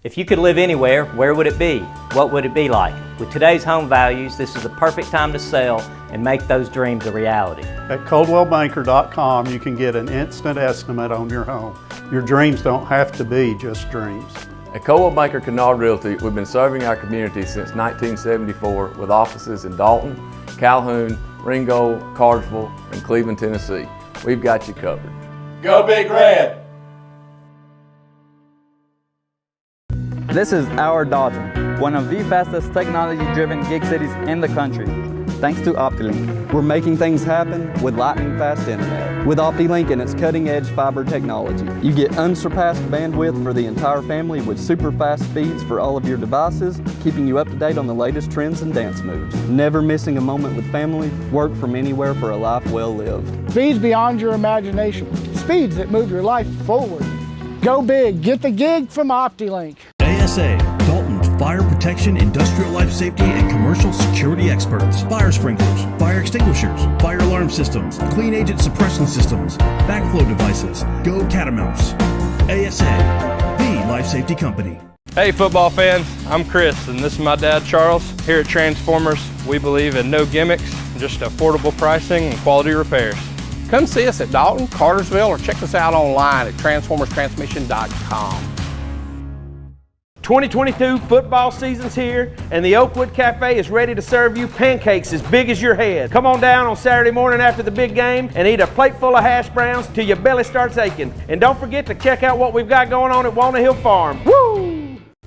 If you could live anywhere, where would it be? What would it be like? With today's home values, this is the perfect time to sell and make those dreams a reality. At ColdwellBanker.com, you can get an instant estimate on your home. Your dreams don't have to be just dreams. At Coldwell Banker Canard Realty, we've been serving our community since 1974 with offices in Dalton, Calhoun, Ringgold, Cartersville, and Cleveland, Tennessee. We've got you covered. Go Big Red! This is our Dalton, one of the fastest technology-driven gig cities in the country, thanks to OptiLink. We're making things happen with lightning-fast internet. With OptiLink and its cutting-edge fiber technology, you get unsurpassed bandwidth for the entire family with super fast speeds for all of your devices, keeping you up to date on the latest trends and dance moves. Never missing a moment with family, work from anywhere for a life well lived. Speeds beyond your imagination. Speeds that move your life forward. Go big, get the gig from OptiLink. ASA, Dalton's fire protection, industrial life safety, and commercial security experts. Fire sprinklers, fire extinguishers, fire alarm systems, clean agent suppression systems, backflow devices. Go Catamounts. ASA, the life safety company. Hey football fans, I'm Chris and this is my dad Charles. Here at Transformers, we believe in no gimmicks, just affordable pricing and quality repairs. Come see us at Dalton, Cartersville, or check us out online at transformerstransmission.com. 2022 football season's here, and the Oakwood Cafe is ready to serve you pancakes as big as your head. Come on down on Saturday morning after the big game and eat a plate full of hash browns till your belly starts aching. And don't forget to check out what we've got going on at Walnut Hill Farm. Woo!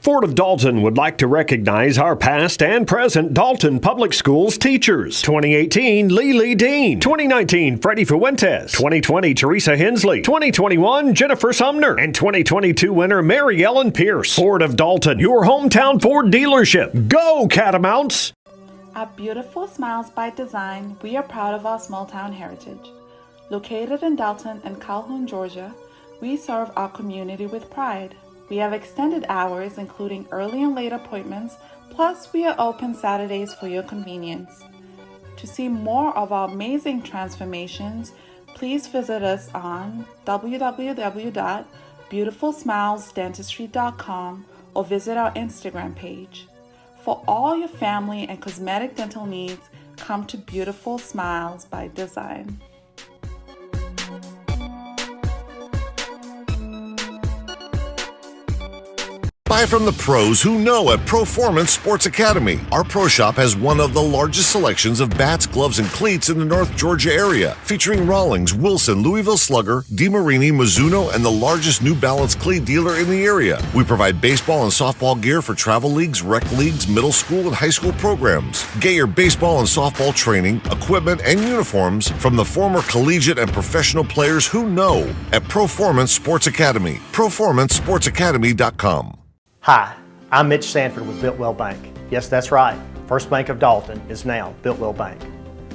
Ford of Dalton would like to recognize our past and present Dalton Public Schools teachers. 2018, Lee Dean. 2019, Freddie Fuentes. 2020, Teresa Hensley. 2021, Jennifer Sumner. And 2022 winner, Mary Ellen Pierce. Ford of Dalton, your hometown Ford dealership. Go Catamounts! At Beautiful Smiles by Design, we are proud of our small town heritage. Located in Dalton and Calhoun, Georgia, we serve our community with pride. We have extended hours, including early and late appointments, plus we are open Saturdays for your convenience. To see more of our amazing transformations, please visit us on www.beautifulsmilesdentistry.com or visit our Instagram page. For all your family and cosmetic dental needs, come to Beautiful Smiles by Design. Buy from the pros who know at Proformance Sports Academy. Our pro shop has one of the largest selections of bats, gloves, and cleats in the North Georgia area, featuring Rawlings, Wilson, Louisville Slugger, DeMarini, Mizuno, and the largest New Balance cleat dealer in the area. We provide baseball and softball gear for travel leagues, rec leagues, middle school, and high school programs. Get your baseball and softball training, equipment, and uniforms from the former collegiate and professional players who know at Proformance Sports Academy. ProformanceSportsAcademy.com. Hi, I'm Mitch Sanford with Biltwell Bank. Yes, that's right. First Bank of Dalton is now Biltwell Bank.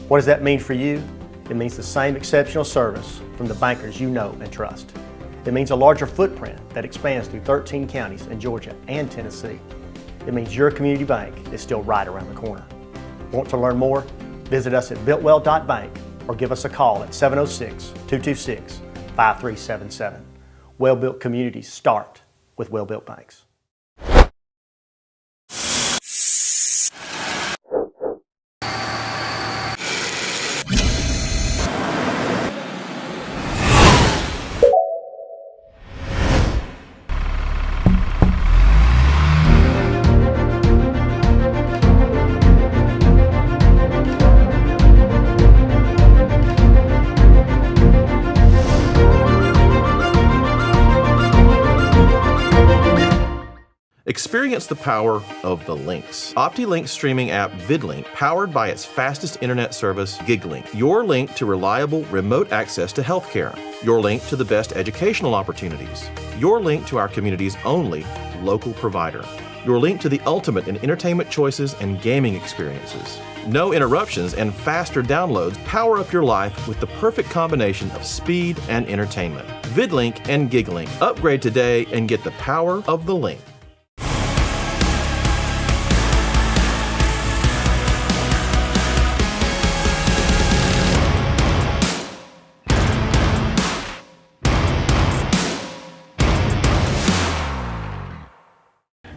What does that mean for you? It means the same exceptional service from the bankers you know and trust. It means a larger footprint that expands through 13 counties in Georgia and Tennessee. It means your community bank is still right around the corner. Want to learn more? Visit us at biltwell.bank or give us a call at 706-226-5377. Well-built communities start with well-built banks. Experience the power of the links. OptiLink's streaming app VidLink, powered by its fastest internet service, GigLink. Your link to reliable remote access to healthcare. Your link to the best educational opportunities. Your link to our community's only local provider. Your link to the ultimate in entertainment choices and gaming experiences. No interruptions and faster downloads power up your life with the perfect combination of speed and entertainment. VidLink and GigLink. Upgrade today and get the power of the link.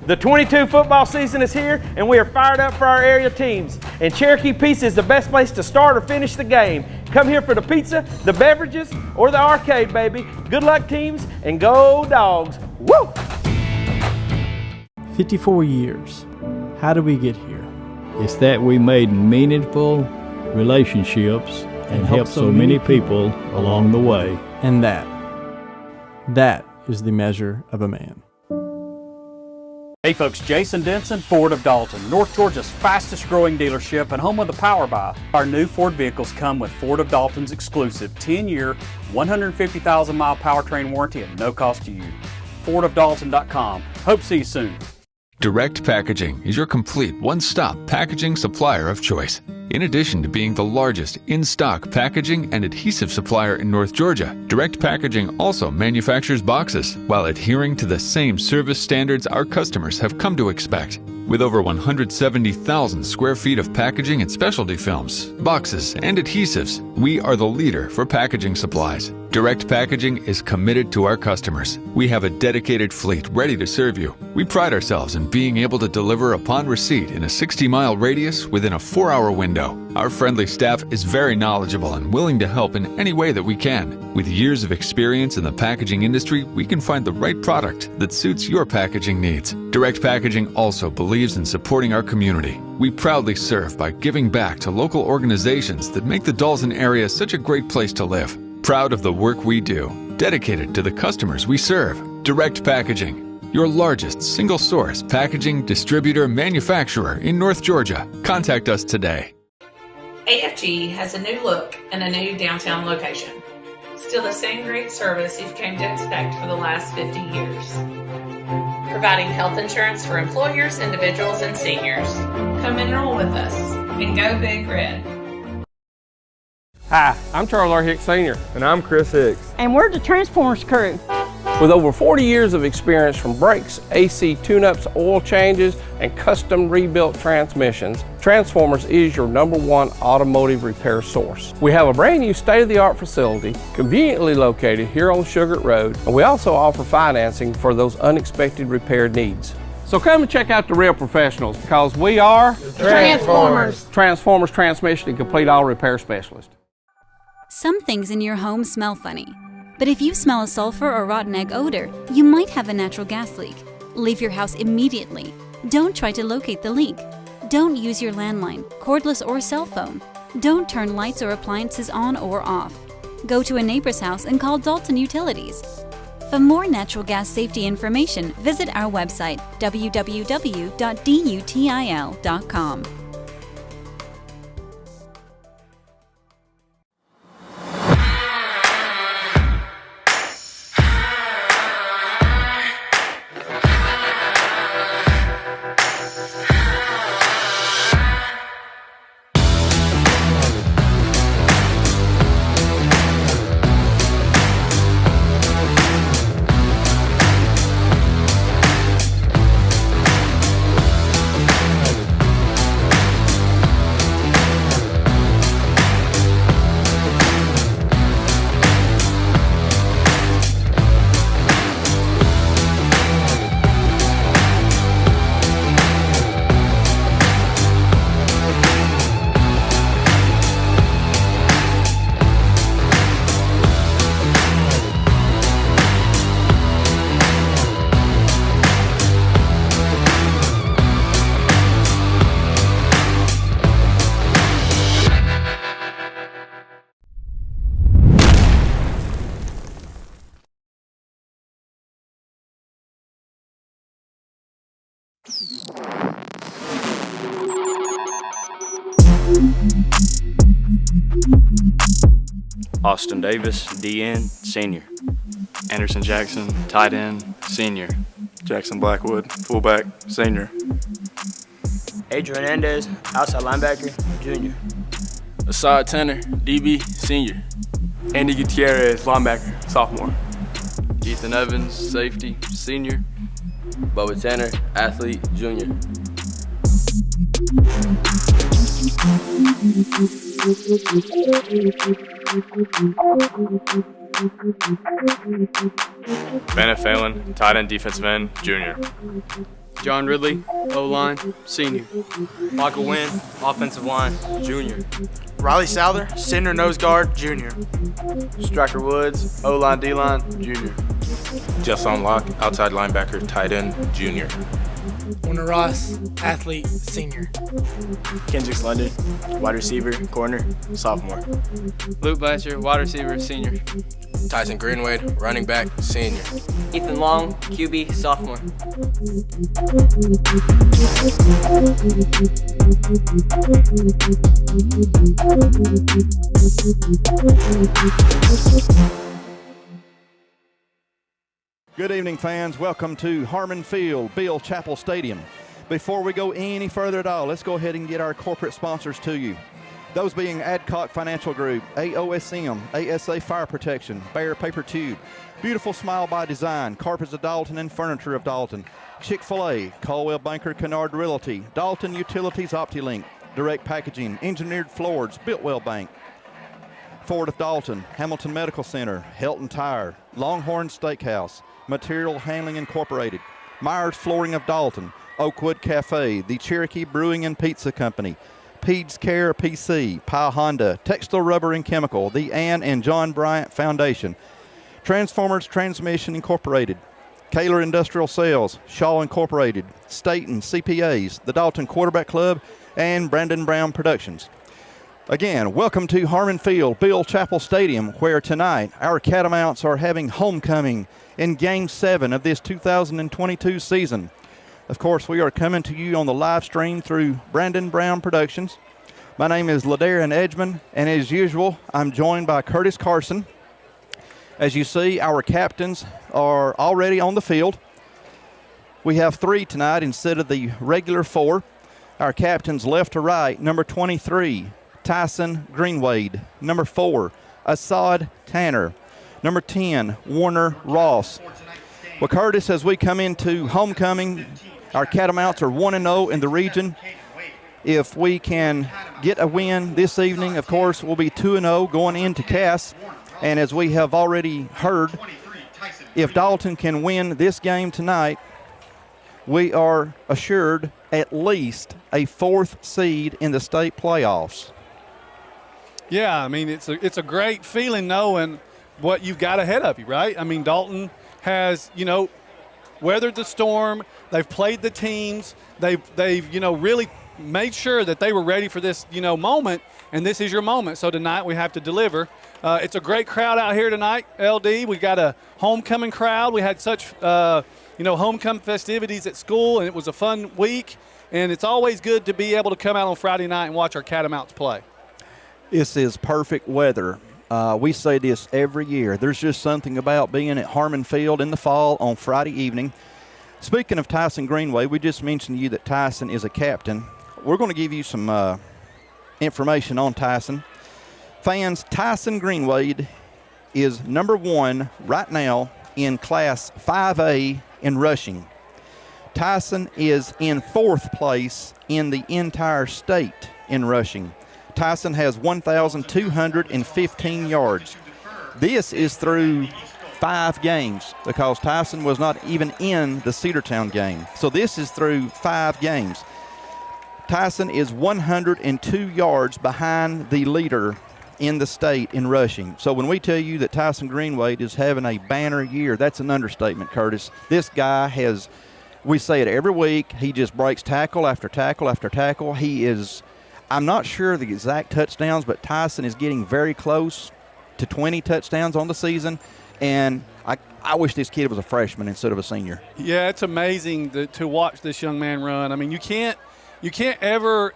The 22 football season is here, and we are fired up for our area teams. And Cherokee Pizza is the best place to start or finish the game. Come here for the pizza, the beverages, or the arcade, baby. Good luck, teams, and go Dogs. Woo! 54 years. How did we get here? It's that we made meaningful relationships and helped so many people along the way. And that is the measure of a man. Hey folks, Jason Denson, Ford of Dalton, North Georgia's fastest growing dealership and home of the Power Buy. Our new Ford vehicles come with Ford of Dalton's exclusive 10-year, 150,000-mile powertrain warranty at no cost to you. FordofDalton.com. Hope to see you soon. Direct Packaging is your complete one-stop packaging supplier of choice. In addition to being the largest in-stock packaging and adhesive supplier in North Georgia, Direct Packaging also manufactures boxes while adhering to the same service standards our customers have come to expect. With over 170,000 square feet of packaging and specialty films, boxes, and adhesives, we are the leader for packaging supplies. Direct Packaging is committed to our customers. We have a dedicated fleet ready to serve you. We pride ourselves in being able to deliver upon receipt in a 60-mile radius within a 4-hour window. Our friendly staff is very knowledgeable and willing to help in any way that we can. With years of experience in the packaging industry, we can find the right product that suits your packaging needs. Direct Packaging also believes in supporting our community. We proudly serve by giving back to local organizations that make the Dalton area such a great place to live. Proud of the work we do, dedicated to the customers we serve. Direct Packaging, your largest single-source packaging distributor manufacturer in North Georgia. Contact us today. AFG has a new look and a new downtown location. Still the same great service you've come to expect for the last 50 years. Providing health insurance for employers, individuals, and seniors. Come enroll with us and go Big Red. Hi, I'm Charles R. Hicks Sr. And I'm Chris Hicks. And we're the Transformers crew. With over 40 years of experience from brakes, AC tune-ups, oil changes, and custom rebuilt transmissions, Transformers is your #1 automotive repair source. We have a brand new state-of-the-art facility conveniently located here on Sugar Road, and we also offer financing for those unexpected repair needs. So come and check out the real professionals because we are Transformers. Transformers Transmission and Complete Auto Repair Specialist. Some things in your home smell funny, but if you smell a sulfur or rotten egg odor, you might have a natural gas leak. Leave your house immediately. Don't try to locate the leak. Don't use your landline, cordless or cell phone. Don't turn lights or appliances on or off. Go to a neighbor's house and call Dalton Utilities. For more natural gas safety information, visit our website, www.dutil.com. Austin Davis, DN, senior. Anderson Jackson, tight end, senior. Jackson Blackwood, fullback, senior. Adrian Hernandez, outside linebacker, junior. Asad Tanner, DB, senior. Andy Gutierrez, linebacker, sophomore. Ethan Evans, safety, senior. Bubba Tanner, athlete, junior. Bennett Phelan, tight end, defensive end, junior. John Ridley, O-line, senior. Michael Wynn, offensive line, junior. Riley Souther, center nose guard, junior. Striker Woods, O-line, D-line, junior. Justin Locke, outside linebacker, tight end, junior. Warner Ross, athlete, senior. Kendrick Slender, wide receiver, corner, sophomore. Luke Blanchard, wide receiver, senior. Tyson Greenwade, running back, senior. Ethan Long, QB, sophomore. Good evening, fans. Welcome to Harmon Field, Bill Chappell Stadium. Before we go any further at all, let's go ahead and get our corporate sponsors to you. Those being Adcock Financial Group, AOSM, ASA Fire Protection, Bear Paper Tube, Beautiful Smile by Design, Carpets of Dalton and Furniture of Dalton, Chick-fil-A, Caldwell Banker Kennard Realty, Dalton Utilities OptiLink, Direct Packaging, Engineered Floors, Builtwell Bank, Ford of Dalton, Hamilton Medical Center, Helton Tire, Longhorn Steakhouse, Material Handling Incorporated, Myers Flooring of Dalton, Oakwood Cafe, the Cherokee Brewing and Pizza Company, Peds Care PC, Pyle Honda, Textile Rubber and Chemical, the Ann and John Bryant Foundation, Transformers Transmission Incorporated, Kaler Industrial Sales, Shaw Incorporated, Staten CPAs, the Dalton Quarterback Club, and Brandon Brown Productions. Again, welcome to Harmon Field, Bill Chappell Stadium, where tonight our Catamounts are having homecoming in Game 7 of this 2022 season. Of course, we are coming to you on the live stream through Brandon Brown Productions. My name is Ladarian Edgman, and as usual, I'm joined by Curtis Carson. As you see, our captains are already on the field. We have 3 tonight instead of the regular 4. Our captains left to right, number 23, Tyson Greenwade. Number 4, Assad Tanner. Number 10, Warner Ross. Well, Curtis, as we come into homecoming, our Catamounts are 1-0 in the region. If we can get a win this evening, of course, we'll be 2-0 going into Cass. And as we have already heard, if Dalton can win this game tonight, we are assured at least a 4th seed in the state playoffs. Yeah, I mean, it's a great feeling knowing what you've got ahead of you, right? I mean, Dalton has, weathered the storm. They've played the teams. They've really made sure that they were ready for this, moment, and this is your moment. So tonight we have to deliver. It's a great crowd out here tonight, LD. We got a homecoming crowd. We had such, homecoming festivities at school, and it was a fun week. And it's always good to be able to come out on Friday night and watch our Catamounts play. This is perfect weather. We say this every year. There's just something about being at Harmon Field in the fall on Friday evening. Speaking of Tyson Greenway, we just mentioned to you that Tyson is a captain. We're going to give you some information on Tyson. Fans, Tyson Greenwade is number 1 right now in Class 5A in rushing. Tyson is in 4th place in the entire state in rushing. Tyson has 1,215 yards. This is through 5 games because Tyson was not even in the Cedartown game. So this is through 5 games. Tyson is 102 yards behind the leader in the state in rushing. So when we tell you that Tyson Greenwade is having a banner year, that's an understatement, Curtis. This guy has, we say it every week, he just breaks tackle after tackle after tackle. He is, I'm not sure the exact touchdowns, but Tyson is getting very close to 20 touchdowns on the season. And I wish this kid was a freshman instead of a senior. Yeah, it's amazing to watch this young man run. I mean, you can't ever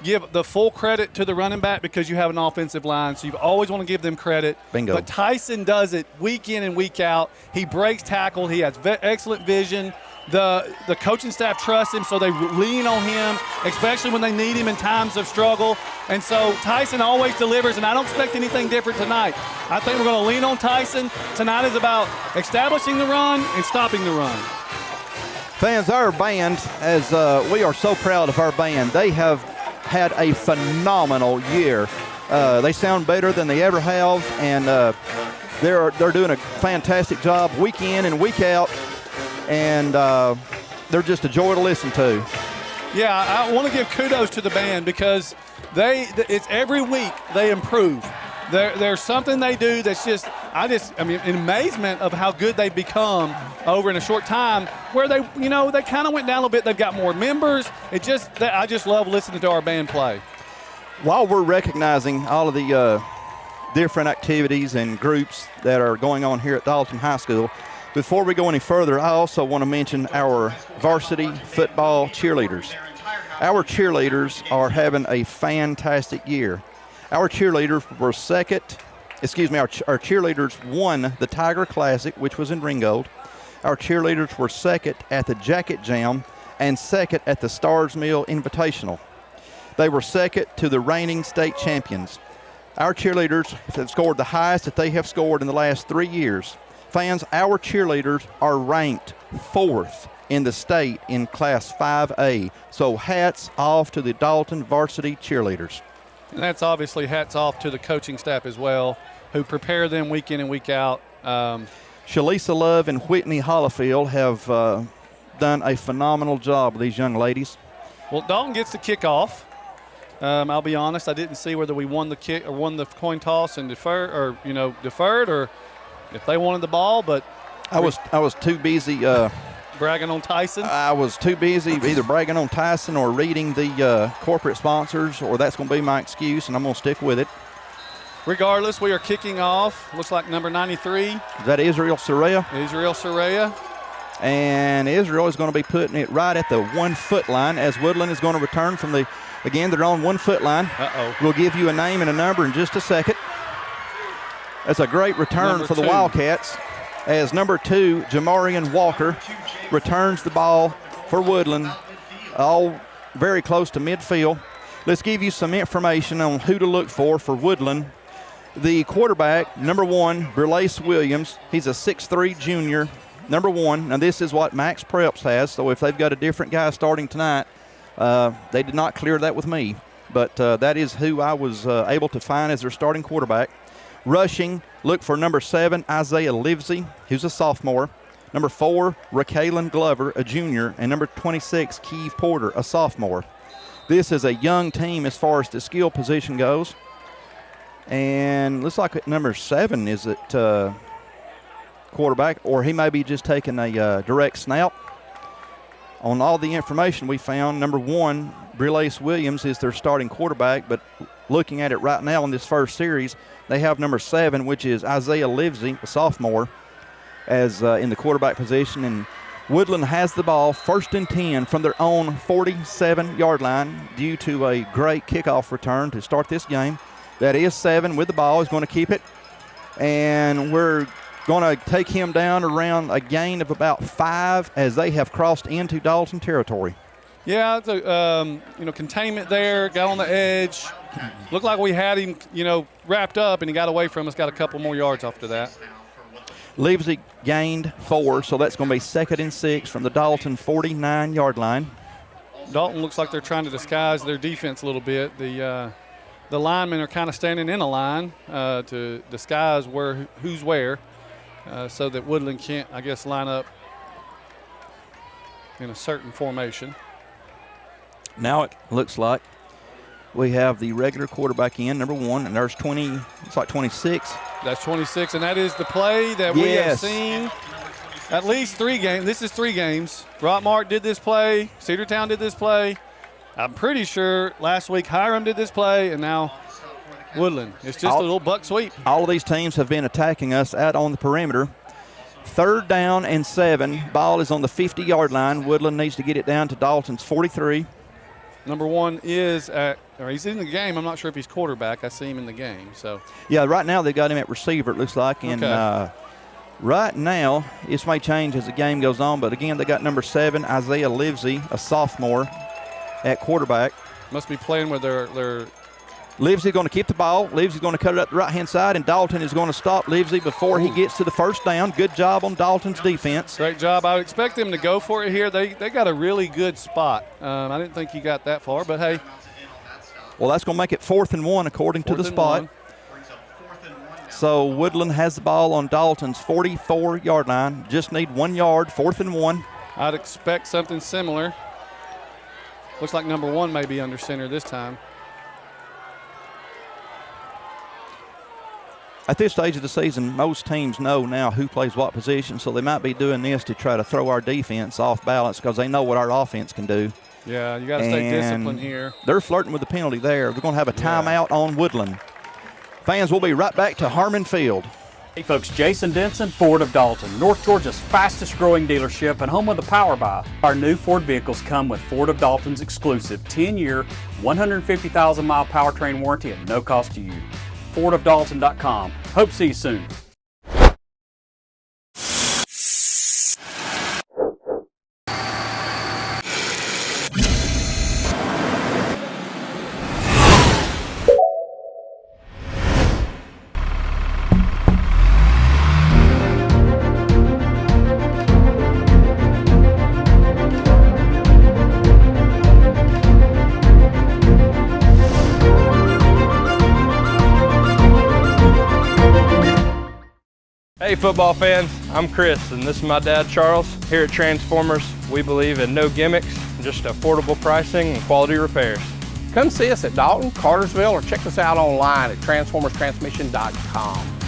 give the full credit to the running back because you have an offensive line, so you always want to give them credit. Bingo. But Tyson does it week in and week out. He breaks tackle. He has excellent vision. The coaching staff trusts him, so they lean on him, especially when they need him in times of struggle. And so Tyson always delivers, and I don't expect anything different tonight. I think we're going to lean on Tyson. Tonight is about establishing the run and stopping the run. Fans, our band, as we are so proud of our band, they have had a phenomenal year. They sound better than they ever have, and they're doing a fantastic job week in and week out. And They're just a joy to listen to. Yeah, I want to give kudos to the band because it's every week they improve. There's something they do that's just in amazement of how good they've become over in a short time, where they kind of went down a little bit. They've got more members. I just love listening to our band play. While we're recognizing all of the different activities and groups that are going on here at Dalton High School, before we go any further, I also want to mention our varsity football cheerleaders. Our cheerleaders are having a fantastic year. Our cheerleaders were our cheerleaders won the Tiger Classic, which was in Ringgold. Our cheerleaders were second at the Jacket Jam and second at the Stars Mill Invitational. They were second to the reigning state champions. Our cheerleaders have scored the highest that they have scored in the last 3 years. Fans, our cheerleaders are ranked 4th in the state in Class 5A. So hats off to the Dalton varsity cheerleaders. And that's obviously hats off to the coaching staff as well, who prepare them week in and week out. Shalisa Love and Whitney Hollifield have done a phenomenal job with these young ladies. Well, Dalton gets the kickoff. I'll be honest, I didn't see whether we won the kick or won the coin toss and deferred, or if they wanted the ball. But I was too busy bragging on Tyson. I was too busy either bragging on Tyson or reading the corporate sponsors, or that's going to be my excuse, and I'm going to stick with it. Regardless, we are kicking off. Looks like number 93. Is that Israel Soraya? Israel Soraya. And Israel is going to be putting it right at the 1 foot line as Woodland is going to return from the, again, they're on 1 foot line. Uh-oh. We'll give you a name and a number in just a second. That's a great return for the Wildcats as number 2, Jamarian Walker, returns the ball for Woodland, all very close to midfield. Let's give you some information on who to look for Woodland. The quarterback, number 1, Burlace Williams. He's a 6'3 junior, number 1. Now, this is what Max Preps has, so if they've got a different guy starting tonight, they did not clear that with me. But that is who I was able to find as their starting quarterback. Rushing, look for number 7, Isaiah Livesey, who's a sophomore. Number 4, Raquelin Glover, a junior. And number 26, Keeve Porter, a sophomore. This is a young team as far as the skill position goes. And looks like number 7 is at quarterback, or he may be just taking a direct snap. On all the information we found, number 1, Burlace Williams, is their starting quarterback, but looking at it right now in this first series, they have number 7, which is Isaiah Livesey, a sophomore, as in the quarterback position. And Woodland has the ball 1st and 10 from their own 47-yard line due to a great kickoff return to start this game. That is 7 with the ball. He's going to keep it. And we're going to take him down around a gain of about 5 as they have crossed into Dalton territory. Yeah, it's a, containment there, got on the edge. Looked like we had him, wrapped up, and he got away from us, got a couple more yards after that. Livesey gained 4, so that's going to be 2nd and 6 from the Dalton 49-yard line. Dalton looks like they're trying to disguise their defense a little bit. The linemen are kind of standing in a line to disguise who's where, so that Woodland can't, I guess, line up in a certain formation. Now it looks like we have the regular quarterback in, number 1, and there's 20, it's like 26. That's 26, and that is the play that we have seen at least 3 games. This is 3 games. Rockmart did this play. Cedartown did this play. I'm pretty sure last week Hiram did this play, and now Woodland. It's just a little buck sweep. All of these teams have been attacking us out on the perimeter. 3rd down and 7. Ball is on the 50-yard line. Woodland needs to get it down to Dalton's 43. Number 1 is he's in the game. I'm not sure if he's quarterback. I see him in the game. So yeah, right now they got him at receiver, it looks like. And right now, this may change as the game goes on. But again, they got number 7, Isaiah Livesey, a sophomore, at quarterback. Must be playing with their Livesey going to keep the ball. Livesey's going to cut it up the right-hand side, and Dalton is going to stop Livesey before he gets to the 1st down. Good job on Dalton's defense. Great job. I would expect them to go for it here. They got a really good spot. I didn't think he got that far, but hey. Well, that's going to make it 4th and 1 according to the spot. So Woodland has the ball on Dalton's 44-yard line. Just need 1 yard, 4th and 1. I'd expect something similar. Looks like number 1 may be under center this time. At this stage of the season, most teams know now who plays what position, so they might be doing this to try to throw our defense off balance because they know what our offense can do. Yeah, you got to stay disciplined here. They're flirting with the penalty there. They're going to have a timeout on Woodland. Fans, we'll be right back to Harmon Field. Hey folks, Jason Denson, Ford of Dalton, North Georgia's fastest growing dealership and home of the Power Buy. Our new Ford vehicles come with Ford of Dalton's exclusive 10-year, 150,000-mile powertrain warranty at no cost to you. FordofDalton.com. Hope to see you soon. Hey football fans, I'm Chris and this is my dad Charles. Here at Transformers, we believe in no gimmicks, just affordable pricing and quality repairs. Come see us at Dalton, Cartersville, or check us out online at transformerstransmission.com.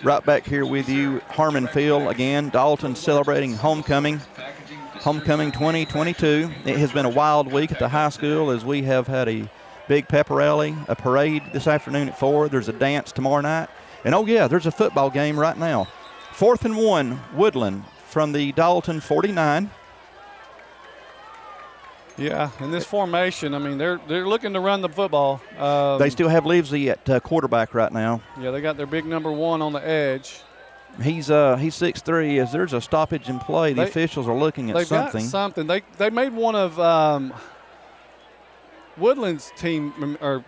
Right back here with you, Harmon Field again. Dalton celebrating homecoming 2022. It has been a wild week at the high school as we have had a big pep rally, a parade this afternoon at 4. There's a dance tomorrow night. And oh yeah, there's a football game right now. 4th and 1, Woodland from the Dalton 49. Yeah, in this formation, I mean, they're looking to run the football. They still have Livesey at quarterback right now. Yeah, they got their big number 1 on the edge. He's 6'3". As there's a stoppage in play, the officials are looking at something. Got something. They made one of Woodland's team or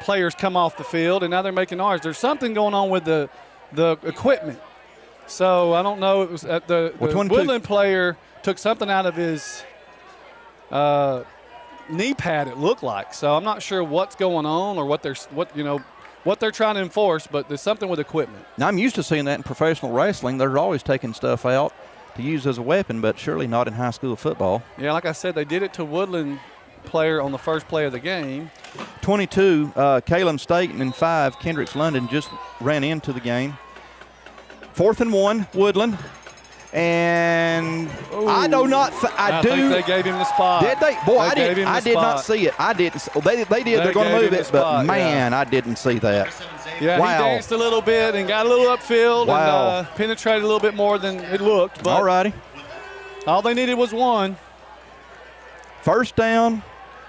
players come off the field, and now they're making ours. There's something going on with the equipment. So I don't know. It was at the Woodland player took something out of his knee pad. It looked like. So I'm not sure what's going on or what they're trying to enforce. But there's something with equipment. Now I'm used to seeing that in professional wrestling. They're always taking stuff out to use as a weapon, but surely not in high school football. Yeah, like I said, they did it to Woodland player on the first play of the game. 22, Caleb Staten, and 5, Kendricks London just ran into the game. 4th and 1, Woodland. And I do not I think they gave him the spot. Did they? Boy, I did not see it. I didn't. They did. They're going to move it, but man, I didn't see that. Yeah, wow. He danced a little bit and got a little upfield and penetrated a little bit more than it looked. But all righty. All they needed was 1. First down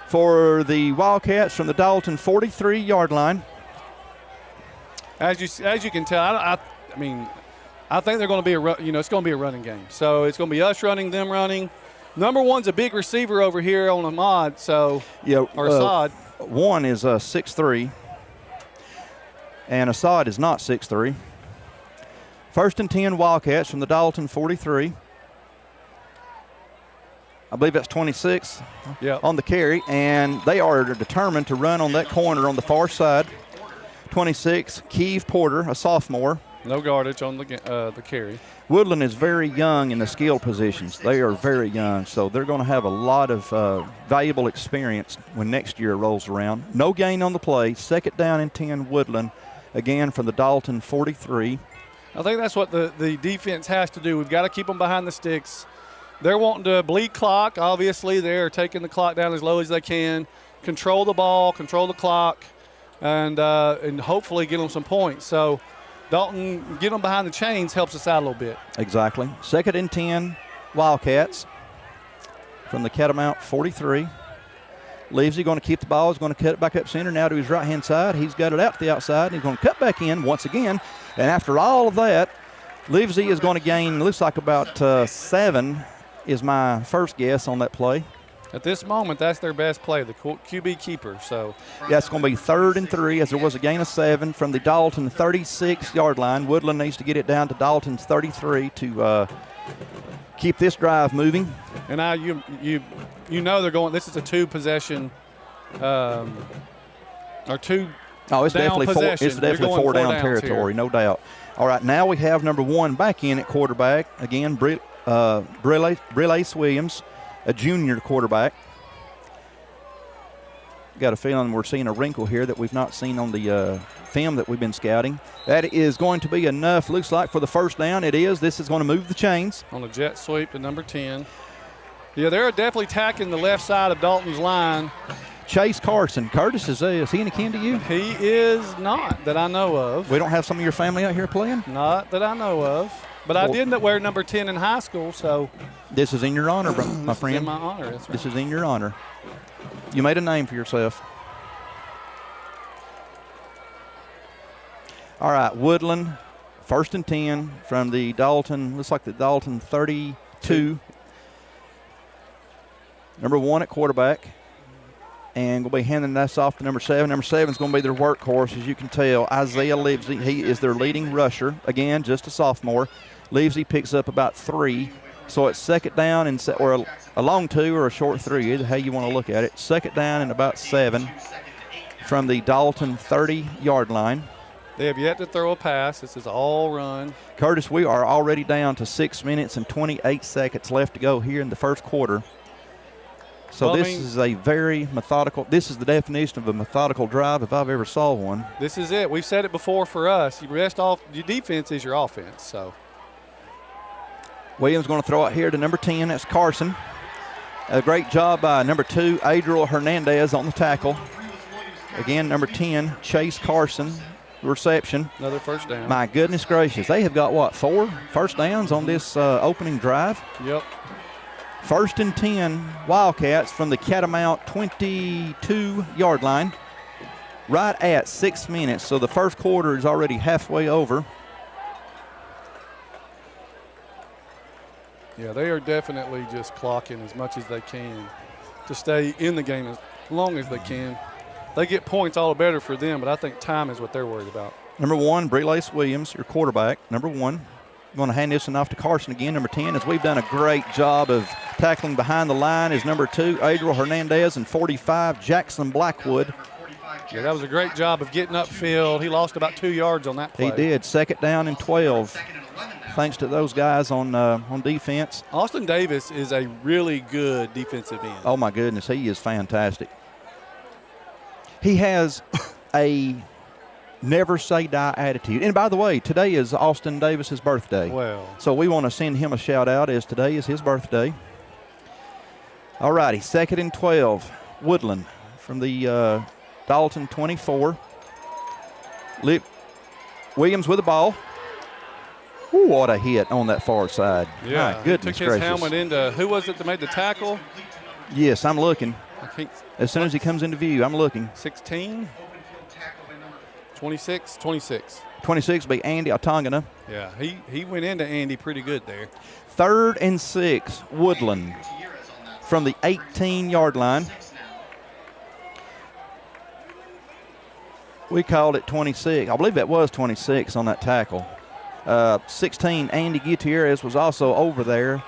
for the Wildcats from the Dalton 43-yard line. As you can tell, I mean, I think they're going to be it's going to be a running game. So it's going to be us running, them running. Number 1's a big receiver over here on Ahmad, or Assad. 1 is 6'3", and Assad is not 6'3". 1st and 10 Wildcats from the Dalton 43. I believe that's 26 on the carry, and they are determined to run on that corner on the far side. 26, Keeve Porter, a sophomore. No garbage on the carry. Woodland is very young in the skill positions. They are very young, so they're going to have a lot of valuable experience when next year rolls around. No gain on the play. 2nd down and 10 Woodland, again from the Dalton 43. I think that's what the defense has to do. We've got to keep them behind the sticks. They're wanting to bleed clock. Obviously, they're taking the clock down as low as they can. Control the ball, control the clock, and hopefully get them some points. So Dalton, get them behind the chains helps us out a little bit. Exactly. 2nd and 10 Wildcats from the Catamount 43. Livesey going to keep the ball. He's going to cut it back up center now to his right-hand side. He's got it out to the outside. He's going to cut back in once again. And after all of that, Livesey is going to gain, looks like about 7 is my first guess on that play. At this moment, that's their best play, the QB keeper. So yeah, it's going to be 3rd and 3 as there was a gain of 7 from the Dalton 36-yard line. Woodland needs to get it down to Dalton's 33 to keep this drive moving. And now you know they're going. This is a 2-possession or 2. Oh, it's definitely possession. It's definitely 4 down territory, no doubt. All right, now we have number 1 back in at quarterback. Again, Brelace Williams, a junior quarterback. Got a feeling we're seeing a wrinkle here that we've not seen on the film that we've been scouting. That is going to be enough, looks like, for the first down. It is. This is going to move the chains. On a jet sweep to number 10. Yeah, they're definitely attacking the left side of Dalton's line. Chase Carson. Curtis, is he any kin to you? He is not, that I know of. We don't have some of your family out here playing? Not that I know of. But I did wear number 10 in high school, so. This is in your honor, my friend. This is in my honor, that's right. This is in your honor. You made a name for yourself. All right, Woodland, 1st and 10 from the Dalton, looks like the Dalton 32. Number 1 at quarterback. And we'll be handing this off to number 7. Number 7 is going to be their workhorse, as you can tell. Isaiah Livesey, he is their leading rusher. Again, just a sophomore. Livesey picks up about 3. So it's 2nd down or a long 2 or a short 3, either how you want to look at it. 2nd down and about 7 from the Dalton 30-yard line. They have yet to throw a pass. This is all run. Curtis, we are already down to 6 minutes and 28 seconds left to go here in the first quarter. So this is a very methodical, this is the definition of a methodical drive if I've ever saw one. This is it. We've said it before for us. Your defense is your offense. So Williams going to throw it here to number 10. That's Carson. A great job by number 2, Adriel Hernandez on the tackle. Again, number 10, Chase Carson, reception. Another first down. My goodness gracious. They have got, what, 4 first downs on this opening drive? Yep. 1st and 10 Wildcats from the Catamount 22-yard line. Right at 6 minutes, so the first quarter is already halfway over. Yeah, they are definitely just clocking as much as they can to stay in the game as long as they can. They get points, all the better for them, but I think time is what they're worried about. Number 1, Brelace Williams, your quarterback. Number 1, I'm going to hand this one off to Carson again. Number 10, as we've done a great job of tackling behind the line, is number 2, Adriel Hernandez, and 45, Jackson Blackwood. Yeah, that was a great job of getting upfield. He lost about 2 yards on that play. He did. 2nd down and 12. Thanks to those guys on defense. Austin Davis is a really good defensive end. Oh, my goodness. He is fantastic. He has a never-say-die attitude. And, by the way, today is Austin Davis's birthday. Well. So we want to send him a shout-out as today is his birthday. All righty, 2nd and 12. Woodland from the Dalton 24. Williams with the ball. Ooh, what a hit on that far side. Yeah, my goodness took his gracious. helmet into, who was it that made the tackle? Yes, I'm looking. As soon as he comes into view, I'm looking. 16? 26? 26. 26 be Andy Otongana. Yeah, he went into Andy pretty good there. 3rd and 6, Woodland from the 18-yard line. We called it 26. I believe that was 26 on that tackle. 16, Andy Gutierrez was also over there.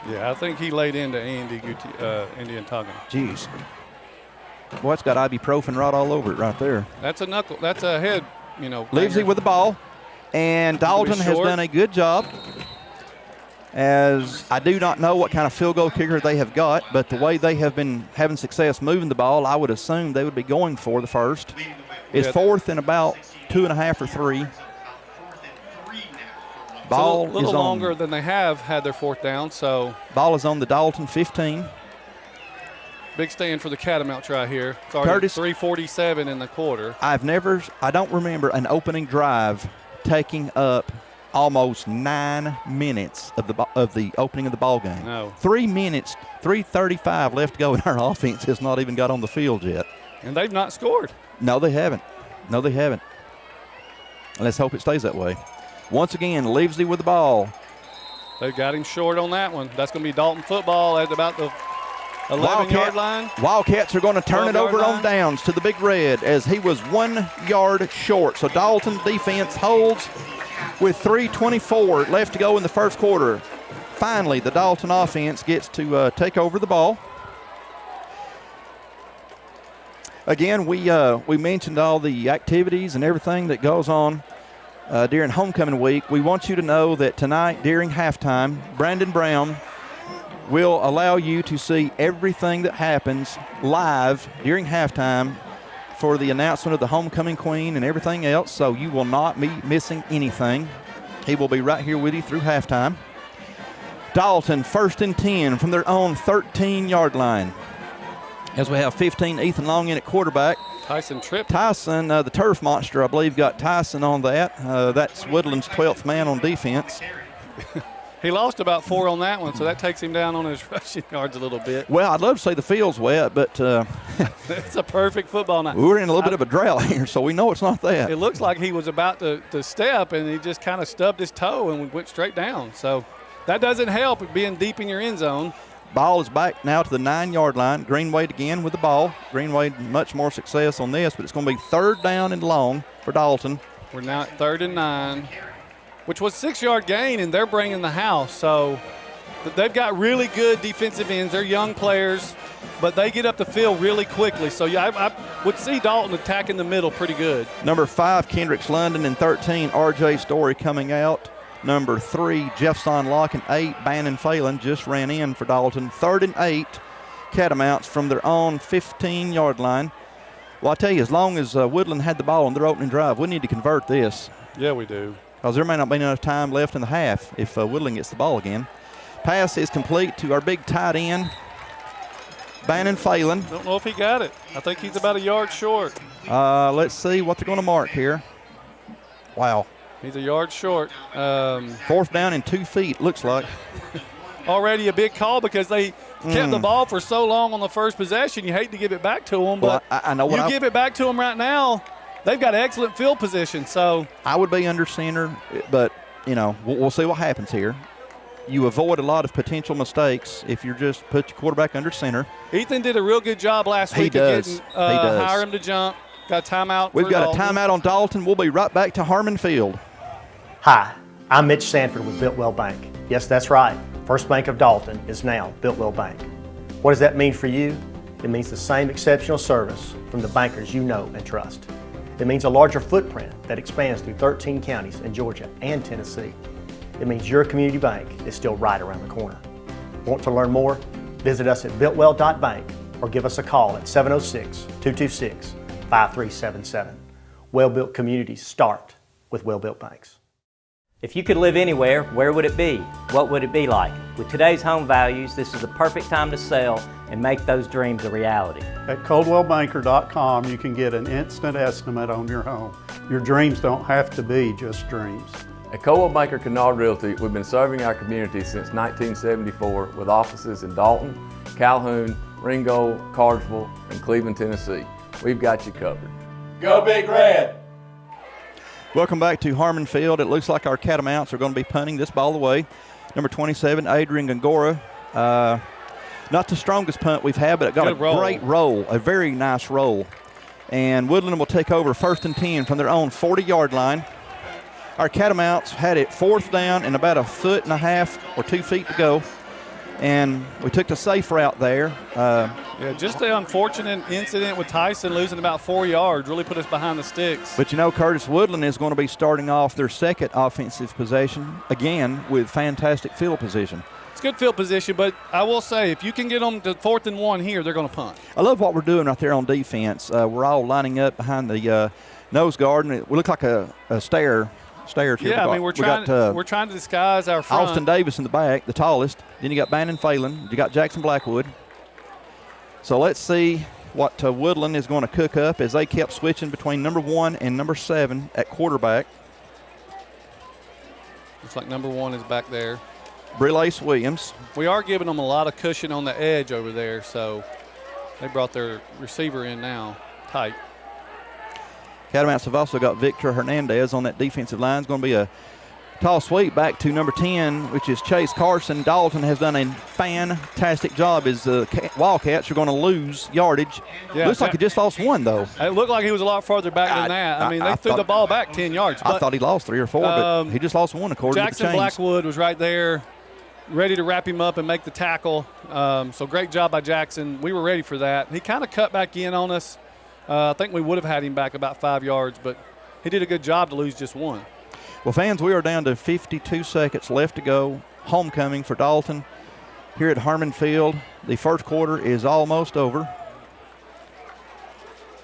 Yeah, I think he laid into Andy Otongana. Jeez. Boy, it's got ibuprofen right all over it right there. That's a knuckle. That's a head, Livesey with the ball. And Dalton has done a good job. As I do not know what kind of field goal kicker they have got, but the way they have been having success moving the ball, I would assume they would be going for the first. It's 4th and about 2.5 or 3. Ball it's a little longer than they have had their 4th down, so. Ball is on the Dalton 15. Big stand for the Catamounts right here. It's already 3:47 in the quarter. I don't remember an opening drive taking up almost 9 minutes of the opening of the ball game. No. 3 minutes, 3:35 left to go, and our offense has not even got on the field yet. And they've not scored. No, they haven't. No, they haven't. Let's hope it stays that way. Once again, Livesey with the ball. They've got him short on that one. That's going to be Dalton football at about the 11-yard line. Wildcats are going to turn it over on downs to the Big Red as he was 1 yard short. So Dalton defense holds with 3:24 left to go in the first quarter. Finally, the Dalton offense gets to take over the ball. Again, we mentioned all the activities and everything that goes on during homecoming week, we want you to know that tonight during halftime, Brandon Brown will allow you to see everything that happens live during halftime for the announcement of the homecoming queen and everything else, so you will not be missing anything. He will be right here with you through halftime. Dalton, 1st and 10 from their own 13-yard line. As we have 15, Ethan Long in at quarterback. Tyson tripped. Tyson, the turf monster, I believe, got Tyson on that. That's Woodland's 12th man on defense. He lost about 4 on that one, so that takes him down on his rushing yards a little bit. Well, I'd love to say the field's wet, but it's a perfect football night. We're in a little bit of a drought here, so we know it's not that. It looks like he was about to step, and he just kind of stubbed his toe and went straight down. So that doesn't help it being deep in your end zone. Ball is back now to the 9-yard line. Greenwade again with the ball. Greenwade much more success on this, but it's going to be 3rd down and long for Dalton. We're now at 3rd and 9, which was 6-yard gain, and they're bringing the house. So they've got really good defensive ends. They're young players, but they get up the field really quickly. So yeah, I would see Dalton attacking the middle pretty good. Number 5, Kendricks London, and 13, R.J. Story coming out. Number 3, Jeffson Locke, and 8, Bannon Phelan just ran in for Dalton. 3rd and 8, Catamounts from their own 15-yard line. Well, I tell you, as long as Woodland had the ball on their opening drive, we need to convert this. Yeah, we do. Because there may not be enough time left in the half if Woodland gets the ball again. Pass is complete to our big tight end, Bannon Phelan. Don't know if he got it. I think he's about a yard short. Let's see what they're going to mark here. Wow. He's a yard short. 4th down and 2 feet, looks like. Already a big call because they kept the ball for so long on the first possession. You hate to give it back to them, but I know what you give it back to them right now, they've got excellent field position. So I would be under center, but, you know, we'll see what happens here. You avoid a lot of potential mistakes if you just put your quarterback under center. Ethan did a real good job last week of getting Hiram to jump. Got a timeout. We've got a timeout on Dalton. We'll be right back to Harmon Field. Hi, I'm Mitch Sanford with Builtwell Bank. Yes, that's right. First Bank of Dalton is now Builtwell Bank. What does that mean for you? It means the same exceptional service from the bankers you know and trust. It means a larger footprint that expands through 13 counties in Georgia and Tennessee. It means your community bank is still right around the corner. Want to learn more? Visit us at builtwell.bank or give us a call at 706-226-5377. Well-built communities start with well-built banks. If you could live anywhere, where would it be? What would it be like? With today's home values, this is the perfect time to sell and make those dreams a reality. At coldwellbanker.com, you can get an instant estimate on your home. Your dreams don't have to be just dreams. At Coldwell Banker Kennard Realty, we've been serving our community since 1974 with offices in Dalton, Calhoun, Ringgold, Cartersville, and Cleveland, Tennessee. We've got you covered. Go Big Red! Welcome back to Harmon Field. It looks like our Catamounts are going to be punting this ball away. Number 27, Adrian Gongora. Not the strongest punt we've had, but it got great roll, a very nice roll. And Woodland will take over 1st and 10 from their own 40-yard line. Our Catamounts had it 4th down and about 1.5 feet or 2 feet to go. And we took the safe route there. Yeah, just the unfortunate incident with Tyson losing about 4 yards really put us behind the sticks. But you know, Curtis, Woodland is going to be starting off their second offensive possession, again, with fantastic field position. It's good field position, but I will say, if you can get them to 4th and 1 here, they're going to punt. I love what we're doing right there on defense. We're all lining up behind the nose guard, and it look like a stairs here. Yeah, I mean, we're trying to disguise our front. Austin Davis in the back, the tallest. Then you got Bannon Phelan. You got Jackson Blackwood. So let's see what Woodland is going to cook up as they kept switching between number 1 and number 7 at quarterback. Looks like number 1 is back there. Brelace Williams. We are giving them a lot of cushion on the edge over there, so they brought their receiver in now tight. Catamounts have also got Victor Hernandez on that defensive line. It's going to be a toss sweep back to number 10, which is Chase Carson. Dalton has done a fantastic job as the Wildcats are going to lose yardage. Yeah, looks like he just lost 1, though. It looked like he was a lot farther back than that. I mean, they threw the ball back 10 yards. I thought he lost 3 or 4, but he just lost 1 according to the chains. Jackson Blackwood was right there, ready to wrap him up and make the tackle. So great job by Jackson. We were ready for that. He kind of cut back in on us. I think we would have had him back about 5 yards, but he did a good job to lose just 1. Well, fans, we are down to 52 seconds left to go. Homecoming for Dalton here at Harmon Field. The first quarter is almost over.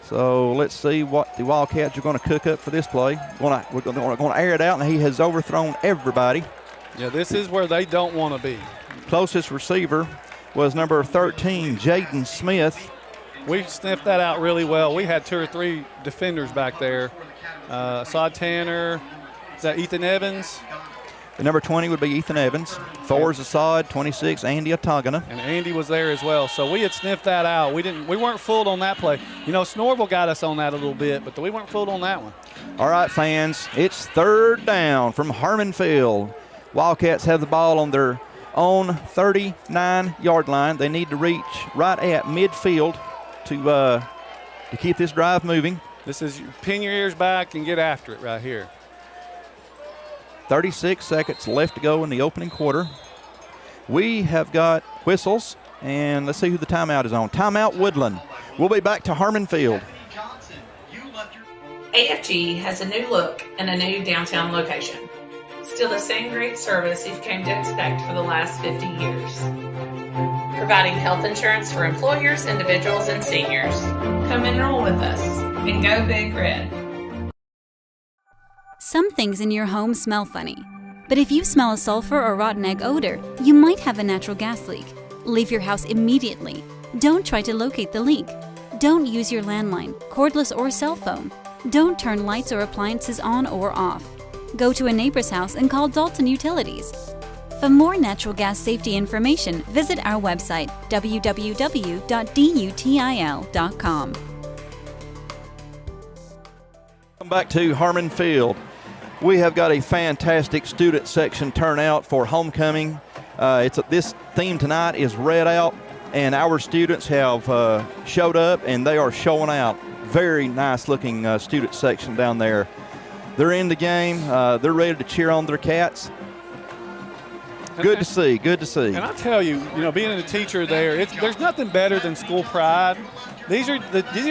So let's see what the Wildcats are going to cook up for this play. We're going to air it out, and he has overthrown everybody. Yeah, this is where they don't want to be. Closest receiver was number 13, Jaden Smith. We sniffed that out really well. We had 2 or 3 defenders back there. Assad Tanner, is that Ethan Evans? The number 20 would be Ethan Evans. 4 is Assad, 26, Andy Atagana. And Andy was there as well. So we had sniffed that out. We weren't fooled on that play. You know, Snorville got us on that a little bit, but we weren't fooled on that one. All right, fans, it's third down from Harmon Field. Wildcats have the ball on their own 39-yard line. They need to reach right at midfield to keep this drive moving. This is pin your ears back and get after it right here. 36 seconds left to go in the opening quarter. We have got whistles, and let's see who the timeout is on. Timeout Woodland. We'll be back to Harmon Field. AFG has a new look and a new downtown location. Still the same great service you've come to expect for the last 50 years. Providing health insurance for employers, individuals, and seniors. Come enroll with us and go Big Red. Some things in your home smell funny, but if you smell a sulfur or rotten egg odor, you might have a natural gas leak. Leave your house immediately. Don't try to locate the leak. Don't use your landline, cordless or cell phone. Don't turn lights or appliances on or off. Go to a neighbor's house and call Dalton Utilities. For more natural gas safety information, visit our website, www.dutil.com. Welcome back to Harmon Field. We have got a fantastic student section turnout for homecoming. This theme tonight is Red Out, and our students have showed up, and they are showing out. Very nice looking student section down there. They're in the game. They're ready to cheer on their cats. Good to see. Good to see. And I tell you, being a teacher there, there's nothing better than school pride. These are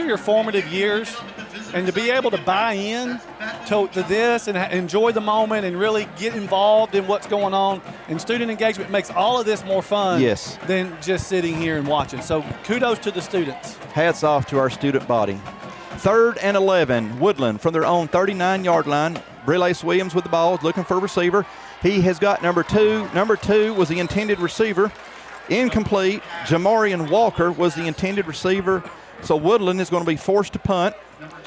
your formative years, and to be able to buy in to this and enjoy the moment and really get involved in what's going on, and student engagement makes all of this more fun than just sitting here and watching. So kudos to the students. Hats off to our student body. 3rd and 11, Woodland from their own 39-yard line. Brelace Williams with the ball, looking for a receiver. He has got number 2. Number 2 was the intended receiver. Incomplete. Jamarian Walker was the intended receiver. So Woodland is going to be forced to punt.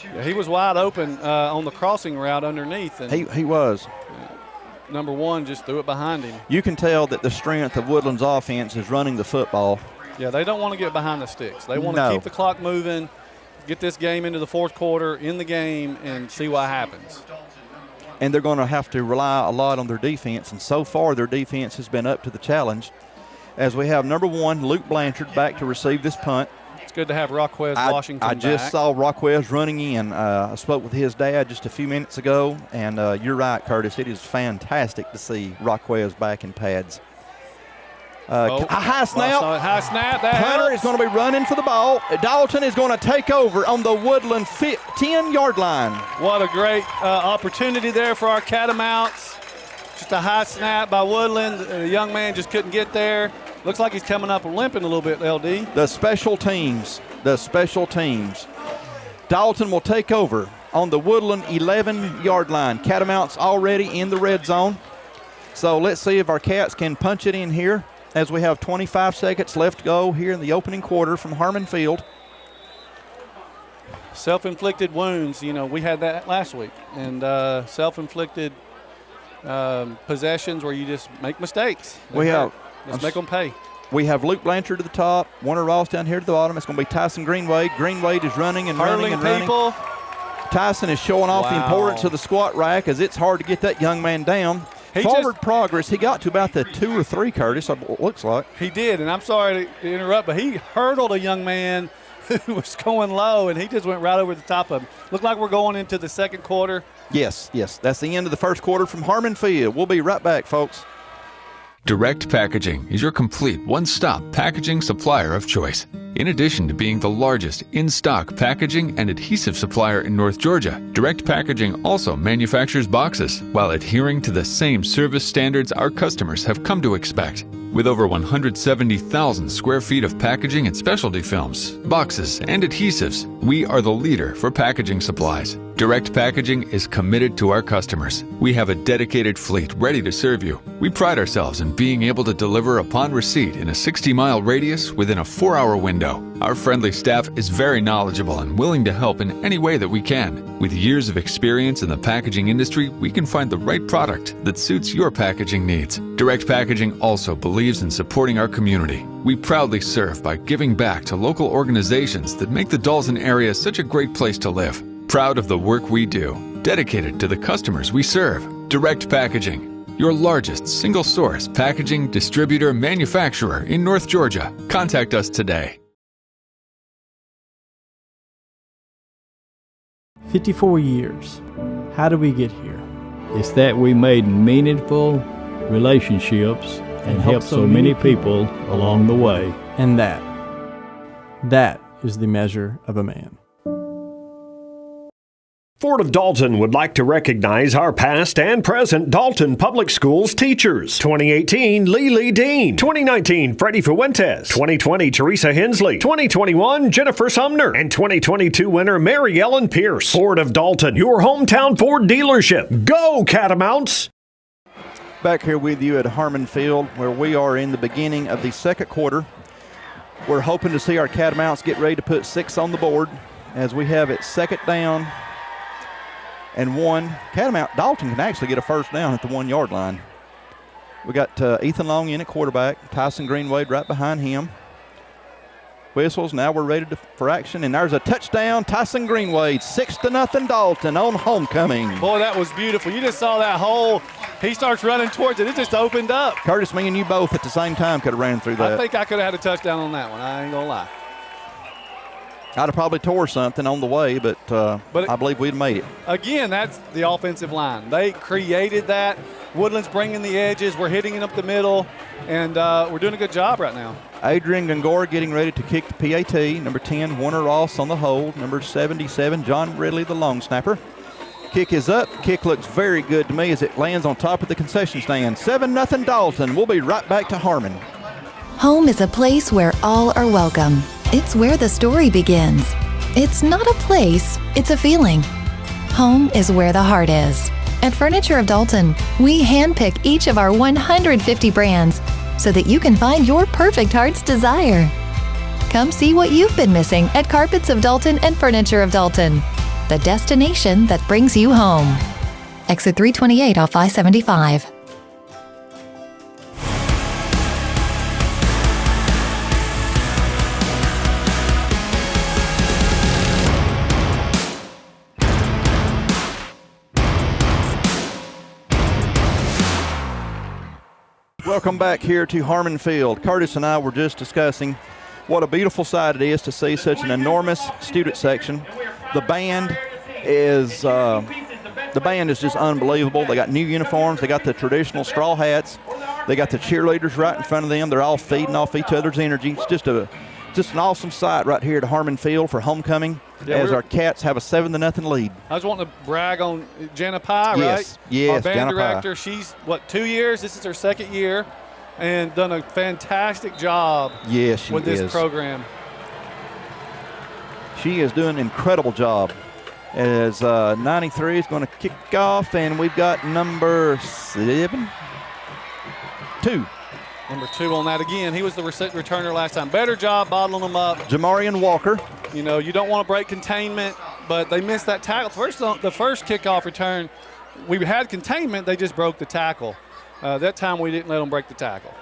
Yeah, he was wide open on the crossing route underneath. And he was. Number 1 just threw it behind him. You can tell that the strength of Woodland's offense is running the football. Yeah, they don't want to get behind the sticks. They want to keep the clock moving, get this game into the fourth quarter, in the game, and see what happens. And they're going to have to rely a lot on their defense, and so far their defense has been up to the challenge. As we have number 1, Luke Blanchard, back to receive this punt. It's good to have Rockwez Washington I just back. saw Rockwez running in. I spoke with his dad just a few minutes ago, and you're right, Curtis. It is fantastic to see Rockwez back in pads. High snap. High snap. Hunter is going to be running for the ball. Dalton is going to take over on the Woodland 10-yard line. What a great opportunity there for our Catamounts. Just a high snap by Woodland. The young man just couldn't get there. Looks like he's coming up limping a little bit, LD. The special teams. Dalton will take over on the Woodland 11-yard line. Catamounts already in the red zone. So let's see if our Cats can punch it in here, as we have 25 seconds left to go here in the opening quarter from Harmon Field. Self-inflicted wounds, we had that last week. And self-inflicted possessions where you just make mistakes. Let's make them pay. We have Luke Blanchard to the top, Warner Ross down here to the bottom. It's going to be Tyson Greenwade. Greenwade is running and running and running. Tyson is showing off the importance of the squat rack, as it's hard to get that young man down. Forward progress. He got to about the 2 or 3, Curtis, it looks like. He did, and I'm sorry to interrupt, but he hurdled a young man who was going low, and he just went right over the top of him. Looked like we're going into the second quarter. Yes. That's the end of the first quarter from Harmon Field. We'll be right back, folks. Direct Packaging is your complete one-stop packaging supplier of choice. In addition to being the largest in-stock packaging and adhesive supplier in North Georgia, Direct Packaging also manufactures boxes while adhering to the same service standards our customers have come to expect. With over 170,000 square feet of packaging and specialty films, boxes, and adhesives, we are the leader for packaging supplies. Direct Packaging is committed to our customers. We have a dedicated fleet ready to serve you. We pride ourselves in being able to deliver upon receipt in a 60-mile radius within a 4-hour window. Our friendly staff is very knowledgeable and willing to help in any way that we can. With years of experience in the packaging industry, we can find the right product that suits your packaging needs. Direct Packaging also believes in supporting our community. We proudly serve by giving back to local organizations that make the Dalton area such a great place to live. Proud of the work we do, dedicated to the customers we serve. Direct Packaging, your largest single-source packaging distributor manufacturer in North Georgia. Contact us today. 54 years. How did we get here? It's that we made meaningful relationships and helped so many people along the way. And that is the measure of a man. Ford of Dalton would like to recognize our past and present Dalton Public Schools teachers. 2018, Lily Dean. 2019, Freddie Fuentes. 2020, Teresa Hensley. 2021, Jennifer Sumner. And 2022 winner, Mary Ellen Pierce. Ford of Dalton, your hometown Ford dealership. Go Catamounts! Back here with you at Harmon Field, where we are in the beginning of the second quarter. We're hoping to see our Catamounts get ready to put 6 on the board as we have it second down and 1. Catamount Dalton can actually get a first down at the 1-yard line. We got Ethan Long in at quarterback, Tyson Greenwade right behind him. Whistles, now we're ready for action, and there's a touchdown, Tyson Greenwade, 6-0 Dalton on homecoming. Boy, that was beautiful. You just saw that hole. He starts running towards it. It just opened up. Curtis, me and you both at the same time could have ran through that. I think I could have had a touchdown on that one. I ain't going to lie. I'd have probably tore something on the way, but I believe we'd made it. Again, that's the offensive line. They created that. Woodland's bringing the edges. We're hitting it up the middle, and we're doing a good job right now. Adrian Gongora getting ready to kick the PAT. Number 10, Warner Ross on the hold. Number 77, John Ridley, the long snapper. Kick is up. Kick looks very good to me as it lands on top of the concession stand. 7-0 Dalton. We'll be right back to Harmon. Home is a place where all are welcome. It's where the story begins. It's not a place, it's a feeling. Home is where the heart is. At Furniture of Dalton, we handpick each of our 150 brands so that you can find your perfect heart's desire. Come see what you've been missing at Carpets of Dalton and Furniture of Dalton, the destination that brings you home. Exit 328 off I-75. Welcome back here to Harmon Field. Curtis and I were just discussing what a beautiful sight it is to see such an enormous student section. The band is just unbelievable. They got new uniforms. They got the traditional straw hats. They got the cheerleaders right in front of them. They're all feeding off each other's energy. It's just an awesome sight right here at Harmon Field for homecoming as our Cats have a 7-0 lead. I just want to brag on Jenna Pye, yes, right? Yes, our band Jenna director. Pye. She's, 2 years? This is her second year, and done a fantastic job with this program. She is doing an incredible job. As 93 is going to kick off, and we've got number 2. Number 2 on that again. He was the returner last time. Better job bottling them up. Jamarian Walker. You know, you don't want to break containment, but they missed that tackle. The first kickoff return, we had containment. They just broke the tackle. That time we didn't let them break the tackle.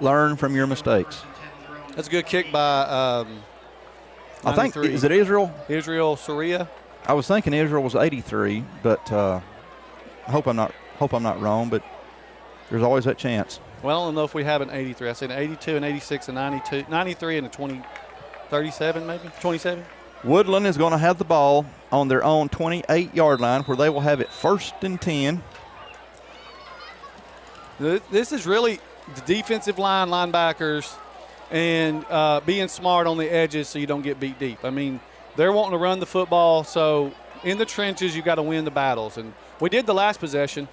Learn from your mistakes. That's a good kick by I think, is it Israel? Israel Soria. I was thinking Israel was 83, but I hope I'm not wrong, but there's always that chance. Well, I don't know if we have an 83. I said an 82, an 86, a 92, 93, and a 37 maybe, 27. Woodland is going to have the ball on their own 28-yard line where they will have it 1st and 10. This is really the defensive line, linebackers, and being smart on the edges so you don't get beat deep. I mean, they're wanting to run the football, so in the trenches you got to win the battles. And we did the last possession.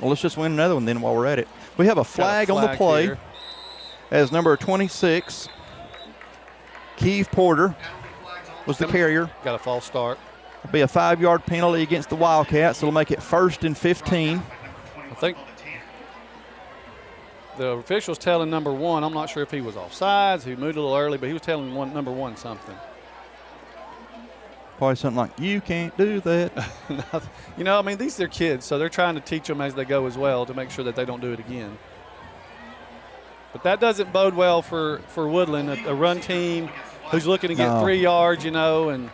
Well, let's just win another one then while we're at it. We have a flag on the play here. As number 26, Keith Porter was the carrier. Got a false start. It'll be a 5-yard penalty against the Wildcats. It'll make it 1st and 15. I think the official's telling number 1, I'm not sure if he was offsides, he moved a little early, but he was telling number 1 something. Probably something like, you can't do that. You know, I mean, these are kids, so they're trying to teach them as they go as well to make sure that they don't do it again. But that doesn't bode well for Woodland, a run team who's looking to get 3 yards, you know, and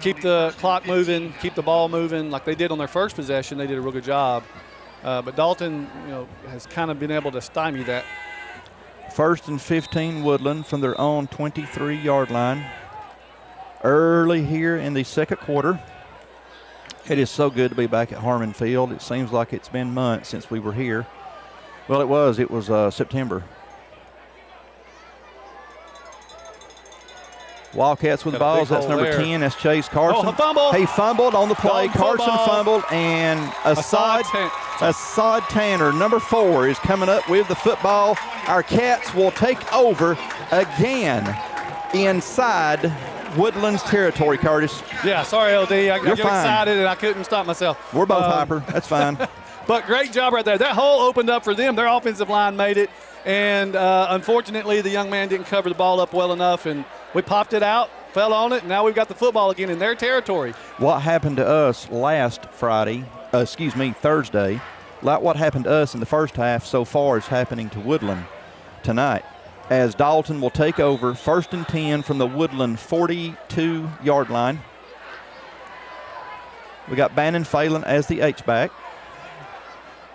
keep the clock moving, keep the ball moving like they did on their first possession. They did a real good job. But Dalton, you know, has kind of been able to stymie that. 1st and 15 Woodland from their own 23-yard line. Early here in the second quarter. It is so good to be back at Harmon Field. It seems like it's been months since we were here. Well, it was September. Wildcats with the balls. That's number 10. That's Chase Carson. Oh, a fumble. He fumbled on the play. Carson fumbled, and Assad Tanner, number 4, is coming up with the football. Our Cats will take over again inside Woodland's territory, Curtis. Yeah, sorry, LD. I got excited and I couldn't stop myself. We're both hyper. That's fine. But great job right there. That hole opened up for them. Their offensive line made it. And unfortunately, the young man didn't cover the ball up well enough. And we popped it out, fell on it, and now we've got the football again in their territory. What happened to us Thursday, like what happened to us in the first half so far is happening to Woodland tonight, as Dalton will take over 1st and 10 from the Woodland 42-yard line. We got Bannon Phelan as the H-back.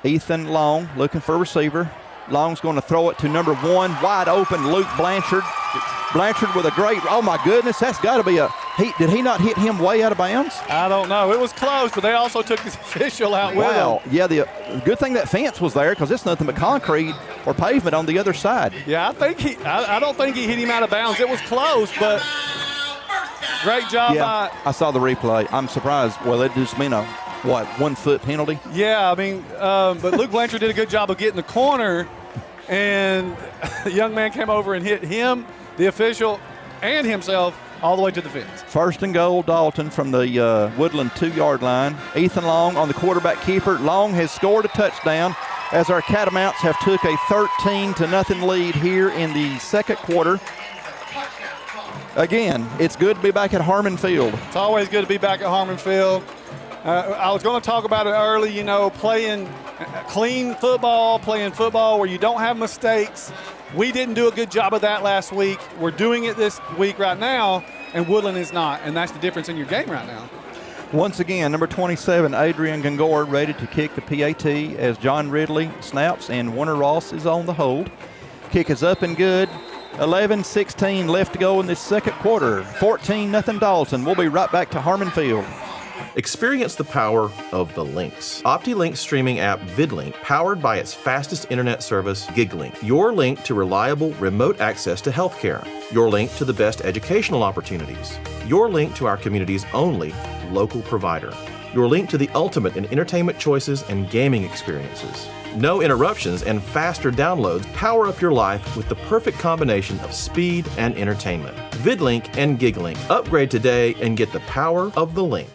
Ethan Long looking for a receiver. Long's going to throw it to number 1, wide open, Luke Blanchard. Blanchard with a great, oh my goodness, that's got to be did he not hit him way out of bounds? I don't know. It was close, but they also took the official out with him. Yeah, the good thing that fence was there because it's nothing but concrete or pavement on the other side. Yeah, I don't think he hit him out of bounds. It was close, but great job by. I saw the replay. I'm surprised. Well, it just mean 1 foot penalty? Yeah, I mean, but Luke Blanchard did a good job of getting the corner, and the young man came over and hit him, the official, and himself all the way to the fence. 1st and goal, Dalton from the Woodland 2-yard line. Ethan Long on the quarterback keeper. Long has scored a touchdown as our Catamounts have took a 13-0 lead here in the second quarter. Again, it's good to be back at Harmon Field. It's always good to be back at Harmon Field. I was going to talk about it early, you know, playing clean football, playing football where you don't have mistakes. We didn't do a good job of that last week. We're doing it this week right now, and Woodland is not, and that's the difference in your game right now. Once again, number 27, Adrian Gangor, ready to kick the PAT as John Ridley snaps and Warner Ross is on the hold. Kick is up and good. 11-16 left to go in this second quarter. 14-0 Dalton. We'll be right back to Harmon Field. Experience the power of the links. OptiLink's streaming app VidLink, powered by its fastest internet service, GigLink. Your link to reliable remote access to healthcare. Your link to the best educational opportunities. Your link to our community's only local provider. Your link to the ultimate in entertainment choices and gaming experiences. No interruptions and faster downloads power up your life with the perfect combination of speed and entertainment. VidLink and GigLink. Upgrade today and get the power of the link.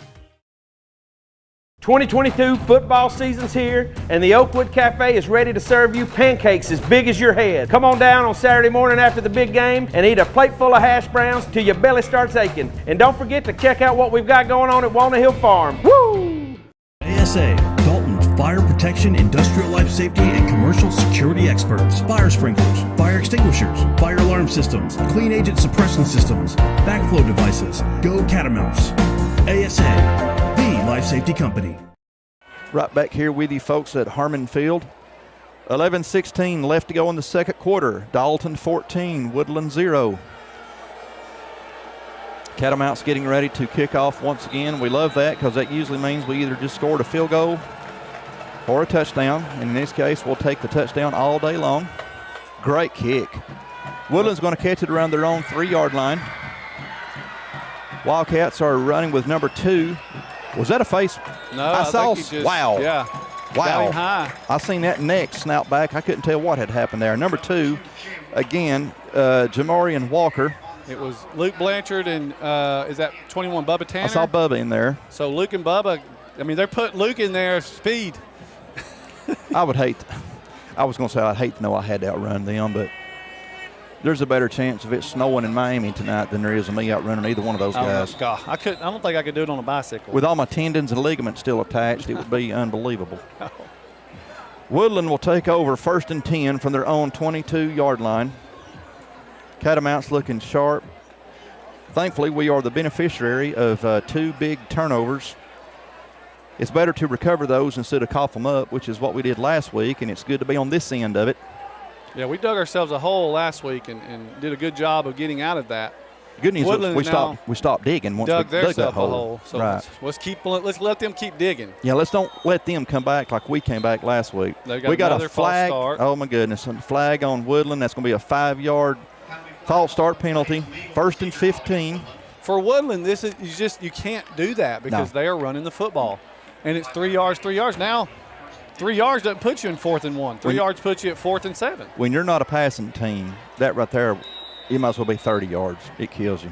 2022 football season's here, and the Oakwood Cafe is ready to serve you pancakes as big as your head. Come on down on Saturday morning after the big game and eat a plate full of hash browns till your belly starts aching. And don't forget to check out what we've got going on at Walnut Hill Farm. Woo! ASA, Dalton's fire protection, industrial life safety, and commercial security experts. Fire sprinklers, fire extinguishers, fire alarm systems, clean agent suppression systems, backflow devices. Go Catamounts. ASA. Life Safety Company. Right back here with you folks at Harmon Field. 11-16 left to go in the second quarter. Dalton 14, Woodland 0. Catamounts getting ready to kick off once again. We love that because that usually means we either just scored a field goal or a touchdown. And in this case, we'll take the touchdown all day long. Great kick. Woodland's going to catch it around their own 3-yard line. Wildcats are running with number 2. Was that a face? No, I think he just, wow. Yeah. Wow. Got him high. I seen that neck snap back. I couldn't tell what had happened there. Number 2, again, Jamarian Walker. It was Luke Blanchard and is that 21 Bubba Tanner? I saw Bubba in there. So Luke and Bubba, I mean, they're putting Luke in there speed. I was going to say I'd hate to know I had to outrun them, but there's a better chance of it snowing in Miami tonight than there is of me outrunning either one of those guys. Oh, God. I don't think I could do it on a bicycle. With all my tendons and ligaments still attached, it would be unbelievable. Woodland will take over 1st and 10 from their own 22-yard line. Catamounts looking sharp. Thankfully, we are the beneficiary of 2 big turnovers. It's better to recover those instead of cough them up, which is what we did last week, and it's good to be on this end of it. Yeah, we dug ourselves a hole last week and did a good job of getting out of that. Good news is we stopped digging once we dug that hole. So right. let's let them keep digging. Yeah, let's don't let them come back like we came back last week. We got a flag. Oh my goodness, a flag on Woodland. That's going to be a 5-yard false start penalty. 1st and 15. For Woodland, this is you can't do that because they are running the football, and it's 3 yards, 3 yards. Now, 3 yards doesn't put you in 4th and 1. 3 yards puts you at 4th and 7. When you're not a passing team, that right there, you might as well be 30 yards. It kills you.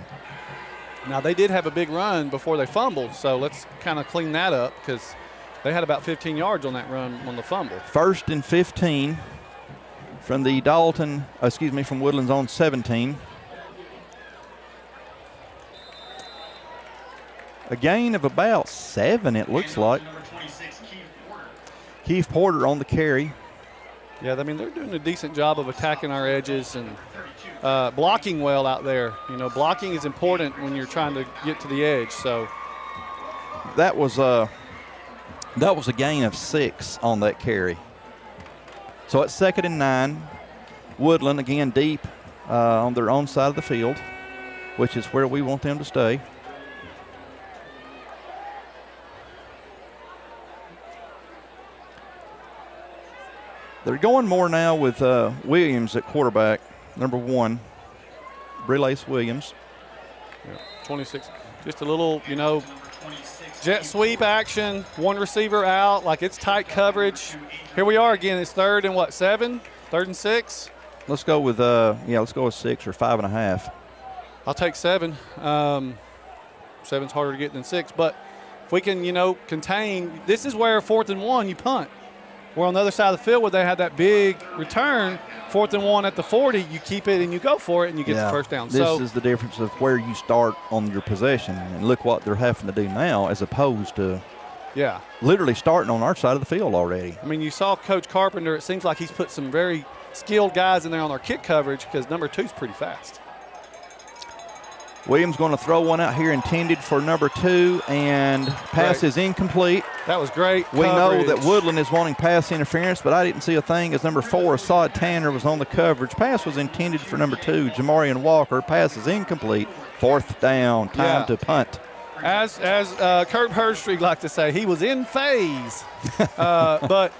Now, they did have a big run before they fumbled, so let's kind of clean that up because they had about 15 yards on that run on the fumble. 1st and 15 from the from Woodland's own 17. A gain of about 7, it looks like. Keith Porter on the carry. Yeah, I mean, they're doing a decent job of attacking our edges and blocking well out there. You know, blocking is important when you're trying to get to the edge. So that was a gain of 6 on that carry. So it's 2nd and 9. Woodland again deep on their own side of the field, which is where we want them to stay. They're going more now with Williams at quarterback, number 1, Brelace Williams. Yeah, 26, just a little, jet sweep action, 1 receiver out, like it's tight coverage. Here we are again, it's 3rd and 7? 3rd and 6? Let's go with 6 or 5.5. I'll take 7. 7's harder to get than 6, but if we can, contain, this is where 4th and 1 you punt. We're on the other side of the field where they had that big return, 4th and 1 at the 40, you keep it and you go for it and you get the first down. This is the difference of where you start on your possession. And look what they're having to do now as opposed to literally starting on our side of the field already. I mean, you saw Coach Carpenter. It seems like he's put some very skilled guys in there on our kick coverage because number 2's pretty fast. Williams going to throw one out here intended for number 2, and pass is incomplete. That was great We know that Woodland is wanting pass interference, but I didn't see a thing as number 4, Assad Tanner, was on the coverage. Pass was intended for number 2, Jamarian Walker. Pass is incomplete. 4th down, time to punt. As Kurt Herstreet liked to say, he was in phase. But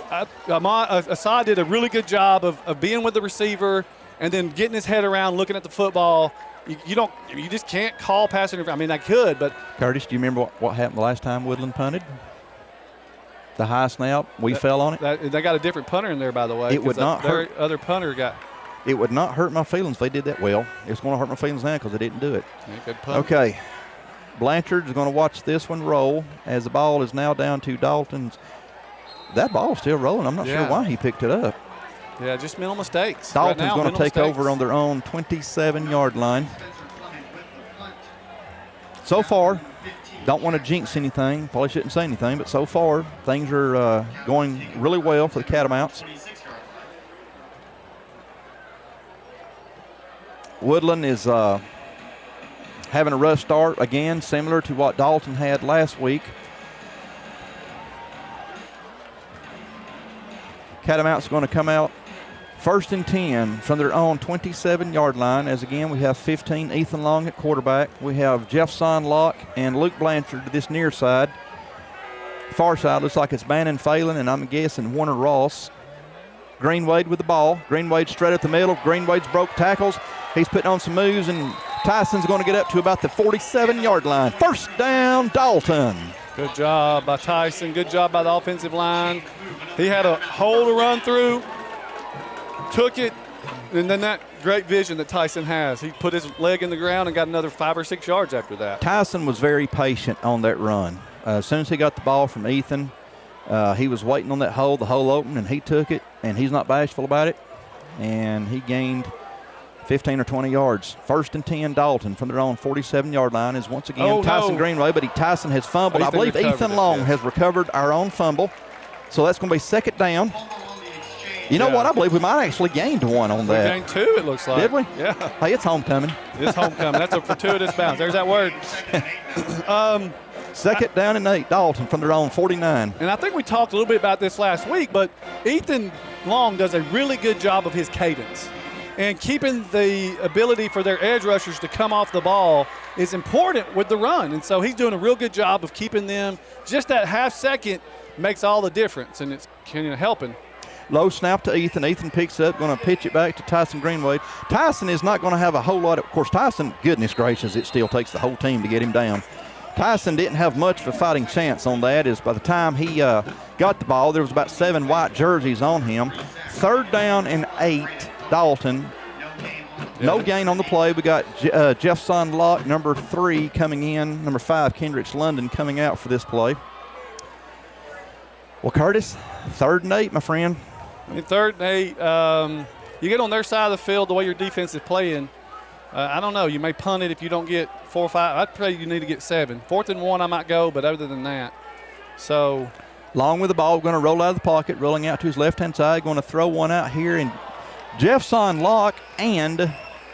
Assad did a really good job of being with the receiver and then getting his head around, looking at the football. You just can't call pass interference. I mean, I could, but Curtis, do you remember what happened the last time Woodland punted? The high snap, we fell on it. They got a different punter in there, by the way. It would not hurt. Their other punter got. It would not hurt my feelings if they did that well. It's going to hurt my feelings now because they didn't do it. Yeah, good punt. Okay, Blanchard is going to watch this one roll as the ball is now down to Dalton's. That ball's still rolling. I'm not sure why he picked it up. Yeah, just mental mistakes. Dalton's going to take over on their own 27-yard line. So far, don't want to jinx anything. Probably shouldn't say anything, but so far, things are going really well for the Catamounts. Woodland is having a rough start, again, similar to what Dalton had last week. Catamounts are going to come out 1st and 10 from their own 27-yard line, as again we have 15, Ethan Long at quarterback. We have Jeff Sonlock and Luke Blanchard to this near side. Far side looks like it's Bannon Phelan, and I'm guessing Warner Ross. Greenwade with the ball. Greenwade straight up the middle. Greenwade's broke tackles. He's putting on some moves, and Tyson's going to get up to about the 47-yard line. First down, Dalton. Good job by Tyson. Good job by the offensive line. He had a hole to run through, took it, and then that great vision that Tyson has. He put his leg in the ground and got another 5 or 6 yards after that. Tyson was very patient on that run. As soon as he got the ball from Ethan, he was waiting on that hole, the hole opened, and he took it, and he's not bashful about it. And he gained 15 or 20 yards. First and 10, Dalton from their own 47-yard line is once again Tyson Greenway, but Tyson has fumbled. I believe Ethan Long has recovered our own fumble. So that's going to be second down. You know what? I believe we might actually gained one on that. We gained 2, it looks like. Did we? Yeah. Hey, it's homecoming. It's homecoming. That's a fortuitous bounce. There's that word. Second down and 8, Dalton from their own 49. And I think we talked a little bit about this last week, but Ethan Long does a really good job of his cadence. And keeping the ability for their edge rushers to come off the ball is important with the run. And so he's doing a real good job of keeping them. Just that half second makes all the difference, and it's helping. Low snap to Ethan. Ethan picks up, going to pitch it back to Tyson Greenwade. Tyson is not going to have a whole lot of course, Tyson, goodness gracious, it still takes the whole team to get him down. Tyson didn't have much of a fighting chance on that. Is by the time he got the ball, there was about 7 white jerseys on him. Third down and 8, Dalton. No gain on the play. We got Jeffson Locke, number 3, coming in. Number 5, Kendricks London, coming out for this play. Well, Curtis, 3rd and 8, my friend. I mean, 3rd and 8, you get on their side of the field the way your defense is playing. I don't know. You may punt it if you don't get 4 or 5. I'd say you need to get 7. 4th and 1, I might go, but other than that. So. Long with the ball, going to roll out of the pocket, rolling out to his left-hand side, going to throw one out here. And Jeffson Locke and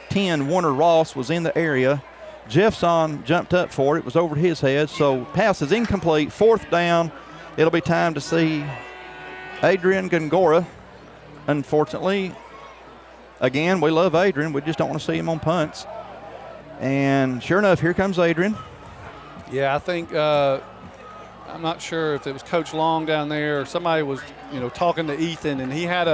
10, Warner Ross, was in the area. Jeffson jumped up for it. It was over his head. So pass is incomplete. 4th down. It'll be time to see Adrian Gongora. Unfortunately, again, we love Adrian. We just don't want to see him on punts. And sure enough, here comes Adrian. Yeah, I think I'm not sure if it was Coach Long down there or somebody was, talking to Ethan, and he had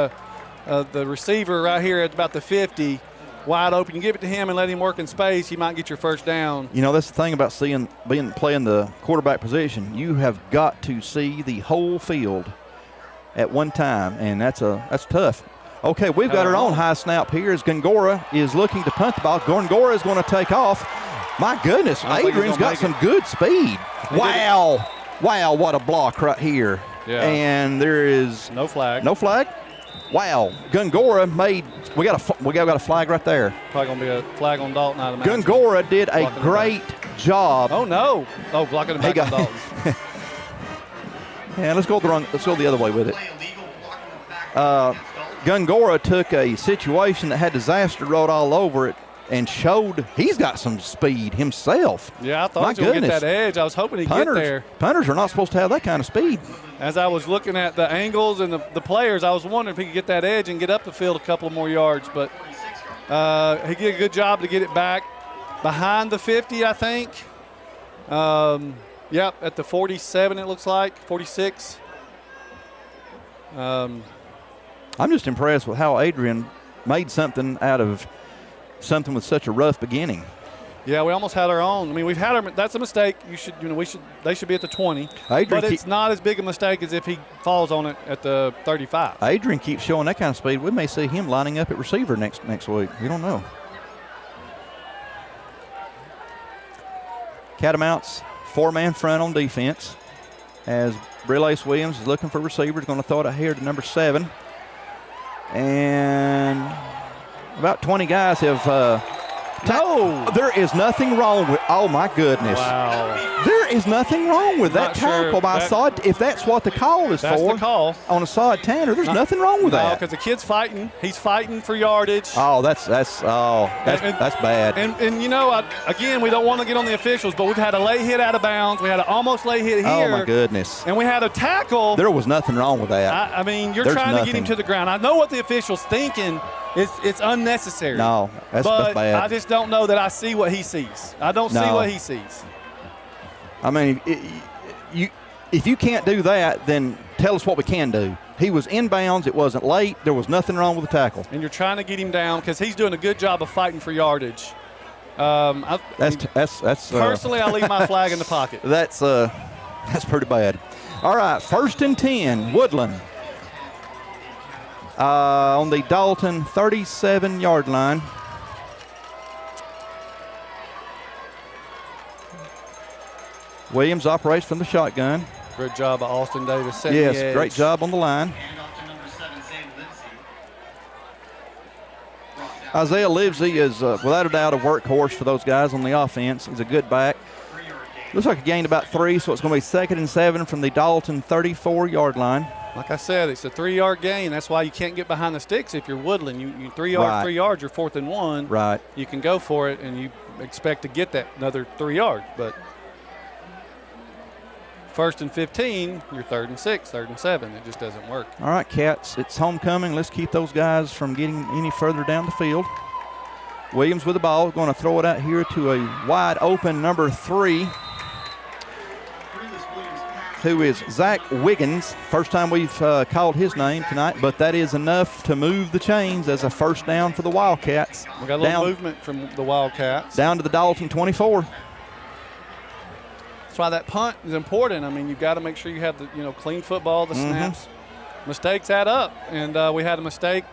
the receiver right here at about the 50 wide open. You give it to him and let him work in space, you might get your first down. That's the thing about playing the quarterback position. You have got to see the whole field at one time, and that's tough. Okay, we've got our own high snap here as Gongora is looking to punt the ball. Gongora is going to take off. My goodness, Adrian's got some good speed. Wow, what a block right here. Yeah. And there is no flag. No flag? Wow, Gongora we got a flag right there. Probably going to be a flag on Dalton, I'd imagine. Gongora did a great job. Oh, no. Oh, blocking it back on Dalton. Yeah, let's go the other way with it. Gongora took a situation that had disaster road all over it and showed he's got some speed himself. Yeah, I thought he was going to get that edge. I was hoping he'd get there. Punters are not supposed to have that kind of speed. As I was looking at the angles and the players, I was wondering if he could get that edge and get up the field a couple more yards. But he did a good job to get it back behind the 50, I think. Yep, at the 47 it looks like, 46. I'm just impressed with how Adrian made something out of something with such a rough beginning. Yeah, we almost had our own. I mean, we've had our. That's a mistake. They should be at the 20. But it's not as big a mistake as if he falls on it at the 35. Adrian keeps showing that kind of speed. We may see him lining up at receiver next week. We don't know. Catamounts, 4-man front on defense. As Brelace Williams is looking for receivers, going to throw it out here to number 7. And about 20 guys have there is nothing wrong with, oh my goodness. Wow. There is nothing wrong with that tackle by Sod. If that's what the call is that's for. The call. On a Sod Tanner, there's nothing wrong with that. because the kid's fighting. He's fighting for yardage. Oh, that's bad. And again, we don't want to get on the officials, but we've had a late hit out of bounds. We had an almost late hit here. Oh my goodness. And we had a tackle. There was nothing wrong with that. I mean, you're trying to get him to the ground. I know what the official's thinking. It's unnecessary. No, that's bad. I just don't know that I see what he sees. I don't see what he sees. I mean, if you can't do that, then tell us what we can do. He was inbounds. It wasn't late. There was nothing wrong with the tackle. And you're trying to get him down because he's doing a good job of fighting for yardage. Personally, I leave my flag in the pocket. That's pretty bad. All right, 1st and 10, Woodland. On the Dalton 37-yard line. Williams operates from the shotgun. Good job by Austin Davis setting the edge. Yes, great job on the line. Isaiah Livesey is, without a doubt, a workhorse for those guys on the offense. He's a good back. Looks like he gained about 3, so it's going to be 2nd and 7 from the Dalton 34-yard line. Like I said, it's a 3-yard gain. That's why you can't get behind the sticks if you're Woodland. You 3 yards, Right. 3 yards, you're 4th and 1. Right. You can go for it, and you expect to get that another 3 yards. But 1st and 15, you're 3rd and 6, 3rd and 7. It just doesn't work. All right, Cats, it's homecoming. Let's keep those guys from getting any further down the field. Williams with the ball, going to throw it out here to a wide open number 3, who is Zach Wiggins. First time we've called his name tonight, but that is enough to move the chains as a first down for the Wildcats. We got a little movement from the Wildcats. Down to the Dalton 24. That's why that punt is important. I mean, you've got to make sure you have the clean football, the snaps. Mistakes add up, and we had a mistake.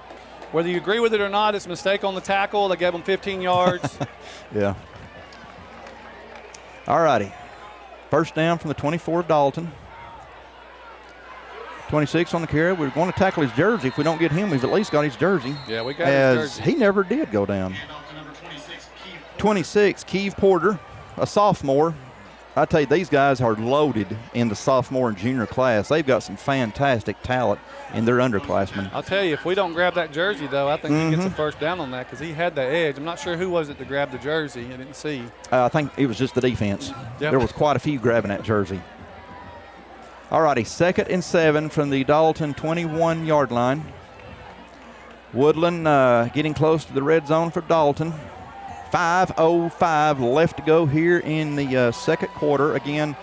Whether you agree with it or not, it's a mistake on the tackle. They gave them 15 yards. Yeah. All righty. First down from the 24 of Dalton. 26 on the carry. We're going to tackle his jersey. If we don't get him, he's at least got his jersey. Yeah, we got his jersey. He never did go down. 26, Keeve Porter, a sophomore. I tell you, these guys are loaded in the sophomore and junior class. They've got some fantastic talent in their underclassmen. I'll tell you, if we don't grab that jersey, though, I think he gets a first down on that because he had the edge. I'm not sure who was it to grab the jersey. I didn't see. I think it was just the defense. Yep. There was quite a few grabbing that jersey. All righty, 2nd and 7 from the Dalton 21-yard line. Woodland getting close to the red zone for Dalton. 5:05 left to go here in the second quarter. Again,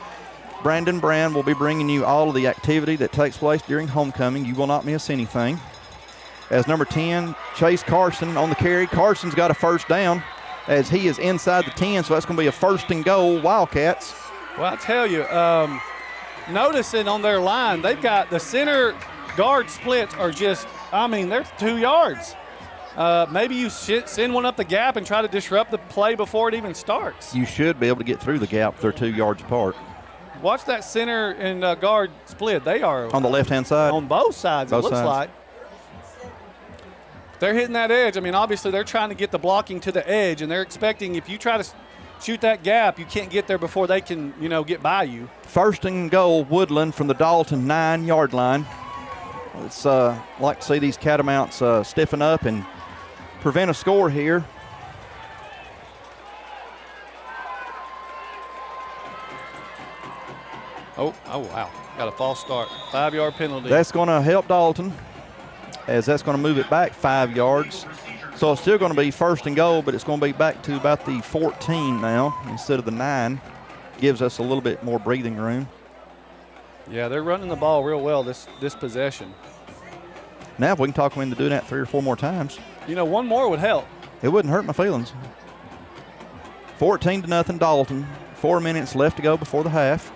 Brandon Brand will be bringing you all of the activity that takes place during homecoming. You will not miss anything. As number 10, Chase Carson on the carry. Carson's got a first down as he is inside the 10, so that's going to be a 1st and goal, Wildcats. Well, I tell you, noticing on their line, they've got the center guard splits are just, they're 2 yards. Maybe you send one up the gap and try to disrupt the play before it even starts. You should be able to get through the gap. They're 2 yards apart. Watch that center and guard split. They are on the left-hand side. On both sides, it looks like. They're hitting that edge. Obviously they're trying to get the blocking to the edge, and they're expecting if you try to shoot that gap, you can't get there before they can, get by you. 1st and goal, Woodland from the Dalton 9-yard line. It's like to see these Catamounts stiffen up and prevent a score here. Oh, wow. Got a false start. 5-yard penalty. That's going to help Dalton as that's going to move it back 5 yards. So it's still going to be 1st and goal, but it's going to be back to about the 14 now instead of the 9. Gives us a little bit more breathing room. Yeah, they're running the ball real well this possession. Now if we can talk them into doing that 3 or 4 more times. One more would help. It wouldn't hurt my feelings. 14-0 Dalton. 4 minutes left to go before the half.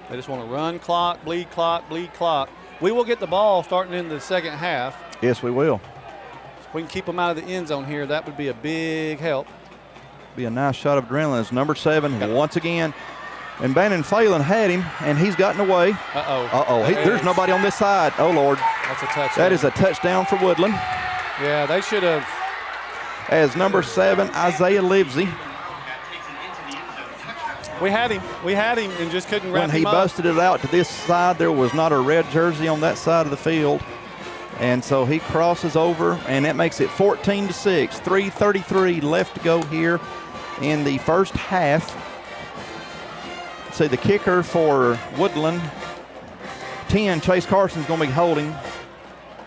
They just want to run clock, bleed clock, bleed clock. We will get the ball starting in the second half. Yes, we will. If we can keep them out of the end zone here, that would be a big help. Be a nice shot of adrenaline. It's number 7 once again. And Bannon Phelan had him, and he's gotten away. There's nobody on this side. Oh, Lord. That's a touchdown. That is a touchdown for Woodland. Yeah, they should have. As number 7, Isaiah Livesey. We had him and just couldn't wrap him up. When he busted it out to this side, there was not a red jersey on that side of the field. And so he crosses over, and that makes it 14-6. 3:33 left to go here in the first half. See, the kicker for Woodland, 10, Chase Carson's going to be holding.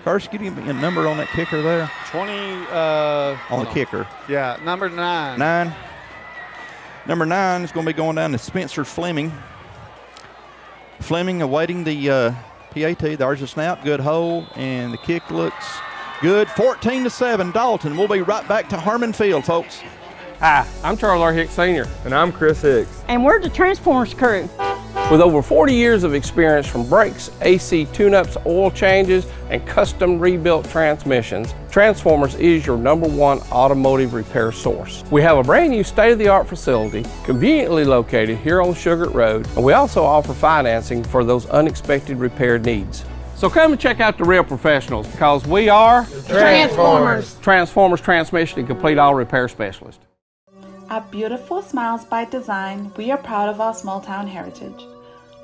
Carson, give me a number on that kicker there. 20. On the kicker. Yeah, number 9. 9. Number 9 is going to be going down to Spencer Fleming. Fleming awaiting the PAT. There's a snap, good hole, and the kick looks good. 14-7, Dalton. We'll be right back to Harmon Field, folks. Hi, I'm Charles R. Hicks Sr. And I'm Chris Hicks. And we're the Transformers crew. With over 40 years of experience from brakes, AC tune-ups, oil changes, and custom rebuilt transmissions, Transformers is your #1 automotive repair source. We have a brand new state-of-the-art facility conveniently located here on Sugar Road, and we also offer financing for those unexpected repair needs. So come and check out the real professionals, because we are Transformers. Transformers Transmission and Complete Auto Repair Specialist. At Beautiful Smiles by Design, we are proud of our small town heritage.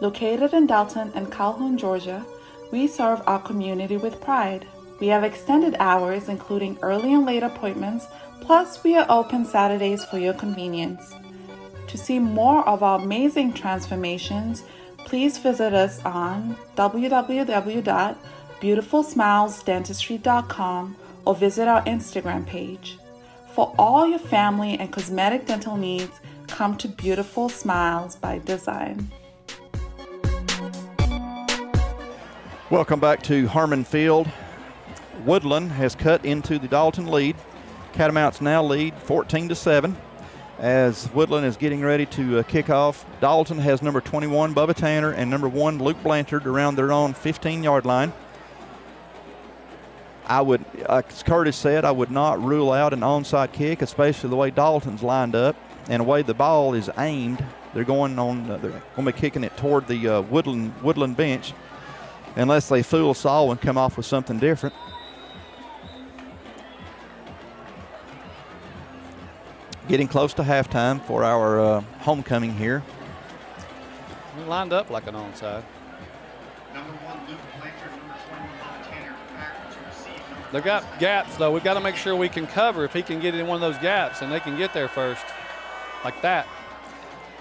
Located in Dalton and Calhoun, Georgia, we serve our community with pride. We have extended hours, including early and late appointments, plus we are open Saturdays for your convenience. To see more of our amazing transformations, please visit us on www.beautifulsmilesdentistry.com or visit our Instagram page. For all your family and cosmetic dental needs, come to Beautiful Smiles by Design. Welcome back to Harmon Field. Woodland has cut into the Dalton lead. Catamounts now lead 14-7 as Woodland is getting ready to kick off. Dalton has number 21, Bubba Tanner, and number 1, Luke Blanchard, around their own 15-yard line. I would, as Curtis said, I would not rule out an onside kick, especially the way Dalton's lined up and the way the ball is aimed. They're going to be kicking it toward the Woodland bench, unless they fool us all and come off with something different. Getting close to halftime for our homecoming here. We lined up like an onside. They've got gaps, though. We've got to make sure we can cover if he can get in one of those gaps, and they can get there first, like that.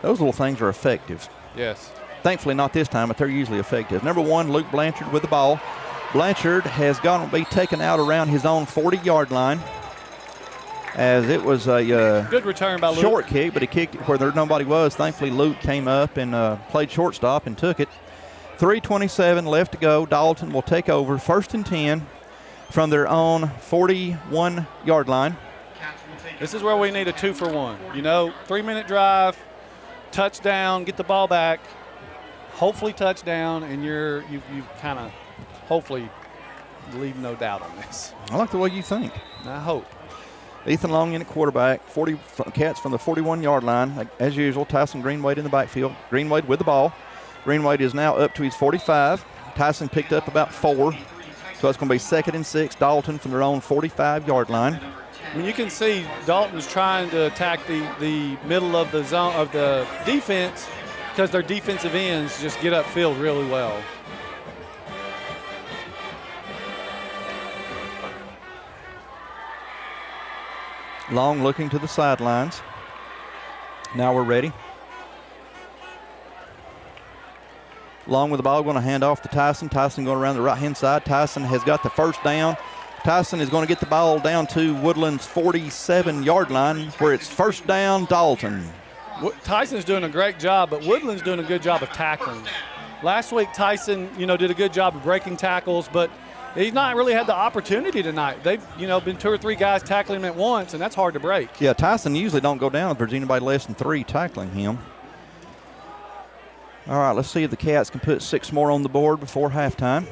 Those little things are effective. Yes. Thankfully not this time, but they're usually effective. Number 1, Luke Blanchard with the ball. Blanchard has got to be taken out around his own 40-yard line, as it was a good return by Luke. Short kick, but he kicked it where nobody was. Thankfully, Luke came up and played shortstop and took it. 3:27 left to go. Dalton will take over 1st and 10 from their own 41-yard line. This is where we need a 2-for-1. 3-minute drive, touchdown, get the ball back, hopefully touchdown, and you've kind of hopefully leave no doubt on this. I like the way you think. I hope. Ethan Long in at quarterback, Cats from the 41-yard line. As usual, Tyson Greenwade in the backfield. Greenwade with the ball. Greenwade is now up to his 45. Tyson picked up about 4. So it's going to be 2nd and 6, Dalton from their own 45-yard line. You can see Dalton's trying to attack the middle of the zone of the defense, because their defensive ends just get upfield really well. Long looking to the sidelines. Now we're ready. Long with the ball, going to hand off to Tyson. Tyson going around the right-hand side. Tyson has got the first down. Tyson is going to get the ball down to Woodland's 47-yard line, where it's 1st down, Dalton. Tyson's doing a great job, but Woodland's doing a good job of tackling. Last week, Tyson, did a good job of breaking tackles, but he's not really had the opportunity tonight. They've, been 2 or 3 guys tackling him at once, and that's hard to break. Yeah, Tyson usually don't go down if there's anybody less than 3 tackling him. All right, let's see if the Cats can put 6 more on the board before halftime.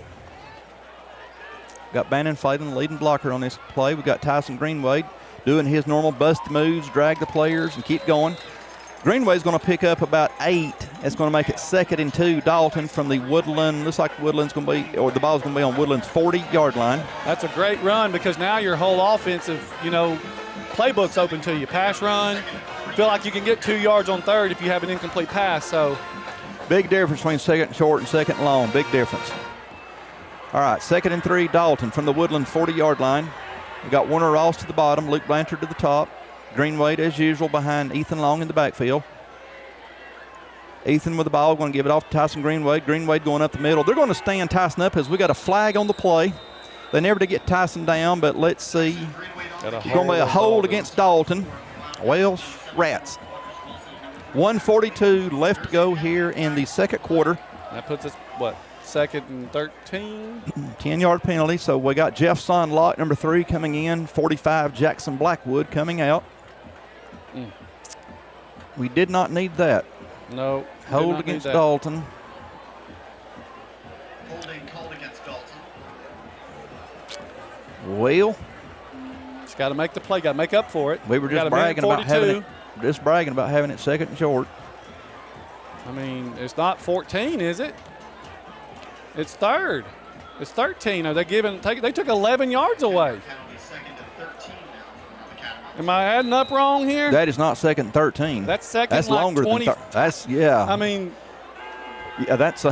Got Bannon Flayton, leading blocker on this play. We've got Tyson Greenwade doing his normal bust moves, drag the players, and keep going. Greenway's going to pick up about 8. It's going to make it 2nd and 2. Dalton from the Woodland. Looks like Woodland's going to be, or the ball's going to be on Woodland's 40-yard line. That's a great run, because now your whole offensive, playbook's open to you. Pass run. Feel like you can get 2 yards on 3rd if you have an incomplete pass. So big difference between 2nd and short and 2nd and long. Big difference. All right, 2nd and 3, Dalton from the Woodland 40-yard line. We got Warner Ross to the bottom, Luke Blanchard to the top. Greenwade, as usual, behind Ethan Long in the backfield. Ethan with the ball, going to give it off to Tyson Greenwade. Greenwade going up the middle. They're going to stand Tyson up as we got a flag on the play. They never did get Tyson down, but let's see. It's going to be a hold against Dalton. Well, rats. 1:42 left to go here in the second quarter. That puts us, what, 2nd and 13? 10-yard penalty. So we got Jeff Sonlock, number 3, coming in. 45, Jackson Blackwood coming out. We did not need that. No. Hold against Dalton. Holding called against Dalton. Well, just got to make the play. Got to make up for it. We were just bragging about having it 2nd and short. I mean, it's not 14, is it? It's 3rd. It's 13. Are they giving? They took 11 yards away. Am I adding up wrong here? That is not 2nd and 13. That's 2nd. That's like longer 20. than. That's I mean. Yeah, that's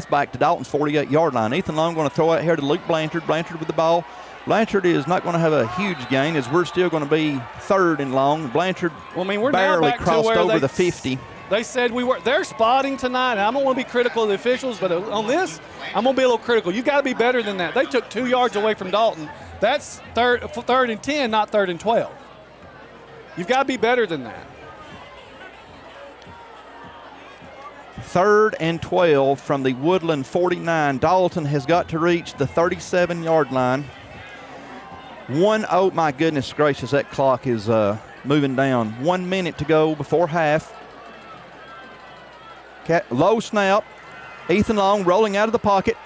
back to Dalton's 48-yard line. Ethan Long going to throw out here to Luke Blanchard. Blanchard with the ball. Blanchard is not going to have a huge gain as we're still going to be 3rd and long. Blanchard we're barely now back crossed to where over the 50. They said we were. They're spotting tonight. And I don't want to be critical of the officials, but on this, I'm going to be a little critical. You got to be better than that. They took 2 yards away from Dalton. That's 3rd and 10, not 3rd and 12. You've got to be better than that. 3rd and 12 from the Woodland 49. Dalton has got to reach the 37-yard line. Oh, my goodness gracious, that clock is moving down. 1 minute to go before half. Low snap. Ethan Long rolling out of the pocket.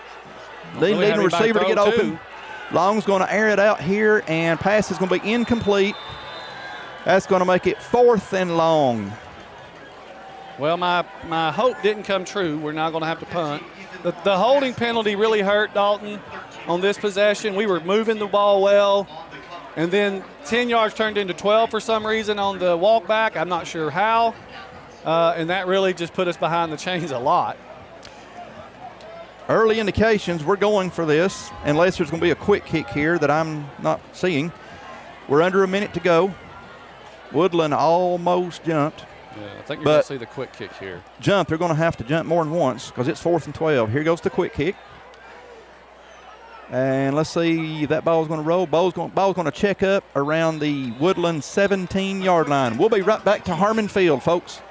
Leading the receiver to get open. Long's going to air it out here, and pass is going to be incomplete. That's going to make it 4th and long. Well, my hope didn't come true. We're now going to have to punt. The holding penalty really hurt Dalton on this possession. We were moving the ball well, and then 10 yards turned into 12 for some reason on the walk back. I'm not sure how, and that really just put us behind the chains a lot. Early indications, we're going for this, unless there's going to be a quick kick here that I'm not seeing. We're under a minute to go. Woodland almost jumped. Yeah, I think you're going to see the quick kick here. They're going to have to jump more than once because it's 4th and 12. Here goes the quick kick. And let's see, that ball's going to roll. Ball's going to check up around the Woodland 17-yard line. We'll be right back to Harmon Field, folks.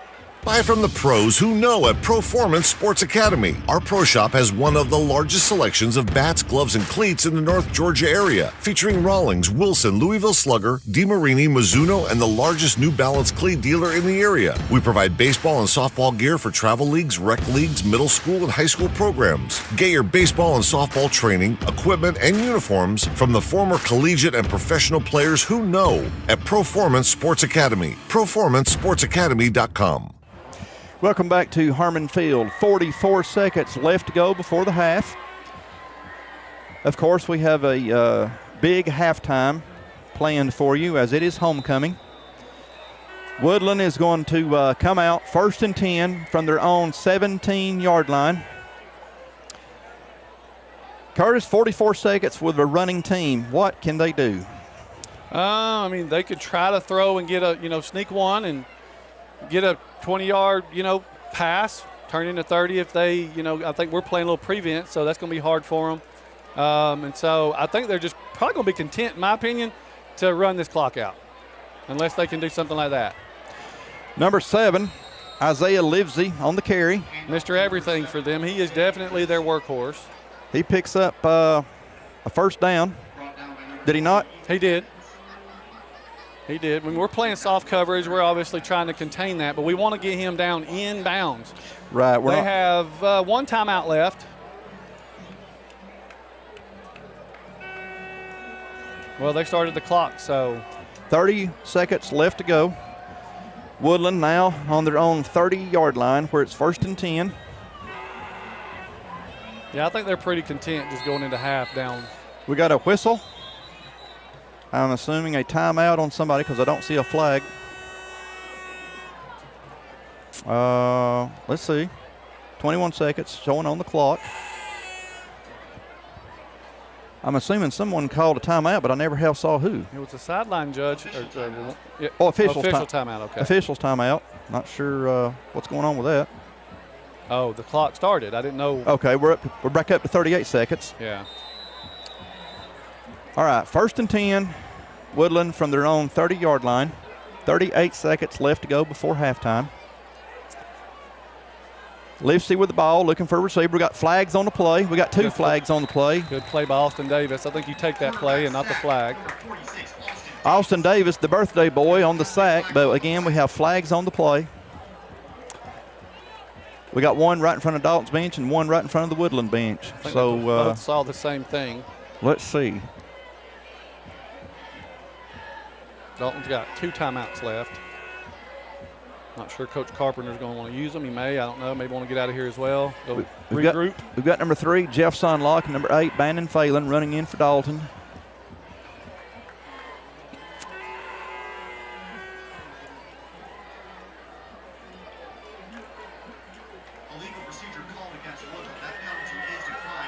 Buy from the pros who know at Proformance Sports Academy. Our pro shop has one of the largest selections of bats, gloves, and cleats in the North Georgia area, featuring Rawlings, Wilson, Louisville Slugger, DeMarini, Mizuno, and the largest New Balance cleat dealer in the area. We provide baseball and softball gear for travel leagues, rec leagues, middle school, and high school programs. Get your baseball and softball training, equipment, and uniforms from the former collegiate and professional players who know at Proformance Sports Academy. ProformanceSportsAcademy.com. Welcome back to Harmon Field. 44 seconds left to go before the half. Of course, we have a big halftime planned for you as it is homecoming. Woodland is going to come out 1st and 10 from their own 17-yard line. Curtis, 44 seconds with a running team. What can they do? I mean, they could try to throw and get a, sneak one and get a 20-yard, pass, turn into 30 if they, I think we're playing a little prevent, so that's going to be hard for them. And so I think they're just probably going to be content, in my opinion, to run this clock out, unless they can do something like that. Number 7, Isaiah Livesey on the carry. Mr. Everything for them. He is definitely their workhorse. He picks up a 1st down. Did he not? He did. He did. When we're playing soft coverage, we're obviously trying to contain that, but we want to get him down in bounds. Right. They have one timeout left. Well, they started the clock, so. 30 seconds left to go. Woodland now on their own 30-yard line where it's 1st and 10. Yeah, I think they're pretty content just going into half down. We got a whistle. I'm assuming a timeout on somebody because I don't see a flag. Let's see. 21 seconds showing on the clock. I'm assuming someone called a timeout, but I never saw who. It was a sideline judge. Official's timeout, okay. Official's timeout. Not sure what's going on with that. Oh, the clock started. I didn't know. Okay, we're back up to 38 seconds. Yeah. All right, 1st and 10, Woodland from their own 30-yard line. 38 seconds left to go before halftime. Livesey with the ball, looking for a receiver. We got flags on the play. We got two flags on the play. Good play by Austin Davis. I think you take that play and not the flag. Austin Davis, the birthday boy, on the sack, but again, we have flags on the play. We got one right in front of Dalton's bench and one right in front of the Woodland bench. So both saw the same thing. Let's see. Dalton's got 2 timeouts left. Not sure Coach Carpenter's going to want to use them. He may. I don't know. Maybe want to get out of here as well. Go regroup. We've got number 3, Jeff Sonlock, and number 8, Bandon Phelan, running in for Dalton.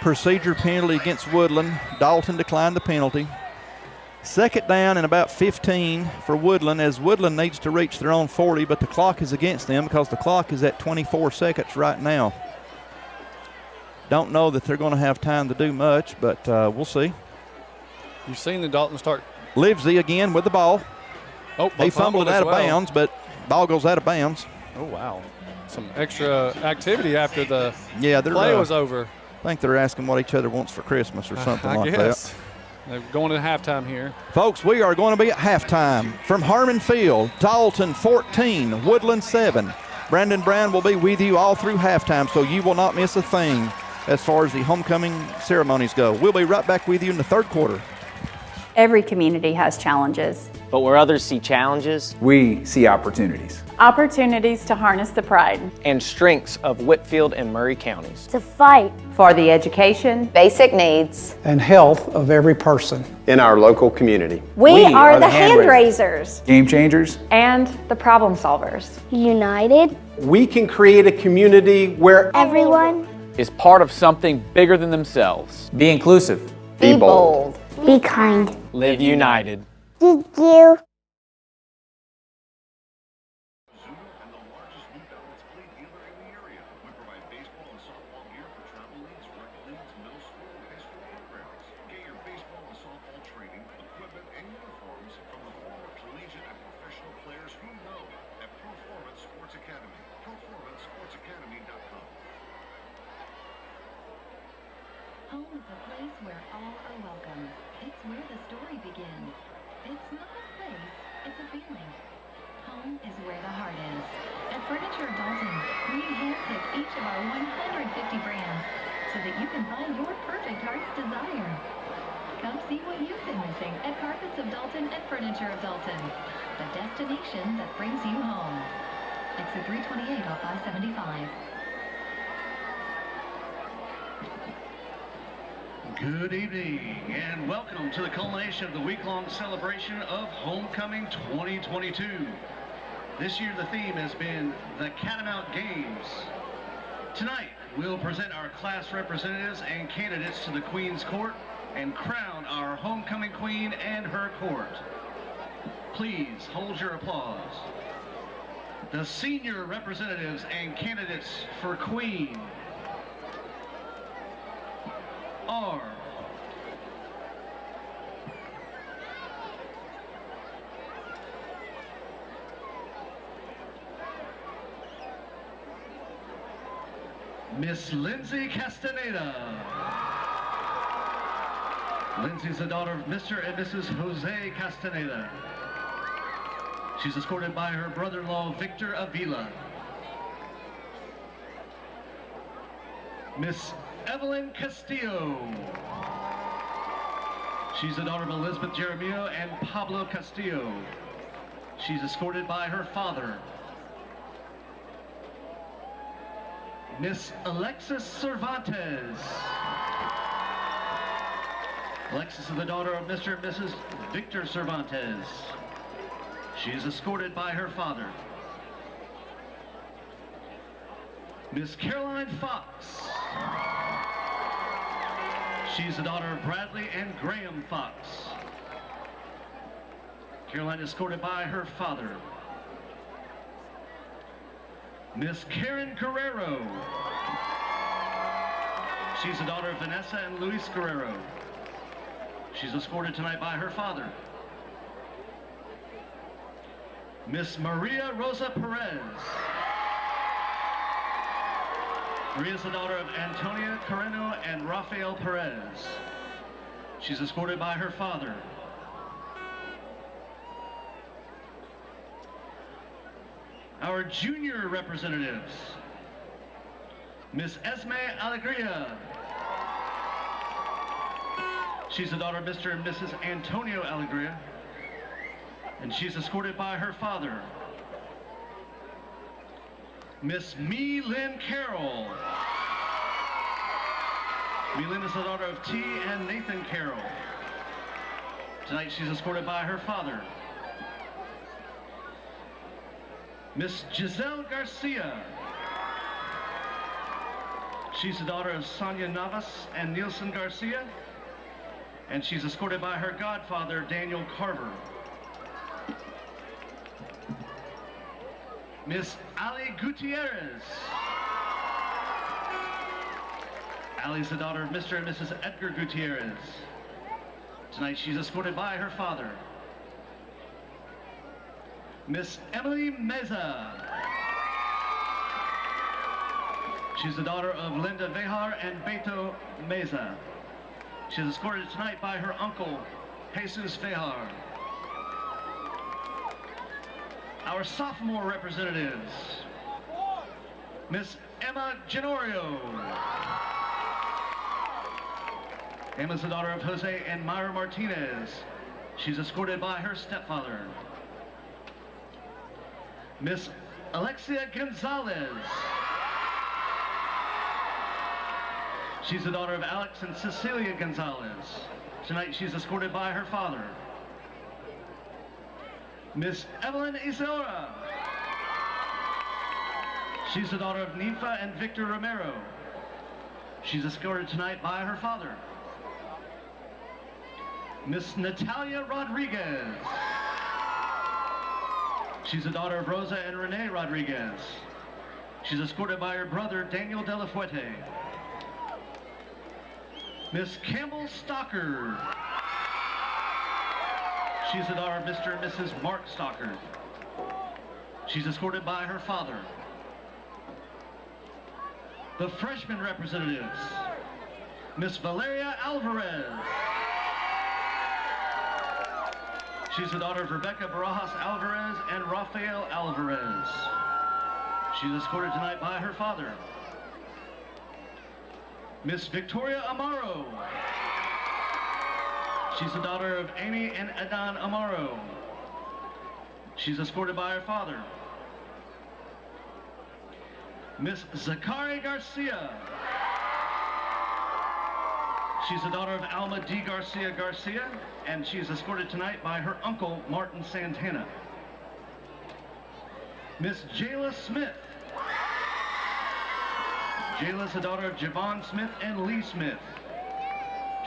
Procedure penalty against Woodland. Dalton declined the penalty. Second down and about 15 for Woodland, as Woodland needs to reach their own 40, but the clock is against them because the clock is at 24 seconds right now. Don't know that they're going to have time to do much, but we'll see. You've seen the Dalton start. Livesey again with the ball. Oh, he fumbled it out of bounds, but ball goes out of bounds. Oh, wow. Some extra activity after the play was over. I think they're asking what each other wants for Christmas or something like that. They're going to halftime here. Folks, we are going to be at halftime. From Harmon Field, Dalton 14, Woodland 7. Brandon Brown will be with you all through halftime, so you will not miss a thing as far as the homecoming ceremonies go. We'll be right back with you in the third quarter. Every community has challenges. But where others see challenges, we see opportunities. Opportunities to harness the pride and strengths of Whitfield and Murray counties. to fight for the education, basic needs, and health of every person in our local community. We are the hand raisers, game changers, and the problem solvers. United, we can create a community where everyone is part of something bigger than themselves. Be inclusive. Be bold. Be kind. Live united. Thank you. Home is a place where all are welcome. It's where the story begins. It's not a place, it's a feeling. Home is where the heart is. At Furniture of Dalton, we handpick each of our 150 brands so that you can find your perfect heart's desire. Come see what you've been missing at Carpets of Dalton and Furniture of Dalton, the destination that brings you home. Exit 328 off I-75. Good evening and welcome to the culmination of the week-long celebration of Homecoming 2022. This year the theme has been the Catamount Games. Tonight we'll present our class representatives and candidates to the Queen's Court and crown our homecoming queen and her court. Please hold your applause. The senior representatives and candidates for Queen are Miss Lindsay Castaneda. Lindsay's the daughter of Mr. and Mrs. Jose Castaneda. She's escorted by her brother-in-law, Victor Avila. Miss Evelyn Castillo. She's the daughter of Elizabeth Jeremio and Pablo Castillo. She's escorted by her father. Miss Alexis Cervantes. Alexis is the daughter of Mr. and Mrs. Victor Cervantes. She is escorted by her father. Miss Caroline Fox. She's the daughter of Bradley and Graham Fox. Caroline is escorted by her father. Miss Karen Guerrero. She's the daughter of Vanessa and Luis Guerrero. She's escorted tonight by her father. Miss Maria Rosa Perez. Maria is the daughter of Antonia Carreno and Rafael Perez. She's escorted by her father. Our junior representatives, Miss Esme Alegria. She's the daughter of Mr. and Mrs. Antonio Alegria, and she's escorted by her father. Miss Mi Lynn Carroll. Mi Lynn is the daughter of T. and Nathan Carroll. Tonight she's escorted by her father. Miss Giselle Garcia. She's the daughter of Sonia Navas and Nielsen Garcia, and she's escorted by her godfather, Daniel Carver. Miss Ali Gutierrez. Ali's the daughter of Mr. and Mrs. Edgar Gutierrez. Tonight she's escorted by her father. Miss Emily Meza. She's the daughter of Linda Vejar and Beto Meza. She's escorted tonight by her uncle, Jesus Vejar. Our sophomore representatives, Miss Emma Genorio. Emma's the daughter of Jose and Myra Martinez. She's escorted by her stepfather. Miss Alexia Gonzalez. She's the daughter of Alex and Cecilia Gonzalez. Tonight she's escorted by her father. Miss Evelyn Isadora. She's the daughter of Ninfa and Victor Romero. She's escorted tonight by her father. Miss Natalia Rodriguez. She's the daughter of Rosa and Rene Rodriguez. She's escorted by her brother, Daniel De La Fuente. Miss Campbell Stocker. She's the daughter of Mr. and Mrs. Mark Stocker. She's escorted by her father. The freshman representatives, Miss Valeria Alvarez. She's the daughter of Rebecca Barajas Alvarez and Rafael Alvarez. She's escorted tonight by her father. Miss Victoria Amaro. She's the daughter of Amy and Adan Amaro. She's escorted by her father. Miss Zakari Garcia. She's the daughter of Alma D. Garcia Garcia, and she's escorted tonight by her uncle, Martin Santana. Miss Jayla Smith. Jayla's the daughter of Javon Smith and Lee Smith.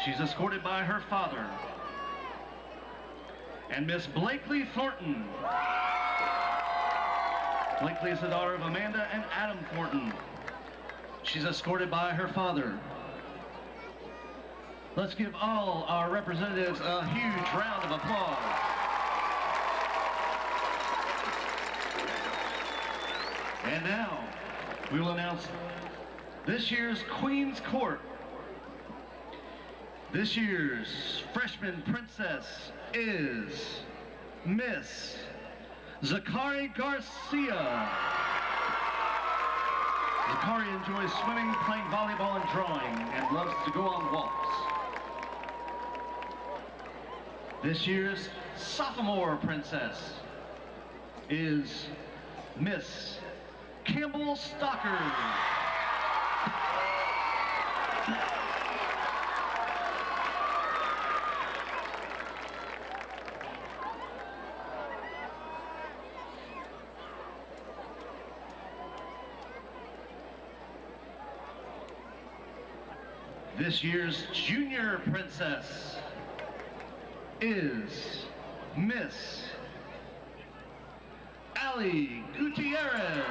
She's escorted by her father. And Miss Blakely Thornton. Blakely is the daughter of Amanda and Adam Thornton. She's escorted by her father. Let's give all our representatives a huge round of applause. And now, we will announce this year's Queen's Court. This year's freshman princess is Miss Zakari Garcia. Zakari enjoys swimming, playing volleyball, and drawing, and loves to go on walks. This year's sophomore princess is Miss Campbell Stocker. This year's junior princess is Miss Ali Gutierrez.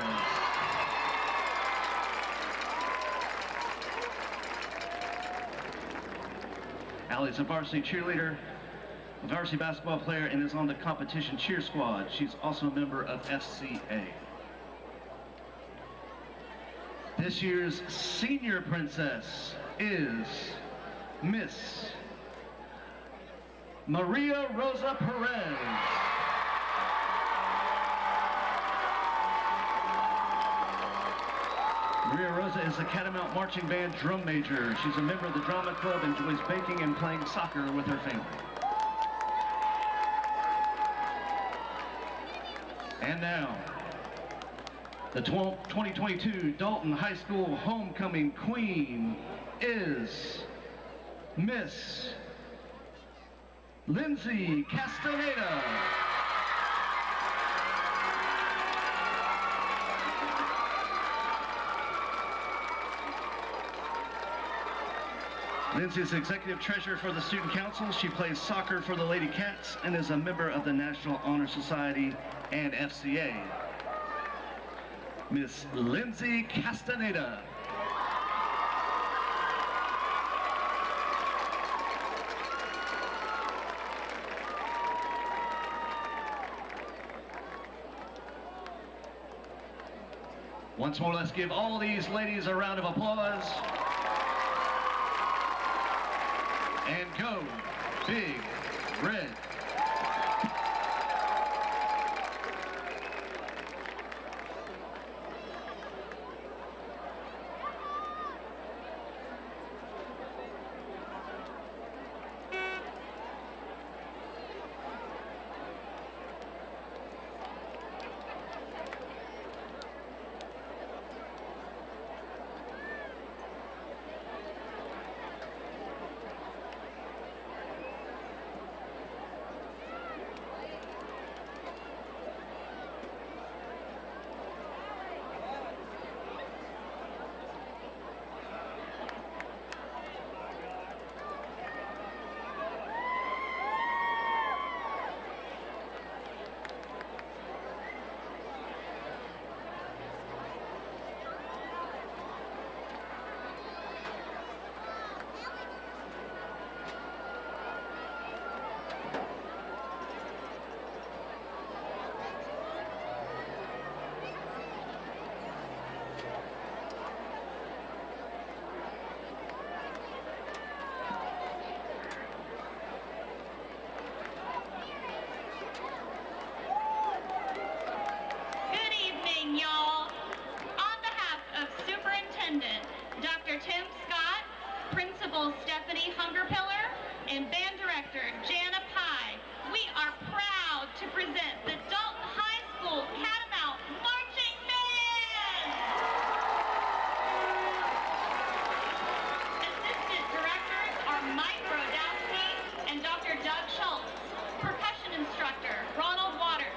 Ali's a varsity cheerleader, a varsity basketball player, and is on the competition cheer squad. She's also a member of FCA. This year's senior princess is Miss Maria Rosa Perez. Maria Rosa is a Catamount Marching Band drum major. She's a member of the drama club, enjoys baking and playing soccer with her family. And now, the 2022 Dalton High School Homecoming Queen is Miss Lindsay Castaneda. Lindsay is Executive Treasurer for the Student Council. She plays soccer for the Lady Cats and is a member of the National Honor Society and FCA. Miss Lindsay Castaneda. Once more, let's give all these ladies a round of applause. And go, Big Red. and Band Director Jana Pye, we are proud to present the Dalton High School Catamount Marching Band! Assistant Directors are Mike Brodowski and Dr. Doug Schultz. Percussion Instructor Ronald Waters.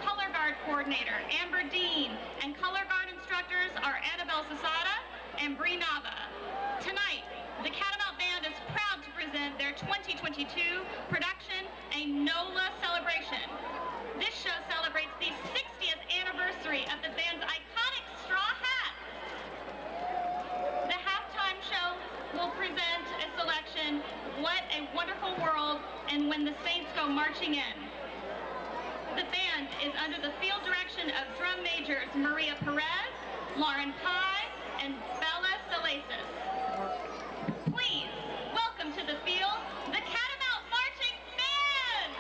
Color Guard Coordinator Amber Dean. And Color Guard Instructors are Annabelle Sasada and Bree Nava. Tonight, the Catamount Band is proud to present their 2022 production, A NOLA Celebration. This show celebrates the 60th anniversary of the band's iconic straw hats. The halftime show will present a selection, What a Wonderful World, and When the Saints Go Marching In. The band is under the field direction of drum majors Maria Perez, Lauren Pye, and Bella Salasis. Please welcome to the field the Catamount Marching Band!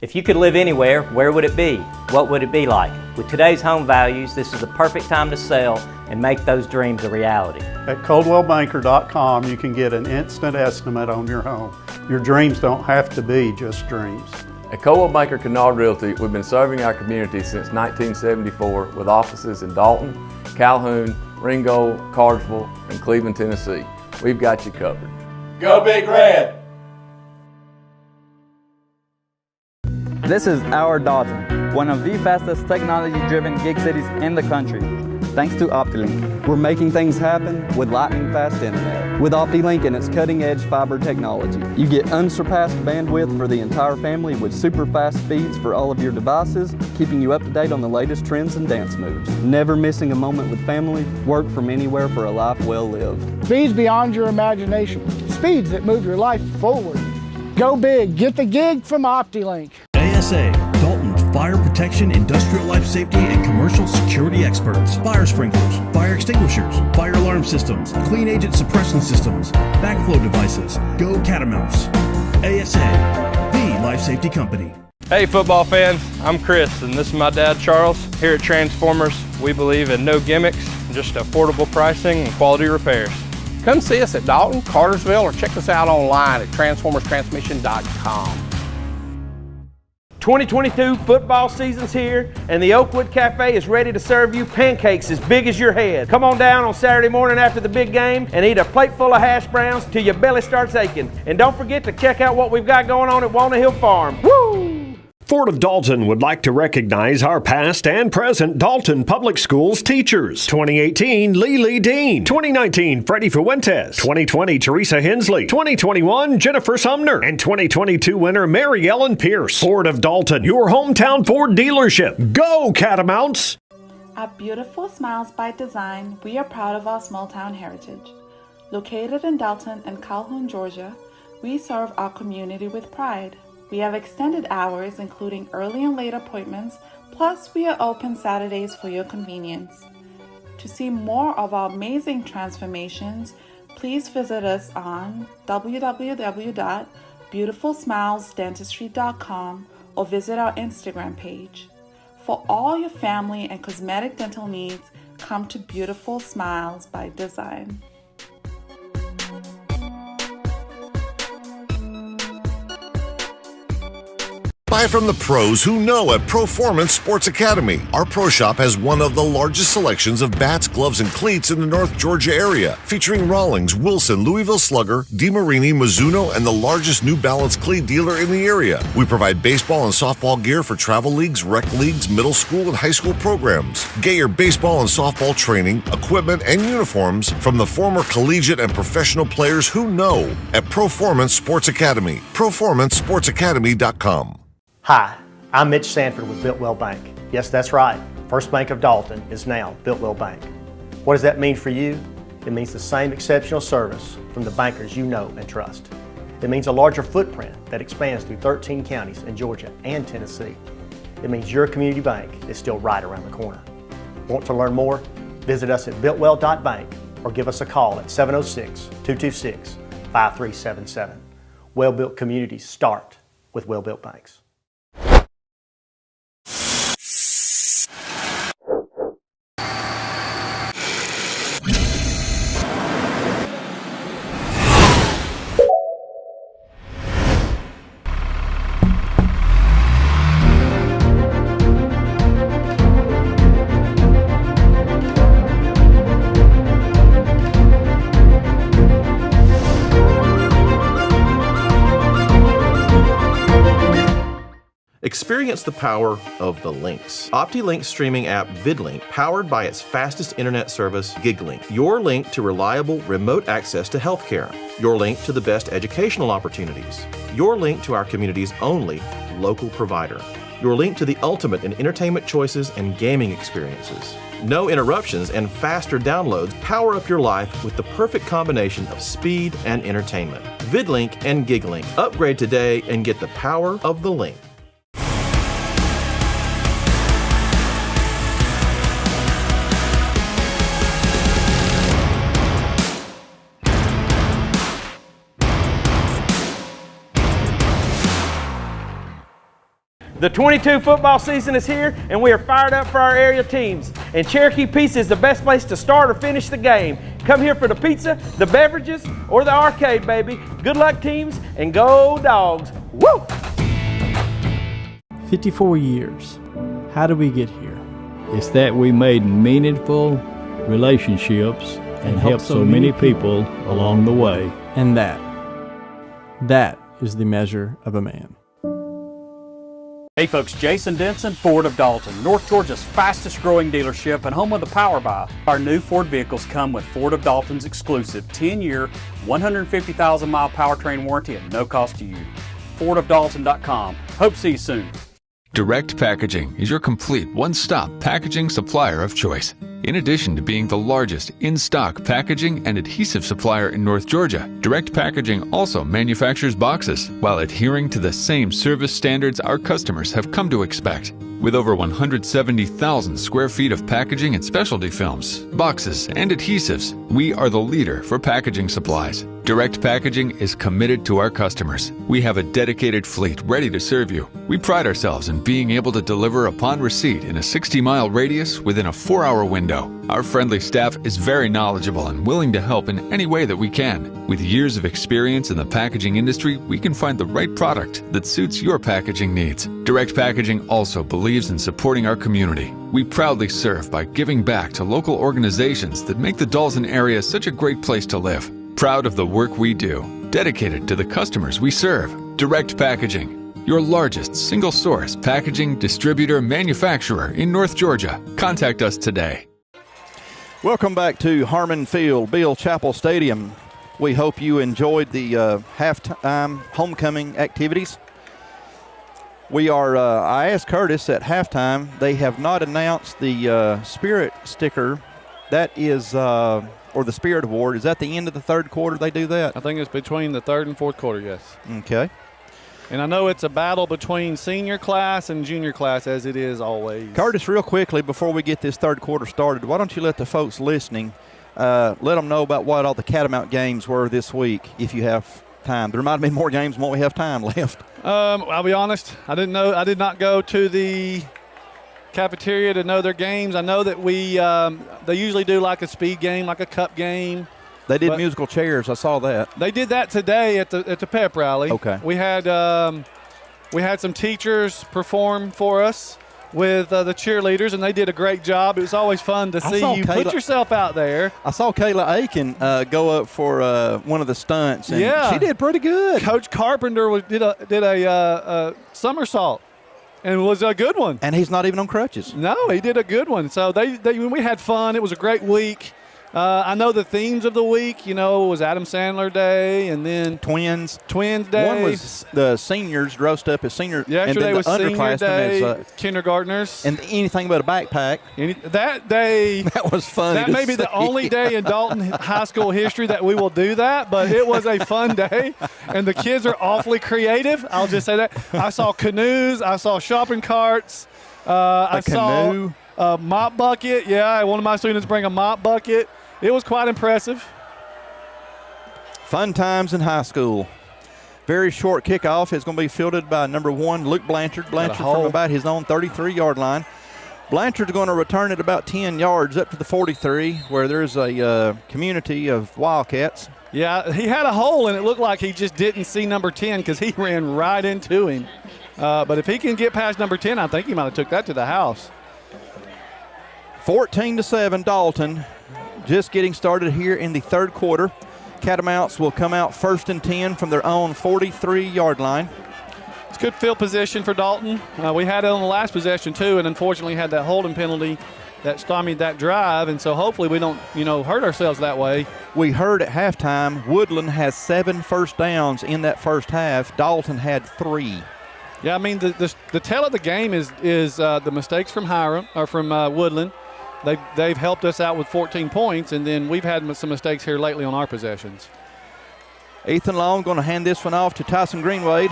If you could live anywhere, where would it be? What would it be like? With today's home values, this is the perfect time to sell and make those dreams a reality. At ColdwellBanker.com, you can get an instant estimate on your home. Your dreams don't have to be just dreams. At Coldwell Banker Kennard Realty, we've been serving our community since 1974 with offices in Dalton, Calhoun, Ringgold, Cartersville, and Cleveland, Tennessee. We've got you covered. Go Big Red! This is our Dalton, one of the fastest technology-driven gig cities in the country. Thanks to OptiLink, we're making things happen with lightning-fast internet. With OptiLink and its cutting-edge fiber technology, you get unsurpassed bandwidth for the entire family with super fast speeds for all of your devices, keeping you up to date on the latest trends and dance moves. Never missing a moment with family, work from anywhere for a life well lived. Speeds beyond your imagination. Speeds that move your life forward. Go big, get the gig from OptiLink. ASA, Dalton's fire protection, industrial life safety, and commercial security experts. Fire sprinklers, fire extinguishers, fire alarm systems, clean agent suppression systems, backflow devices. Go Catamounts. ASA, the life safety company. Hey football fans, I'm Chris and this is my dad Charles. Here at Transformers, we believe in no gimmicks, just affordable pricing and quality repairs. Come see us at Dalton, Cartersville, or check us out online at transformerstransmission.com. 2022 football season's here, and the Oakwood Cafe is ready to serve you pancakes as big as your head. Come on down on Saturday morning after the big game and eat a plate full of hash browns till your belly starts aching. And don't forget to check out what we've got going on at Walnut Hill Farm. Woo! Fort of Dalton would like to recognize our past and present Dalton Public Schools teachers. 2018, Lily Dean. 2019, Freddie Fuentes. 2020, Teresa Hensley. 2021, Jennifer Sumner. And 2022 winner, Mary Ellen Pierce. Fort of Dalton, your hometown Ford dealership. Go Catamounts! At Beautiful Smiles by Design, we are proud of our small town heritage. Located in Dalton and Calhoun, Georgia, we serve our community with pride. We have extended hours, including early and late appointments, plus we are open Saturdays for your convenience. To see more of our amazing transformations, please visit us on www.beautifulsmilesdentistry.com or visit our Instagram page. For all your family and cosmetic dental needs, come to Beautiful Smiles by Design. Buy from the pros who know at Proformance Sports Academy. Our pro shop has one of the largest selections of bats, gloves, and cleats in the North Georgia area, featuring Rawlings, Wilson, Louisville Slugger, DeMarini, Mizuno, and the largest New Balance cleat dealer in the area. We provide baseball and softball gear for travel leagues, rec leagues, middle school, and high school programs. Get your baseball and softball training, equipment, and uniforms from the former collegiate and professional players who know at Proformance Sports Academy. ProformanceSportsAcademy.com. Hi, I'm Mitch Sanford with Builtwell Bank. Yes, that's right. First Bank of Dalton is now Builtwell Bank. What does that mean for you? It means the same exceptional service from the bankers you know and trust. It means a larger footprint that expands through 13 counties in Georgia and Tennessee. It means your community bank is still right around the corner. Want to learn more? Visit us at builtwell.bank or give us a call at 706-226-5377. Well-built communities start with well-built banks. Experience the power of the links. OptiLink streaming app VidLink, powered by its fastest internet service, GigLink. Your link to reliable remote access to healthcare. Your link to the best educational opportunities. Your link to our community's only local provider. Your link to the ultimate in entertainment choices and gaming experiences. No interruptions and faster downloads power up your life with the perfect combination of speed and entertainment. VidLink and GigLink. Upgrade today and get the power of the link. The 22 football season is here, and we are fired up for our area teams. And Cherokee Pizza is the best place to start or finish the game. Come here for the pizza, the beverages, or the arcade, baby. Good luck, teams, and go Dogs. Woo! 54 years. How did we get here? It's that we made meaningful relationships and helped so many people along the way. And that is the measure of a man. Hey folks, Jason Denson, Ford of Dalton, North Georgia's fastest growing dealership and home of the Power Buy. Our new Ford vehicles come with Ford of Dalton's exclusive 10-year, 150,000-mile powertrain warranty at no cost to you. FordofDalton.com. Hope to see you soon. Direct Packaging is your complete one-stop packaging supplier of choice. In addition to being the largest in-stock packaging and adhesive supplier in North Georgia, Direct Packaging also manufactures boxes while adhering to the same service standards our customers have come to expect. With over 170,000 square feet of packaging and specialty films, boxes, and adhesives, we are the leader for packaging supplies. Direct Packaging is committed to our customers. We have a dedicated fleet ready to serve you. We pride ourselves in being able to deliver upon receipt in a 60-mile radius within a 4-hour window. Our friendly staff is very knowledgeable and willing to help in any way that we can. With years of experience in the packaging industry, we can find the right product that suits your packaging needs. Direct Packaging also believes in supporting our community. We proudly serve by giving back to local organizations that make the Dalton area such a great place to live. Proud of the work we do, dedicated to the customers we serve. Direct Packaging, your largest single-source packaging distributor manufacturer in North Georgia. Contact us today. Welcome back to Harmon Field, Bill Chappell Stadium. We hope you enjoyed the halftime homecoming activities. I asked Curtis at halftime, they have not announced the Spirit sticker. That is, or the Spirit Award. Is that the end of the third quarter they do that? I think it's between the third and fourth quarter, yes. Okay. And I know it's a battle between senior class and junior class, as it is always. Curtis, real quickly, before we get this third quarter started, why don't you let the folks listening, let them know about what all the Catamount games were this week, if you have time. There might be more games than what we have time left. I'll be honest, I did not go to the cafeteria to know their games. I know that they usually do like a speed game, like a cup game. They did musical chairs. I saw that. They did that today at the pep rally. Okay. We had some teachers perform for us with the cheerleaders, and they did a great job. It was always fun to see you put yourself out there. I saw Kayla Aiken go up for one of the stunts, and she did pretty good. Coach Carpenter did a somersault. And it was a good one. And he's not even on crutches. No, he did a good one. So we had fun. It was a great week. I know the themes of the week, was Adam Sandler Day and then Twins Day. One was the seniors dressed up as senior. Yesterday and was the Senior Day, as, kindergartners. And anything but a backpack. That day. That was fun. That may be the only day in Dalton High School history that we will do that, but it was a fun day. And the kids are awfully creative. I'll just say that. I saw canoes. I saw shopping carts. I saw a mop bucket. Yeah, one of my students bring a mop bucket. It was quite impressive. Fun times in high school. Very short kickoff is going to be fielded by number 1, Luke Blanchard. Blanchard from about his own 33-yard line. Blanchard's going to return it about 10 yards up to the 43, where there's a community of Wildcats. Yeah, he had a hole, and it looked like he just didn't see number 10 because he ran right into him. But if he can get past number 10, I think he might have took that to the house. 14-7 Dalton. Just getting started here in the third quarter. Catamounts will come out 1st and 10 from their own 43-yard line. It's good field position for Dalton. We had it on the last possession too, and unfortunately had that holding penalty that stymied that drive, and so hopefully we don't, hurt ourselves that way. We heard at halftime Woodland has 7 first downs in that first half. Dalton had 3. Yeah, I mean the tell of the game is the mistakes from Woodland. They've helped us out with 14 points, and then we've had some mistakes here lately on our possessions. Ethan Long going to hand this one off to Tyson Greenwade,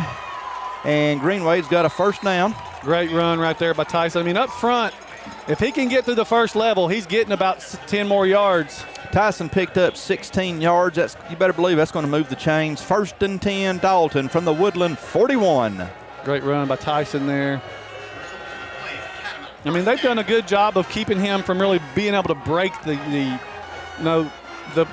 and Greenwade's got a first down. Great run right there by Tyson. I mean, up front, if he can get through the first level, he's getting about 10 more yards. Tyson picked up 16 yards. You better believe that's going to move the chains. 1st and 10 Dalton from the Woodland 41. Great run by Tyson there. I mean, they've done a good job of keeping him from really being able to break the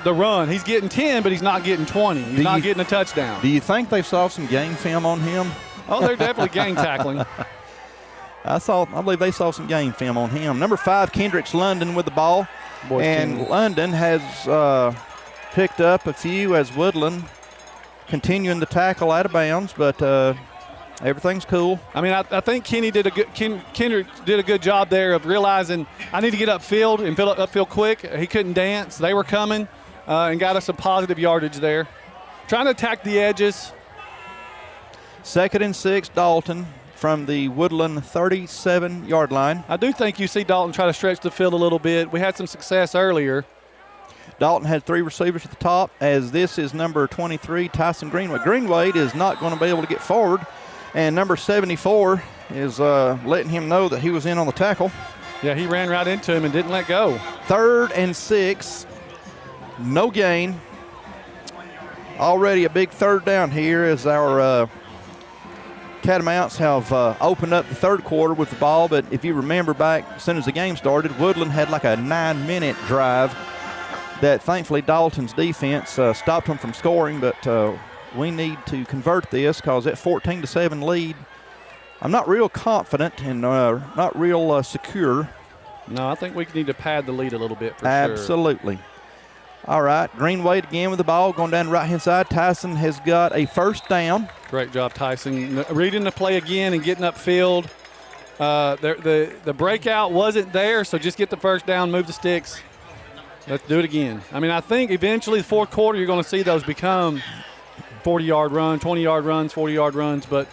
run. He's getting 10, but he's not getting 20. He's not getting a touchdown. Do you think they saw some game film on him? Oh, they're definitely gang tackling. I believe they saw some game film on him. Number 5, Kendricks London with the ball. London has picked up a few as Woodland continuing the tackle out of bounds, but everything's cool. I mean, I think Kendrick did a good job there of realizing I need to get upfield and fill upfield quick. He couldn't dance. They were coming and got us some positive yardage there. Trying to attack the edges. 2nd and 6, Dalton from the Woodland 37-yard line. I do think you see Dalton try to stretch the field a little bit. We had some success earlier. Dalton had 3 receivers at the top, as this is number 23, Tyson Greenwade. Greenwade is not going to be able to get forward, and number 74 is letting him know that he was in on the tackle. Yeah, he ran right into him and didn't let go. 3rd and 6, no gain. Already a big 3rd down here as our Catamounts have opened up the 3rd quarter with the ball, but if you remember back as soon as the game started, Woodland had like a 9-minute drive that thankfully Dalton's defense stopped them from scoring, but we need to convert this because that 14-7 lead, I'm not real confident and not real secure. No, I think we need to pad the lead a little bit for Absolutely. sure. All right, Greenwade again with the ball, going down the right-hand side. Tyson has got a 1st down. Great job, Tyson. Reading the play again and getting upfield. The breakout wasn't there, so just get the 1st down, move the sticks. Let's do it again. I mean, I think eventually the 4th quarter you're going to see those become 40-yard run, 20-yard runs, 40-yard runs, but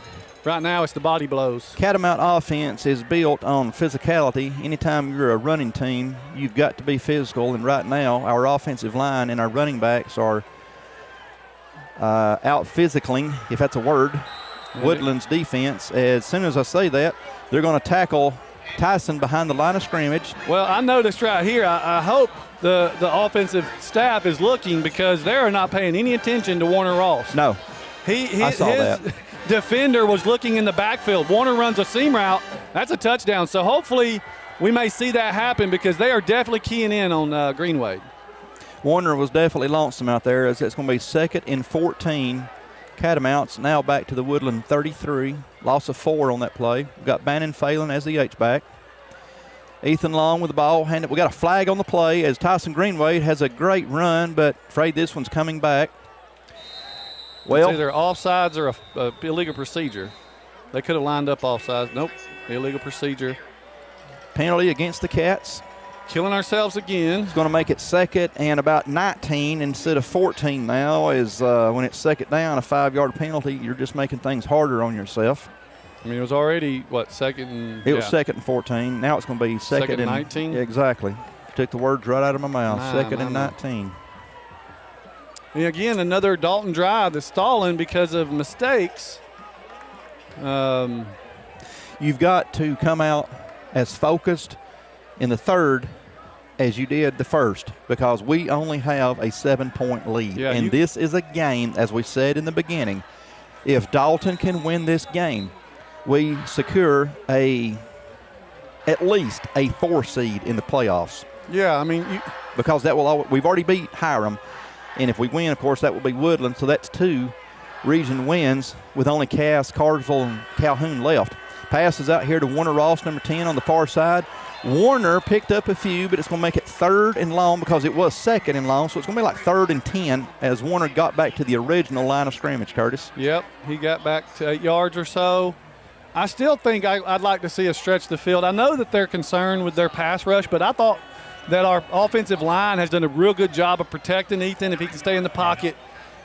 right now it's the body blows. Catamount offense is built on physicality. Anytime you're a running team, you've got to be physical, and right now our offensive line and our running backs are out-physicaling, if that's a word, Woodland's defense. As soon as I say that, they're going to tackle Tyson behind the line of scrimmage. Well, I noticed right here, I hope the offensive staff is looking because they are not paying any attention to Warner Ross. No, I saw that. Defender was looking in the backfield. Warner runs a seam route. That's a touchdown. So hopefully we may see that happen because they are definitely keying in on Greenwade. Warner was definitely lonesome out there as it's going to be 2nd and 14. Catamounts now back to the Woodland 33. Loss of 4 on that play. We've got Bannon Phelan as the H-back. Ethan Long with the ball. We got a flag on the play as Tyson Greenwade has a great run, but afraid this one's coming back. Well, it's either offsides or a illegal procedure. They could have lined up offsides. Nope, illegal procedure. Penalty against the Cats. Killing ourselves again. It's going to make it 2nd and about 19 instead of 14 now. Is when it's 2nd down, a 5-yard penalty, you're just making things harder on yourself. I mean, it was already, 2nd? It was 2nd and 14. Now it's going to be 2nd and 19? Exactly. Took the words right out of my mouth. 2nd and 19. And again, another Dalton drive that's stalling because of mistakes. You've got to come out as focused in the 3rd as you did the 1st because we only have a 7-point lead. Yeah, and this is a game, as we said in the beginning, if Dalton can win this game, we secure at least a 4 seed in the playoffs. Yeah, I mean, because we've already beat Hiram, and if we win, of course, that will be Woodland. So that's 2 region wins with only Cass, Cartersville, and Calhoun left. Pass is out here to Warner Ross, number 10 on the far side. Warner picked up a few, but it's going to make it 3rd and long because it was 2nd and long, so it's going to be like 3rd and 10 as Warner got back to the original line of scrimmage, Curtis. Yep, he got back to 8 yards or so. I still think I'd like to see us stretch the field. I know that they're concerned with their pass rush, but I thought that our offensive line has done a real good job of protecting Ethan if he can stay in the pocket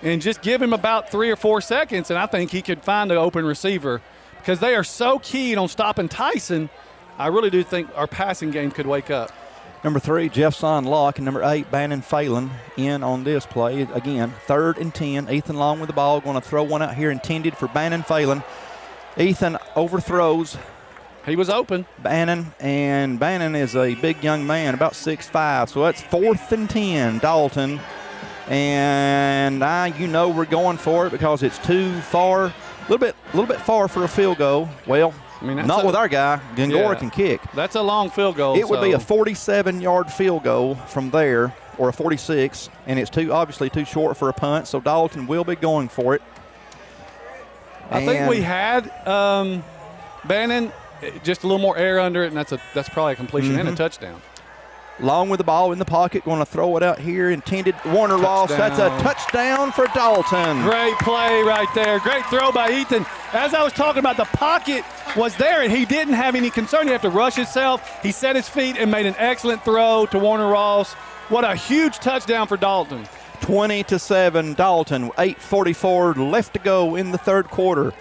and just give him about 3 or 4 seconds, and I think he could find an open receiver because they are so keen on stopping Tyson. I really do think our passing game could wake up. Number 3, Jeffson Locke, and number 8, Bannon Phelan in on this play. Again, 3rd and 10. Ethan Long with the ball, going to throw one out here intended for Bannon Phelan. Ethan overthrows. He was open. Bannon is a big young man, about 6'5", so that's 4th and 10, Dalton. And we're going for it because it's too far, a little bit far for a field goal. Well, I mean, Not with our guy. Gongora can kick. That's a long field goal. It would be a 47-yard field goal from there, or a 46, and it's obviously too short for a punt, so Dalton will be going for it. I think we had Bannon, just a little more air under it, and that's probably a completion and a touchdown. Long with the ball in the pocket, going to throw it out here. Intended Warner Ross. That's a touchdown for Dalton. Great play right there. Great throw by Ethan. As I was talking about, the pocket was there, and he didn't have any concern. He had to rush himself. He set his feet and made an excellent throw to Warner Ross. What a huge touchdown for Dalton. 20-7, Dalton. 8:44 left to go in the third quarter.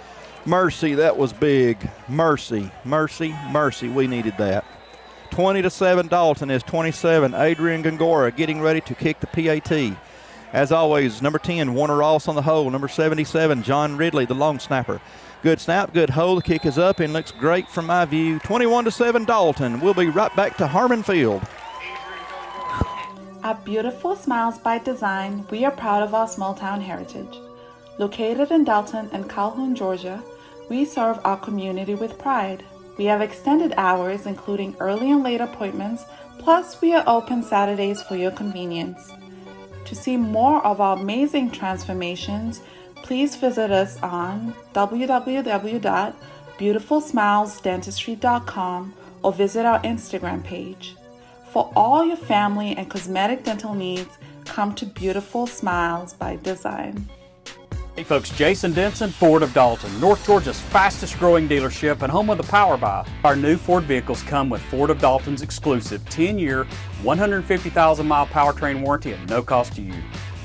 Mercy, that was big. Mercy, mercy, mercy. We needed that. 20-7, Dalton is 27. Adrian Gongora getting ready to kick the PAT. As always, number 10, Warner Ross on the hole. Number 77, John Ridley, the long snapper. Good snap, good hole. The kick is up and looks great from my view. 21-7, Dalton. We'll be right back to Harmon Field. At Beautiful Smiles by Design, we are proud of our small town heritage. Located in Dalton and Calhoun, Georgia, we serve our community with pride. We have extended hours, including early and late appointments, plus we are open Saturdays for your convenience. To see more of our amazing transformations, please visit us on www.beautifulsmilesdentistry.com or visit our Instagram page. For all your family and cosmetic dental needs, come to Beautiful Smiles by Design. Hey folks, Jason Denson, Ford of Dalton, North Georgia's fastest growing dealership and home of the Power Buy. Our new Ford vehicles come with Ford of Dalton's exclusive 10-year, 150,000-mile powertrain warranty at no cost to you.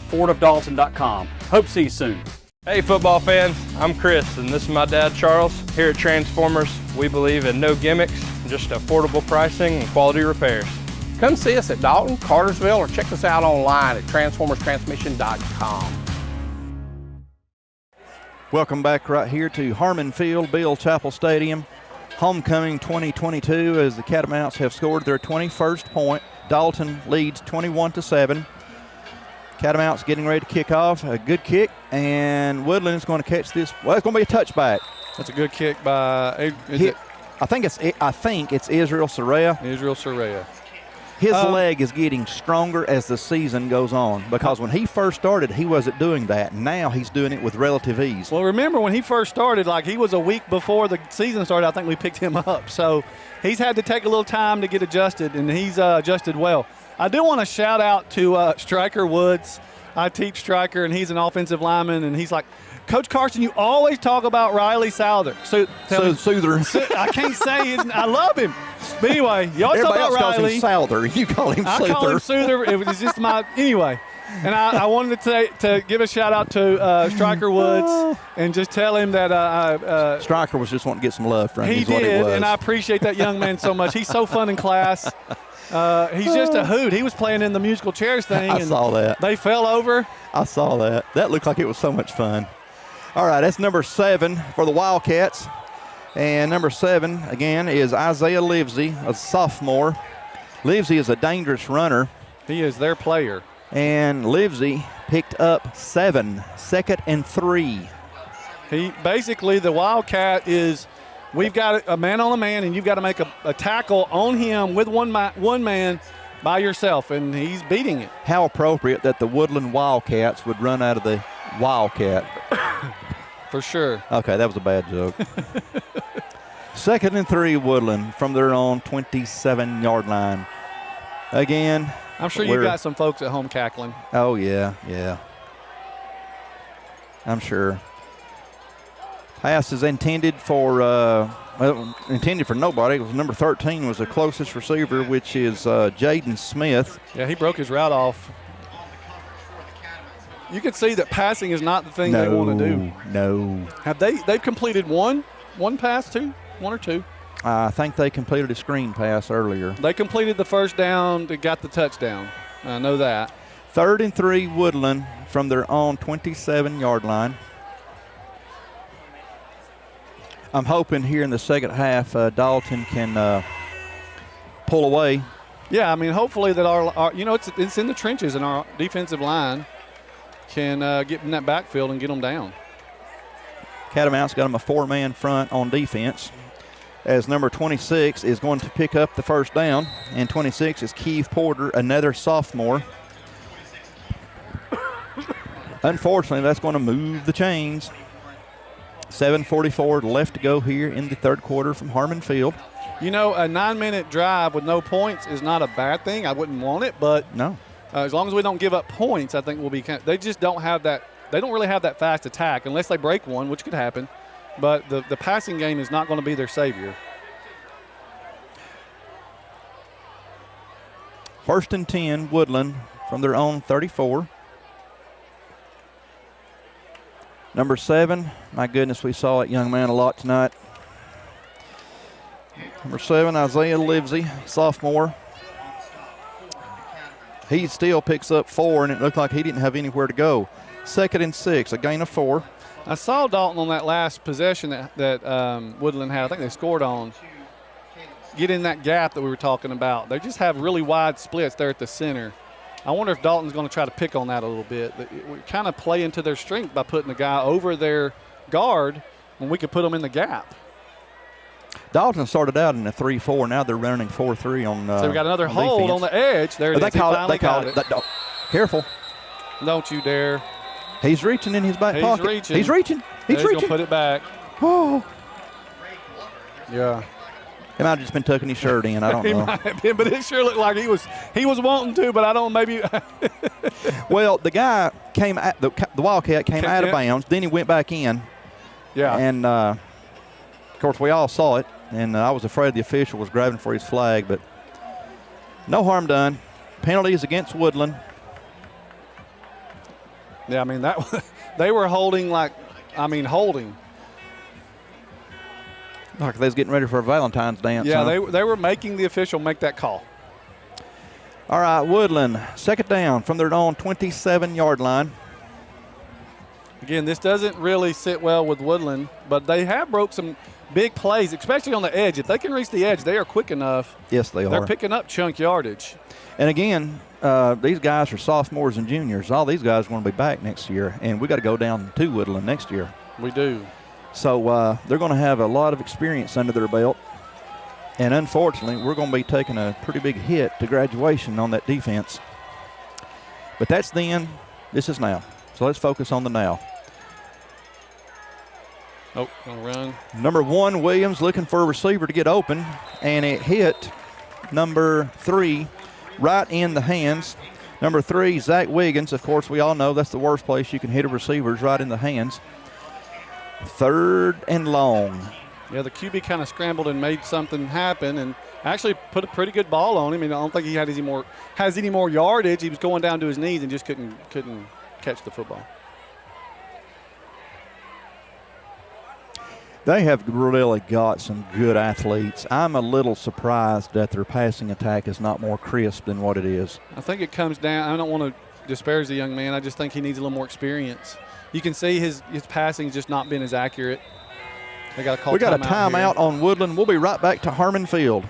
FordofDalton.com. Hope to see you soon. Hey football fans, I'm Chris and this is my dad Charles. Here at Transformers, we believe in no gimmicks, just affordable pricing and quality repairs. Come see us at Dalton, Cartersville, or check us out online at transformerstransmission.com. Welcome back right here to Harmon Field, Bill Chapel Stadium. Homecoming 2022 as the Catamounts have scored their 21st point. Dalton leads 21-7. Catamounts getting ready to kick off. A good kick, and Woodland is going to catch this. Well, it's going to be a touchback. That's a good kick by I think it's Israel Soraya. Israel Soraya. His leg is getting stronger as the season goes on, because when he first started, he wasn't doing that. Now he's doing it with relative ease. Well, remember when he first started, like he was a week before the season started, I think we picked him up. So he's had to take a little time to get adjusted, and he's adjusted well. I do want to shout out to Striker Woods. I teach Striker, and he's an offensive lineman, and he's like, Coach Carson, you always talk about Riley Souther. Souther. I can't say his. I love him. But anyway, you always talk about Riley. Calls him Souther. You call him Souther. I call him Souther. It was just anyway. And I wanted to give a shout out to Striker Woods and just tell him that Striker was just wanting to get some love from him. He did, and I appreciate that young man so much. He's so fun in class. He's just a hoot. He was playing in the musical chairs thing. I saw that. They fell over. I saw that. That looked like it was so much fun. All right, that's number 7 for the Wildcats. And number 7, again, is Isaiah Livesey, a sophomore. Livesey is a dangerous runner. He is their player. And Livesey picked up 7, 2nd and 3. He basically, the Wildcat is, we've got a man on a man, and you've got to make a tackle on him with one man by yourself, and he's beating it. How appropriate that the Woodland Wildcats would run out of the Wildcat. For sure. Okay, that was a bad joke. 2nd and 3, Woodland from their own 27-yard line. Again, I'm sure you've got some folks at home cackling. Oh, yeah. I'm sure. Pass is intended for nobody. It was number 13 was the closest receiver, which is Jaden Smith. Yeah, he broke his route off. You can see that passing is not the thing they want to do. No. Have they've completed one pass, one or two? I think they completed a screen pass earlier. They completed the first down. They got the touchdown. I know that. 3rd and 3, Woodland from their own 27-yard line. I'm hoping here in the second half Dalton can pull away. Yeah, I mean, hopefully that our it's in the trenches, and our defensive line can get in that backfield and get them down. Catamounts got them a 4-man front on defense. as number 26 is going to pick up the first down, and 26 is Keith Porter, another sophomore. Unfortunately, that's going to move the chains. 7:44 left to go here in the third quarter from Harmon Field. You know, a 9-minute drive with no points is not a bad thing. I wouldn't want it, but no. As long as we don't give up points, I think we'll be. They just don't have that. They don't really have that fast attack unless they break one, which could happen. But the passing game is not going to be their savior. First and 10, Woodland from their own 34. Number 7, my goodness, we saw that young man a lot tonight. Number 7, Isaiah Livesey, sophomore. He still picks up 4, and it looked like he didn't have anywhere to go. 2nd and 6, a gain of 4. I saw Dalton on that last possession that Woodland had. I think they scored on. Get in that gap that we were talking about. They just have really wide splits there at the center. I wonder if Dalton's going to try to pick on that a little bit. We kind of play into their strength by putting the guy over their guard when we could put them in the gap. Dalton started out in a 3-4. Now they're running 4-3 on so we got another hold defense. On the edge. There it is. They call it. Careful. Don't you dare. He's reaching in his back pocket. He's reaching. He's reaching. He's going to put it back. Oh. Yeah. He might have just been tucking his shirt in. I don't know. He might have been, but it sure looked like he was wanting to, but I don't know, maybe. Well, the guy came at the Wildcat came out of bounds. Then he went back in. Yeah. And, of course, we all saw it, and I was afraid the official was grabbing for his flag, but no harm done. Penalties against Woodland. Yeah, I mean, they were holding holding. Like they was getting ready for a Valentine's dance. Yeah, huh? they were making the official make that call. All right, Woodland, 2nd down from their own 27-yard line. Again, this doesn't really sit well with Woodland, but they have broke some big plays, especially on the edge. If they can reach the edge, they are quick enough. Yes, they are. They're picking up chunk yardage. And again, these guys are sophomores and juniors. All these guys are going to be back next year, and we got to go down to Woodland next year. We do. So they're going to have a lot of experience under their belt. And unfortunately, we're going to be taking a pretty big hit to graduation on that defense. But that's then. This is now. So let's focus on the now. Oh, gonna run. Number 1, Williams looking for a receiver to get open, and it hit number 3 right in the hands. Number 3, Zach Wiggins. Of course, we all know that's the worst place you can hit a receiver is right in the hands. 3rd and long. Yeah, the QB kind of scrambled and made something happen and actually put a pretty good ball on him. I don't think he had any more yardage. He was going down to his knees and just couldn't catch the football. They have really got some good athletes. I'm a little surprised that their passing attack is not more crisp than what it is. I think it comes down – I don't want to disparage the young man. I just think he needs a little more experience. You can see his passing's just not been as accurate. They got to call. We got a timeout on Woodland. We'll be right back to Harmon Field.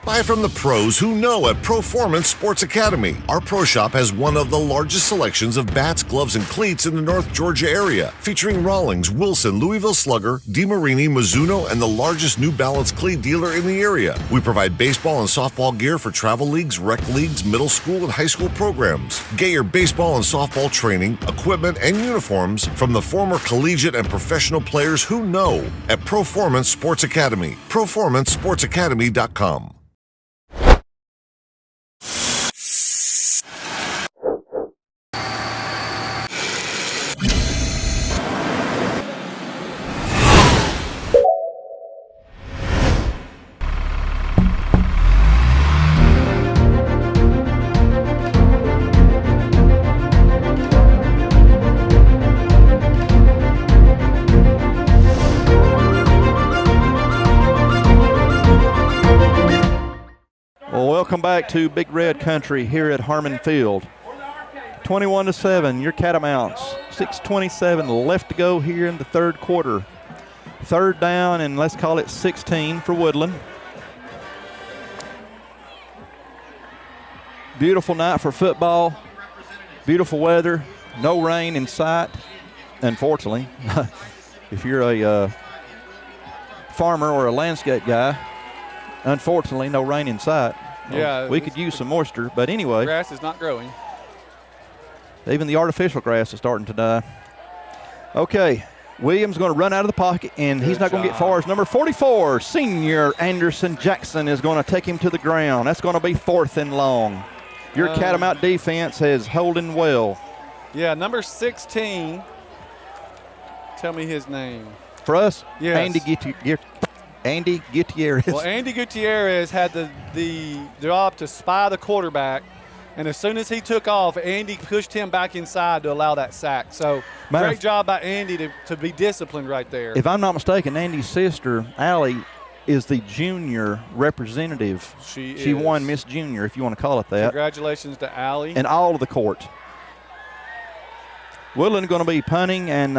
Buy from the pros who know at Performance Sports Academy. Our pro shop has one of the largest selections of bats, gloves, and cleats in the North Georgia area, featuring Rawlings, Wilson, Louisville Slugger, DeMarini, Mizuno, and the largest New Balance cleat dealer in the area. We provide baseball and softball gear for travel leagues, rec leagues, middle school, and high school programs. Get your baseball and softball training, equipment, and uniforms from the former collegiate and professional players who know at Performance Sports Academy. PerformanceSportsAcademy.com. Welcome back to Big Red Country here at Harmon Field. 21-7, your Catamounts. 6:27 left to go here in the third quarter. 3rd down and let's call it 16 for Woodland. Beautiful night for football. Beautiful weather. No rain in sight, unfortunately. If you're a farmer or a landscape guy. Unfortunately, no rain in sight. Yeah. We could use some moisture, but anyway. Grass is not growing. Even the artificial grass is starting to die. Okay, Williams going to run out of the pocket, and he's not going to get far. As number 44, senior Anderson Jackson, is going to take him to the ground. That's going to be 4th and long. Your Catamount defense is holding well. Yeah, number 16. Tell me his name. For us, yes. Andy Gutierrez. Well, Andy Gutierrez had the job to spy the quarterback, and as soon as he took off, Andy pushed him back inside to allow that sack. So great job by Andy to be disciplined right there. If I'm not mistaken, Andy's sister, Allie, is the junior representative. She won Miss Junior, if you want to call it that. Congratulations to Allie. And all of the court. Woodland going to be punting, and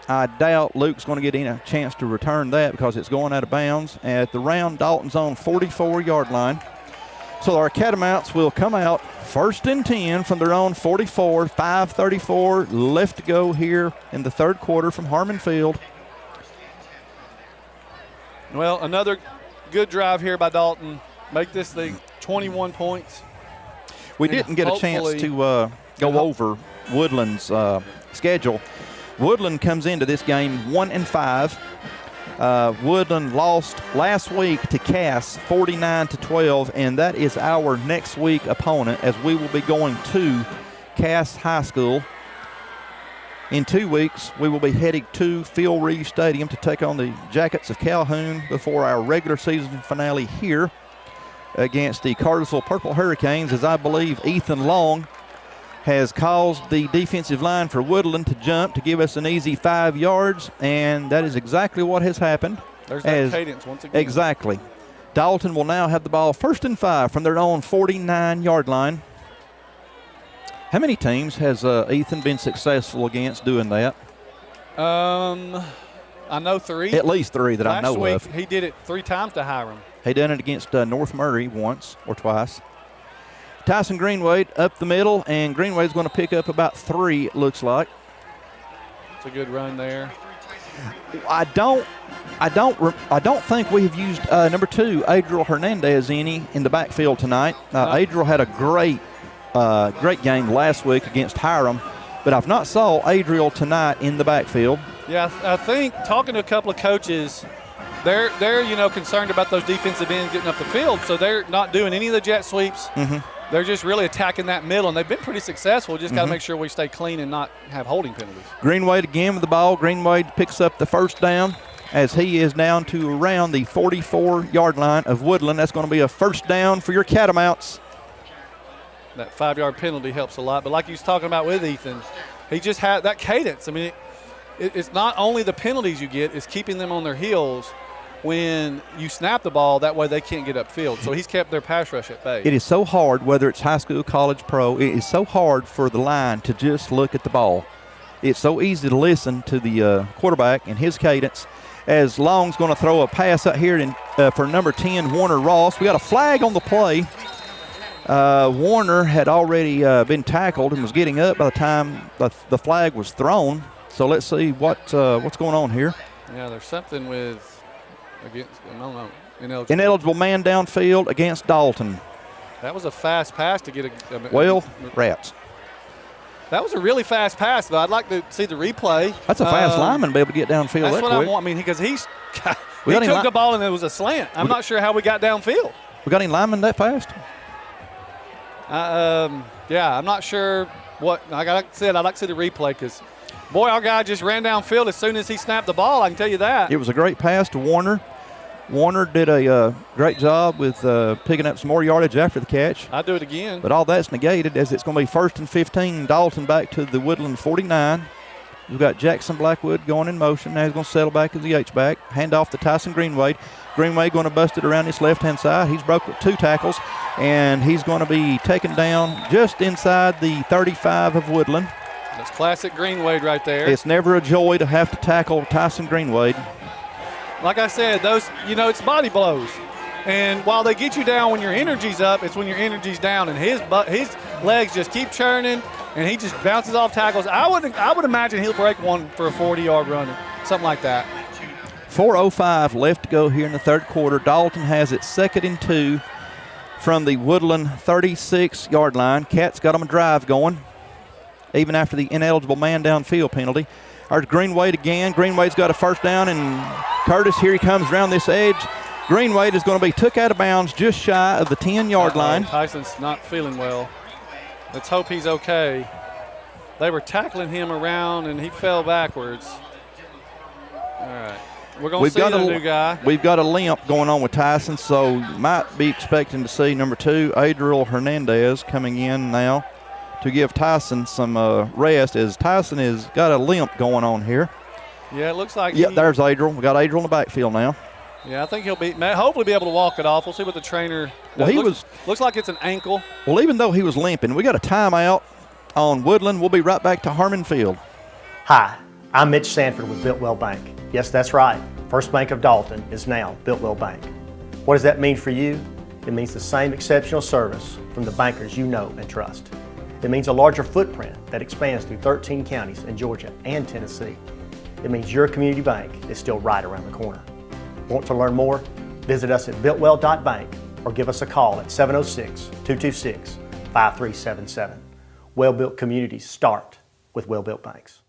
I doubt Luke's going to get a chance to return that because it's going out of bounds. At the round, Dalton's on 44-yard line. So our Catamounts will come out 1st and 10 from their own 44, 5:34 left to go here in the 3rd quarter from Harmon Field. Well, another good drive here by Dalton. Make this thing 21 points. We didn't get a chance to go over Woodland's schedule. Woodland comes into this game 1-5. Woodland lost last week to Cass 49-12, and that is our next week opponent, as we will be going to Cass High School. In 2 weeks, we will be heading to Phil Reeve Stadium to take on the Jackets of Calhoun before our regular season finale here against the Cartersville Purple Hurricanes, as I believe Ethan Long has caused the defensive line for Woodland to jump to give us an easy 5 yards, and that is exactly what has happened. There's that cadence once again. Exactly. Dalton will now have the ball 1st and 5 from their own 49-yard line. How many teams has Ethan been successful against doing that? I know 3. At least 3 that I know of. Last week he did it 3 times to Hiram. He done it against North Murray once or twice. Tyson Greenwade up the middle, and Greenwade's going to pick up about 3, it looks like. It's a good run there. I don't think we have used number 2, Adriel Hernandez, in the backfield tonight. Adriel had a great game last week against Hiram, but I've not saw Adriel tonight in the backfield. Yeah, I think talking to a couple of coaches, they're concerned about those defensive ends getting up the field, so they're not doing any of the jet sweeps. Mm-hmm. They're just really attacking that middle, and they've been pretty successful. Just got to make sure we stay clean and not have holding penalties. Greenwade again with the ball. Greenwade picks up the 1st down as he is down to around the 44-yard line of Woodland. That's going to be a 1st down for your Catamounts. That 5-yard penalty helps a lot. But like you was talking about with Ethan, he just had that cadence. I mean, it's not only the penalties you get, it's keeping them on their heels when you snap the ball. That way they can't get upfield. So he's kept their pass rush at bay. It is so hard, whether it's high school, college, pro, it is so hard for the line to just look at the ball. It's so easy to listen to the quarterback and his cadence. As Long's going to throw a pass out here for number 10, Warner Ross. We got a flag on the play. Warner had already been tackled and was getting up by the time the flag was thrown. So let's see what's going on here. Yeah, there's something with ineligible man downfield against Dalton. That was a fast pass to get Rats. That was a really fast pass, though. I'd like to see the replay. That's a fast lineman to be able to get downfield that quick. That's what I want. I mean, because he took the ball and it was a slant. I'm not sure how we got downfield. We got any linemen that fast? Yeah, I'm not sure what. Like I said, I'd like to see the replay because, boy, our guy just ran downfield as soon as he snapped the ball. I can tell you that. It was a great pass to Warner. Warner did a great job with picking up some more yardage after the catch. I'll do it again. But all that's negated as it's going to be 1st and 15. Dalton back to the Woodland 49. We've got Jackson Blackwood going in motion. Now he's going to settle back as the H-back. Hand off to Tyson Greenwade. Greenwade going to bust it around his left-hand side. He's broke with 2 tackles, and he's going to be taken down just inside the 35 of Woodland. That's classic Greenwade right there. It's never a joy to have to tackle Tyson Greenwade. Like I said, those, it's body blows. And while they get you down when your energy's up, it's when your energy's down. And his legs just keep churning, and he just bounces off tackles. I would imagine he'll break one for a 40-yard run, something like that. 4:05 left to go here in the third quarter. Dalton has it 2nd and 2 from the Woodland 36-yard line. Cats got them a drive going, even after the ineligible man downfield penalty. There's Greenwade again. Greenwade's got a first down, and Curtis, here he comes around this edge. Greenwade is going to be took out of bounds just shy of the 10-yard line. Tyson's not feeling well. Let's hope he's okay. They were tackling him around, and he fell backwards. All right. We're going to see the new guy. We've got a limp going on with Tyson, so might be expecting to see number 2, Adriel Hernandez, coming in now to give Tyson some rest, as Tyson has got a limp going on here. Yeah, it looks like there's Adriel. We got Adriel in the backfield now. Yeah, I think he'll hopefully be able to walk it off. We'll see what the trainer does. Well, looks like it's an ankle. Well, even though he was limping, we got a timeout on Woodland. We'll be right back to Harmon Field. Hi, I'm Mitch Sanford with Builtwell Bank. Yes, that's right. First Bank of Dalton is now Builtwell Bank. What does that mean for you? It means the same exceptional service from the bankers you know and trust. It means a larger footprint that expands through 13 counties in Georgia and Tennessee. It means your community bank is still right around the corner. Want to learn more? Visit us at builtwell.bank or give us a call at 706-226-5377. Well-built communities start with well-built banks.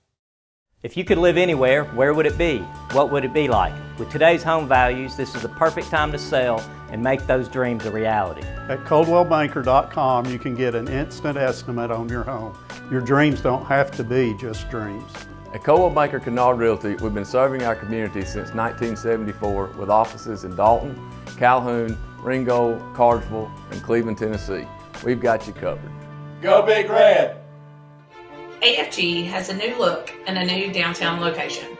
If you could live anywhere, where would it be? What would it be like? With today's home values, this is the perfect time to sell and make those dreams a reality. At coldwellbanker.com, you can get an instant estimate on your home. Your dreams don't have to be just dreams. At Coldwell Banker Kennard Realty, we've been serving our community since 1974 with offices in Dalton, Calhoun, Ringgold, Cartersville, and Cleveland, Tennessee. We've got you covered. Go Big Red! AFG has a new look and a new downtown location.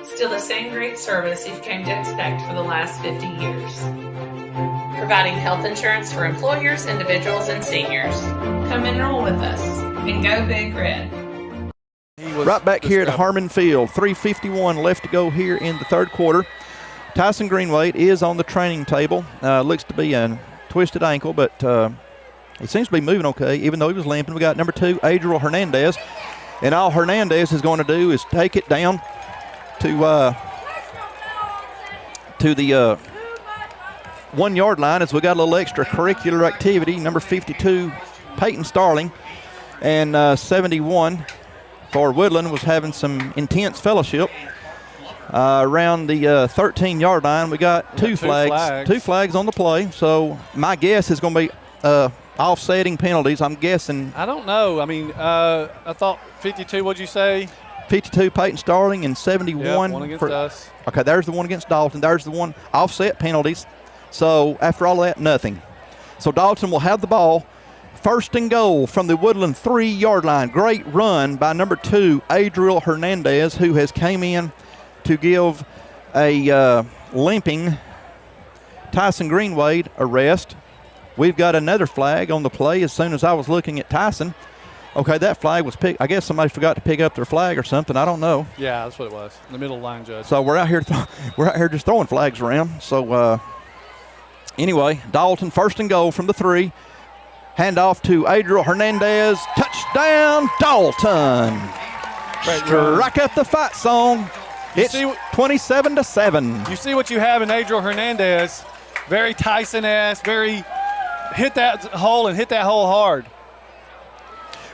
Still the same great service you've come to expect for the last 50 years. Providing health insurance for employers, individuals, and seniors. Come enroll with us and go Big Red. Right back here at Harmon Field, 3:51 left to go here in the third quarter. Tyson Greenwade is on the training table. Looks to be a twisted ankle, but he seems to be moving okay, even though he was limping. We got number 2, Adriel Hernandez, and all Hernandez is going to do is take it down to the 1-yard line, as we got a little extracurricular activity. Number 52, Peyton Starling, and 71 for Woodland was having some intense fellowship around the 13-yard line. We got two flags on the play. So my guess is going to be offsetting penalties. I'm guessing. I don't know. I mean, I thought 52. What'd you say? 52 Peyton Starling and 71 one against us. Okay, there's the one against Dalton. There's the one offset penalties. So after all that, nothing. So Dalton will have the ball. 1st and goal from the Woodland 3-yard line. Great run by number 2, Adriel Hernandez, who has came in to give a limping Tyson Greenwade a rest. We've got another flag on the play as soon as I was looking at Tyson. Okay, that flag was picked. I guess somebody forgot to pick up their flag or something. I don't know. Yeah, that's what it was. The middle line judge. So we're out here just throwing flags around. So anyway, Dalton 1st and goal from the 3. Hand off to Adriel Hernandez. Touchdown, Dalton. Strike up the fight song. It's 27-7. You see what you have in Adriel Hernandez. Very Tyson-esque, very hit that hole and hit that hole hard.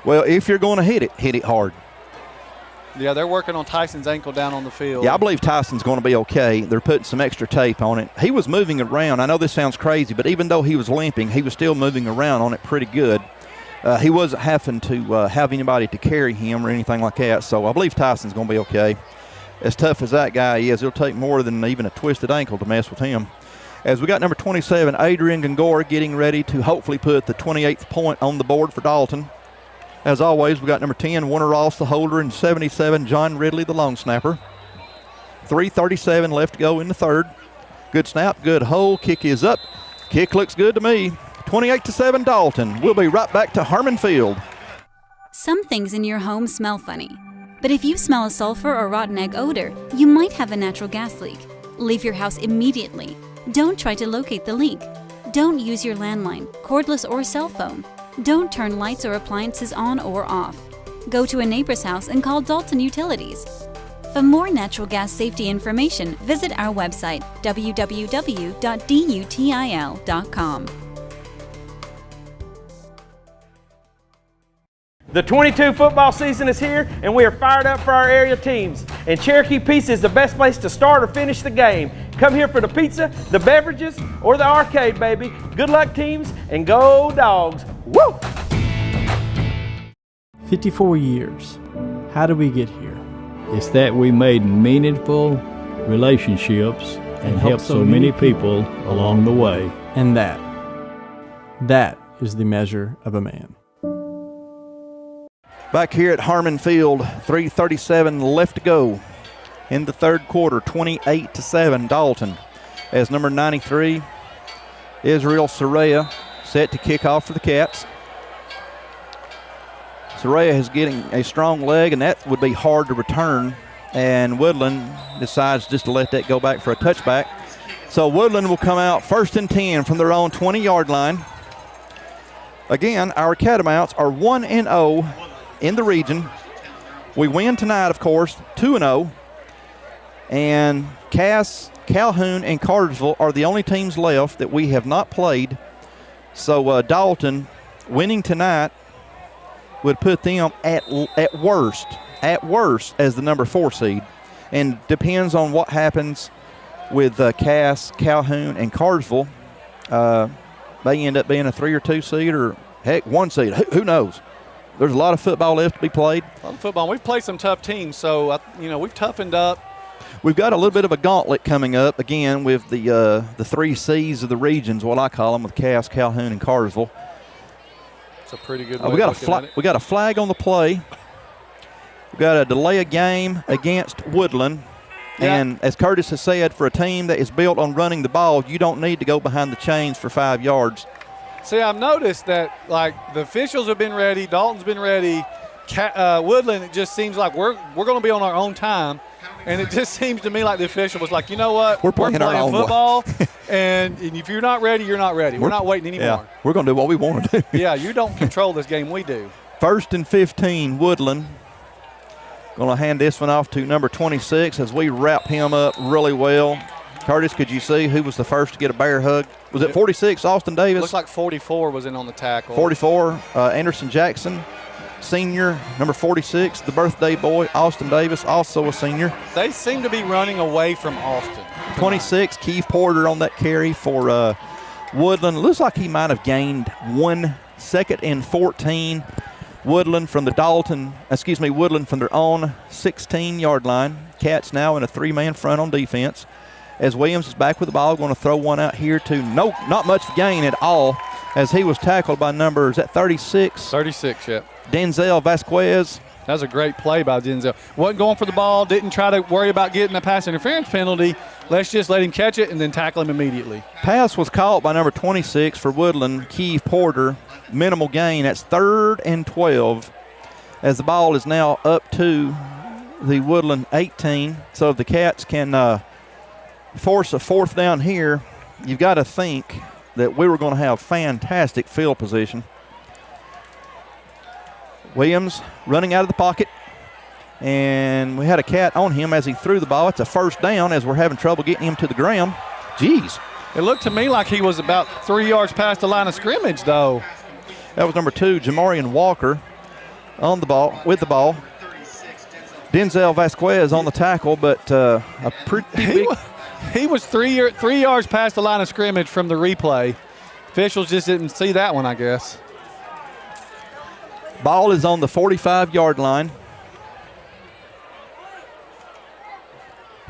Well, if you're going to hit it hard. Yeah, they're working on Tyson's ankle down on the field. Yeah, I believe Tyson's going to be okay. They're putting some extra tape on it. He was moving around. I know this sounds crazy, but even though he was limping, he was still moving around on it pretty good. He wasn't having to have anybody to carry him or anything like that, so I believe Tyson's going to be okay. As tough as that guy is, it'll take more than even a twisted ankle to mess with him. As we got number 27, Adrian Gongora, getting ready to hopefully put the 28th point on the board for Dalton. As always, we got number 10, Warner Ross, the holder, and 77, John Ridley, the long snapper. 3:37 left to go in the third. Good snap, good hole. Kick is up. Kick looks good to me. 28-7 Dalton. We'll be right back to Harmon Field. Some things in your home smell funny. But if you smell a sulfur or rotten egg odor, you might have a natural gas leak. Leave your house immediately. Don't try to locate the leak. Don't use your landline, cordless or cell phone. Don't turn lights or appliances on or off. Go to a neighbor's house and call Dalton Utilities. For more natural gas safety information, visit our website, www.dutil.com. The 22 football season is here, and we are fired up for our area teams. And Cherokee Pizza is the best place to start or finish the game. Come here for the pizza, the beverages, or the arcade, baby. Good luck, teams, and go Dogs. Woo! 54 years. How did we get here? It's that we made meaningful relationships and helped so many people along the way. And that is the measure of a man. Back here at Harmon Field, 3:37 left to go in the third quarter, 28-7 Dalton. As number 93, Israel Soraya, set to kick off for the Cats. Soraya is getting a strong leg, and that would be hard to return. And Woodland decides just to let that go back for a touchback. So Woodland will come out 1st and 10 from their own 20-yard line. Again, our Catamounts are 1-0 in the region. We win tonight, of course, 2-0. And Cass, Calhoun, and Cartersville are the only teams left that we have not played. So Dalton winning tonight would put them at worst as the number 4 seed. And depends on what happens with Cass, Calhoun, and Cartersville. They end up being a 3 or 2 seed, or heck, 1 seed. Who knows? There's a lot of football left to be played. A lot of football. We've played some tough teams, so we've toughened up. We've got a little bit of a gauntlet coming up again with the 3 C's of the regions, what I call them, with Cass, Calhoun, and Cartersville. It's a pretty good way we got a flag on the play. We got a delay of game against Woodland. Yeah. And as Curtis has said, for a team that is built on running the ball, you don't need to go behind the chains for 5 yards. See, I've noticed that, the officials have been ready, Dalton's been ready. Woodland, it just seems like we're going to be on our own time. And it just seems to me like the official was like, you know what? We're playing our own football, and if you're not ready, you're not ready. We're not waiting anymore. Yeah, we're going to do what we want to do. Yeah, you don't control this game. We do. 1st and 15, Woodland. Going to hand this one off to number 26 as we wrap him up really well. Curtis, could you see who was the first to get a bear hug? Was it 46, Austin Davis? Looks like 44 was in on the tackle. 44, Anderson Jackson, senior. Number 46, the birthday boy, Austin Davis, also a senior. They seem to be running away from Austin. 26, Keith Porter on that carry for Woodland. Looks like he might have gained 1 2nd and 14. Woodland from their own 16-yard line. Cats now in a 3-man front on defense. As Williams is back with the ball, going to throw one out here to not much gain at all, as he was tackled by number, is that 36? 36, yeah. Denzel Vasquez. That was a great play by Denzel. Wasn't going for the ball, didn't try to worry about getting a pass interference penalty. Let's just let him catch it and then tackle him immediately. Pass was caught by number 26 for Woodland, Keith Porter. Minimal gain. That's 3rd and 12, as the ball is now up to the Woodland 18. So if the Cats can force a 4th down here, you've got to think that we were going to have fantastic field position. Williams running out of the pocket, and we had a Cat on him as he threw the ball. It's a 1st down as we're having trouble getting him to the ground. Jeez. It looked to me like he was about 3 yards past the line of scrimmage, though. That was number 2, Jamarian Walker, on the ball, with the ball. Denzel Vasquez on the tackle, but a pretty big... He was 3 yards past the line of scrimmage from the replay. Officials just didn't see that one, I guess. Ball is on the 45-yard line.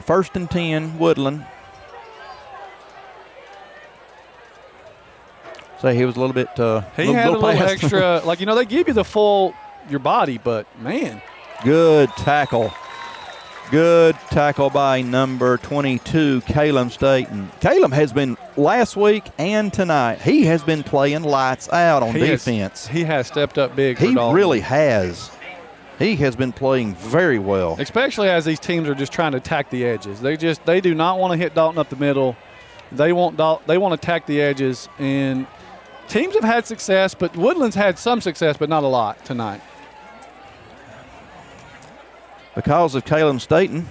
1st and 10, Woodland. So he was a little bit he had a little extra, they give you the full your body, but man. Good tackle. Good tackle by number 22, Caleb Staten. Caleb has been last week and tonight. He has been playing lights out on defense. He has stepped up big for He Dalton. really has. He has been playing very well. Especially as these teams are just trying to attack the edges. They do not want to hit Dalton up the middle. They want to attack the edges, and teams have had success, but Woodland's had some success, but not a lot tonight. Because of Caleb Staten,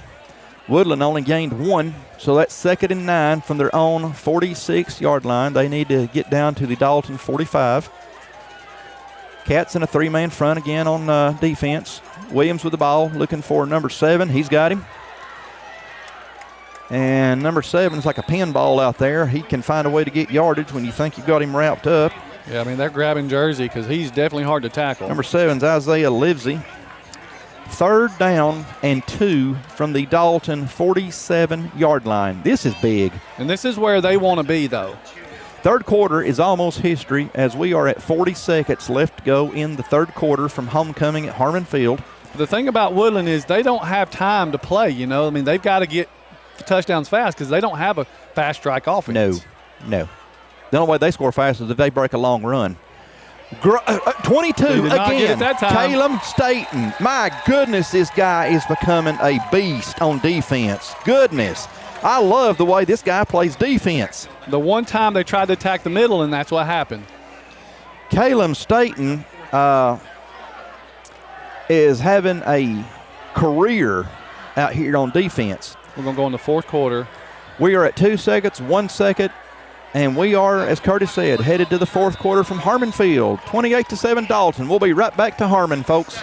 Woodland only gained 1, so that's 2nd and 9 from their own 46-yard line. They need to get down to the Dalton 45. Cats in a 3-man front again on defense. Williams with the ball, looking for number 7. He's got him. And number 7 is like a pinball out there. He can find a way to get yardage when you think you've got him wrapped up. Yeah, I mean, they're grabbing Jersey because he's definitely hard to tackle. Number 7 is Isaiah Livesey. 3rd down and 2 from the Dalton 47-yard line. This is big. And this is where they want to be, though. Third quarter is almost history as we are at 40 seconds left to go in the third quarter from homecoming at Harmon Field. The thing about Woodland is they don't have time to play, you know. I mean, they've got to get touchdowns fast because they don't have a fast strike offense. No. The only way they score fast is if they break a long run. 22 again. Caleb Staten. My goodness, this guy is becoming a beast on defense. Goodness. I love the way this guy plays defense. The one time they tried to attack the middle, and that's what happened. Caleb Staten is having a career out here on defense. We're going to go in the fourth quarter. We are at 2 seconds, 1 second, and we are, as Curtis said, headed to the fourth quarter from Harmon Field. 28-7 Dalton. We'll be right back to Harmon, folks.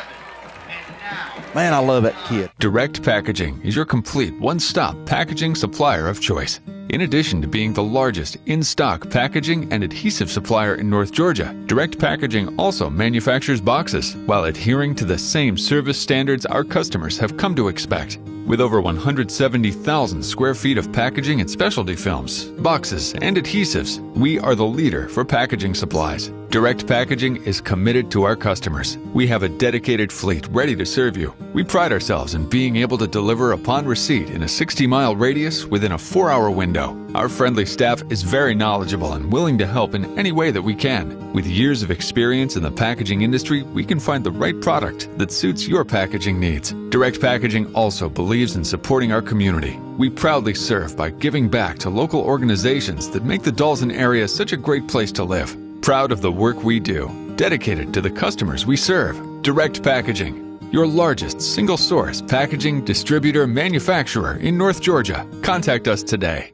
Man, I love that kid. Direct Packaging is your complete one-stop packaging supplier of choice. In addition to being the largest in-stock packaging and adhesive supplier in North Georgia, Direct Packaging also manufactures boxes while adhering to the same service standards our customers have come to expect. With over 170,000 square feet of packaging and specialty films, boxes, and adhesives, we are the leader for packaging supplies. Direct Packaging is committed to our customers. We have a dedicated fleet ready to serve you. We pride ourselves in being able to deliver upon receipt in a 60-mile radius within a 4-hour window. Our friendly staff is very knowledgeable and willing to help in any way that we can. With years of experience in the packaging industry, we can find the right product that suits your packaging needs. Direct Packaging also believes in supporting our community. We proudly serve by giving back to local organizations that make the Dalton area such a great place to live. Proud of the work we do, dedicated to the customers we serve. Direct Packaging, your largest single-source packaging distributor manufacturer in North Georgia. Contact us today.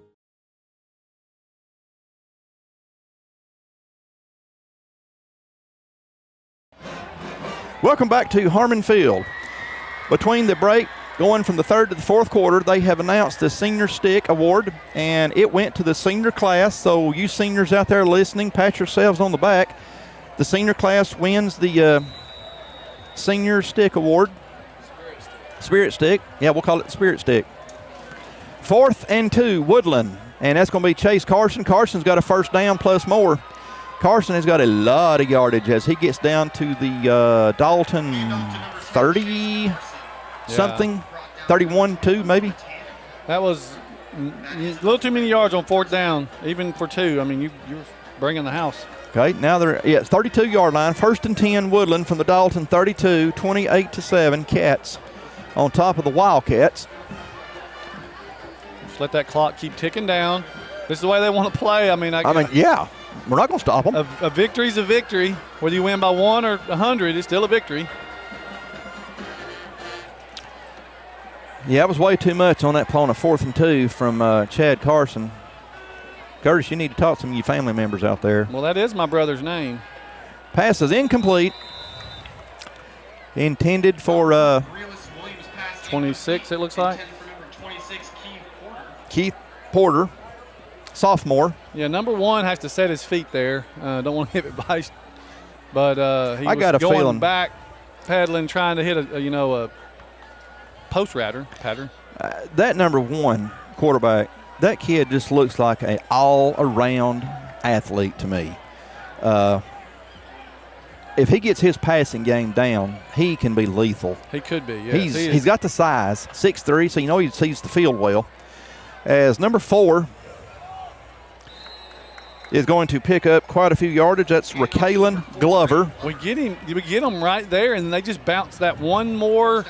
Welcome back to Harmon Field. Between the break, going from the third to the fourth quarter, they have announced the Senior Stick Award, and it went to the senior class. So you seniors out there listening, pat yourselves on the back. The senior class wins the Senior Stick Award. Spirit Stick. Yeah, we'll call it the Spirit Stick. 4th and 2, Woodland, and that's going to be Chase Carson. Carson's got a first down plus more. Carson has got a lot of yardage as he gets down to the Dalton 30-something, 31-2 maybe. That was a little too many yards on 4th down, even for 2. I mean, you're bringing the house. Okay, now they're 32-yard line. 1st and 10, Woodland from the Dalton 32, 28-7, Cats on top of the Wildcats. Just let that clock keep ticking down. This is the way they want to play. I mean, yeah. We're not going to stop them. A victory's a victory. Whether you win by 1 or 100, it's still a victory. Yeah, it was way too much on that play on a 4th and 2 from Chad Carson. Curtis, you need to talk to some of your family members out there. Well, that is my brother's name. Pass is incomplete. Intended for 26, it looks like. Keith Porter, sophomore. Yeah, number 1 has to set his feet there. Don't want to hit it by, but he was got a going feeling. back, pedaling, trying to hit a post pattern. That number 1 quarterback, that kid just looks like an all-around athlete to me. If he gets his passing game down, he can be lethal. He could be, yes. He's got the size, 6'3", so you know he sees the field well. As number 4 is going to pick up quite a few yardage. That's Raquelin Glover. We get him right there, and they just bounce that one more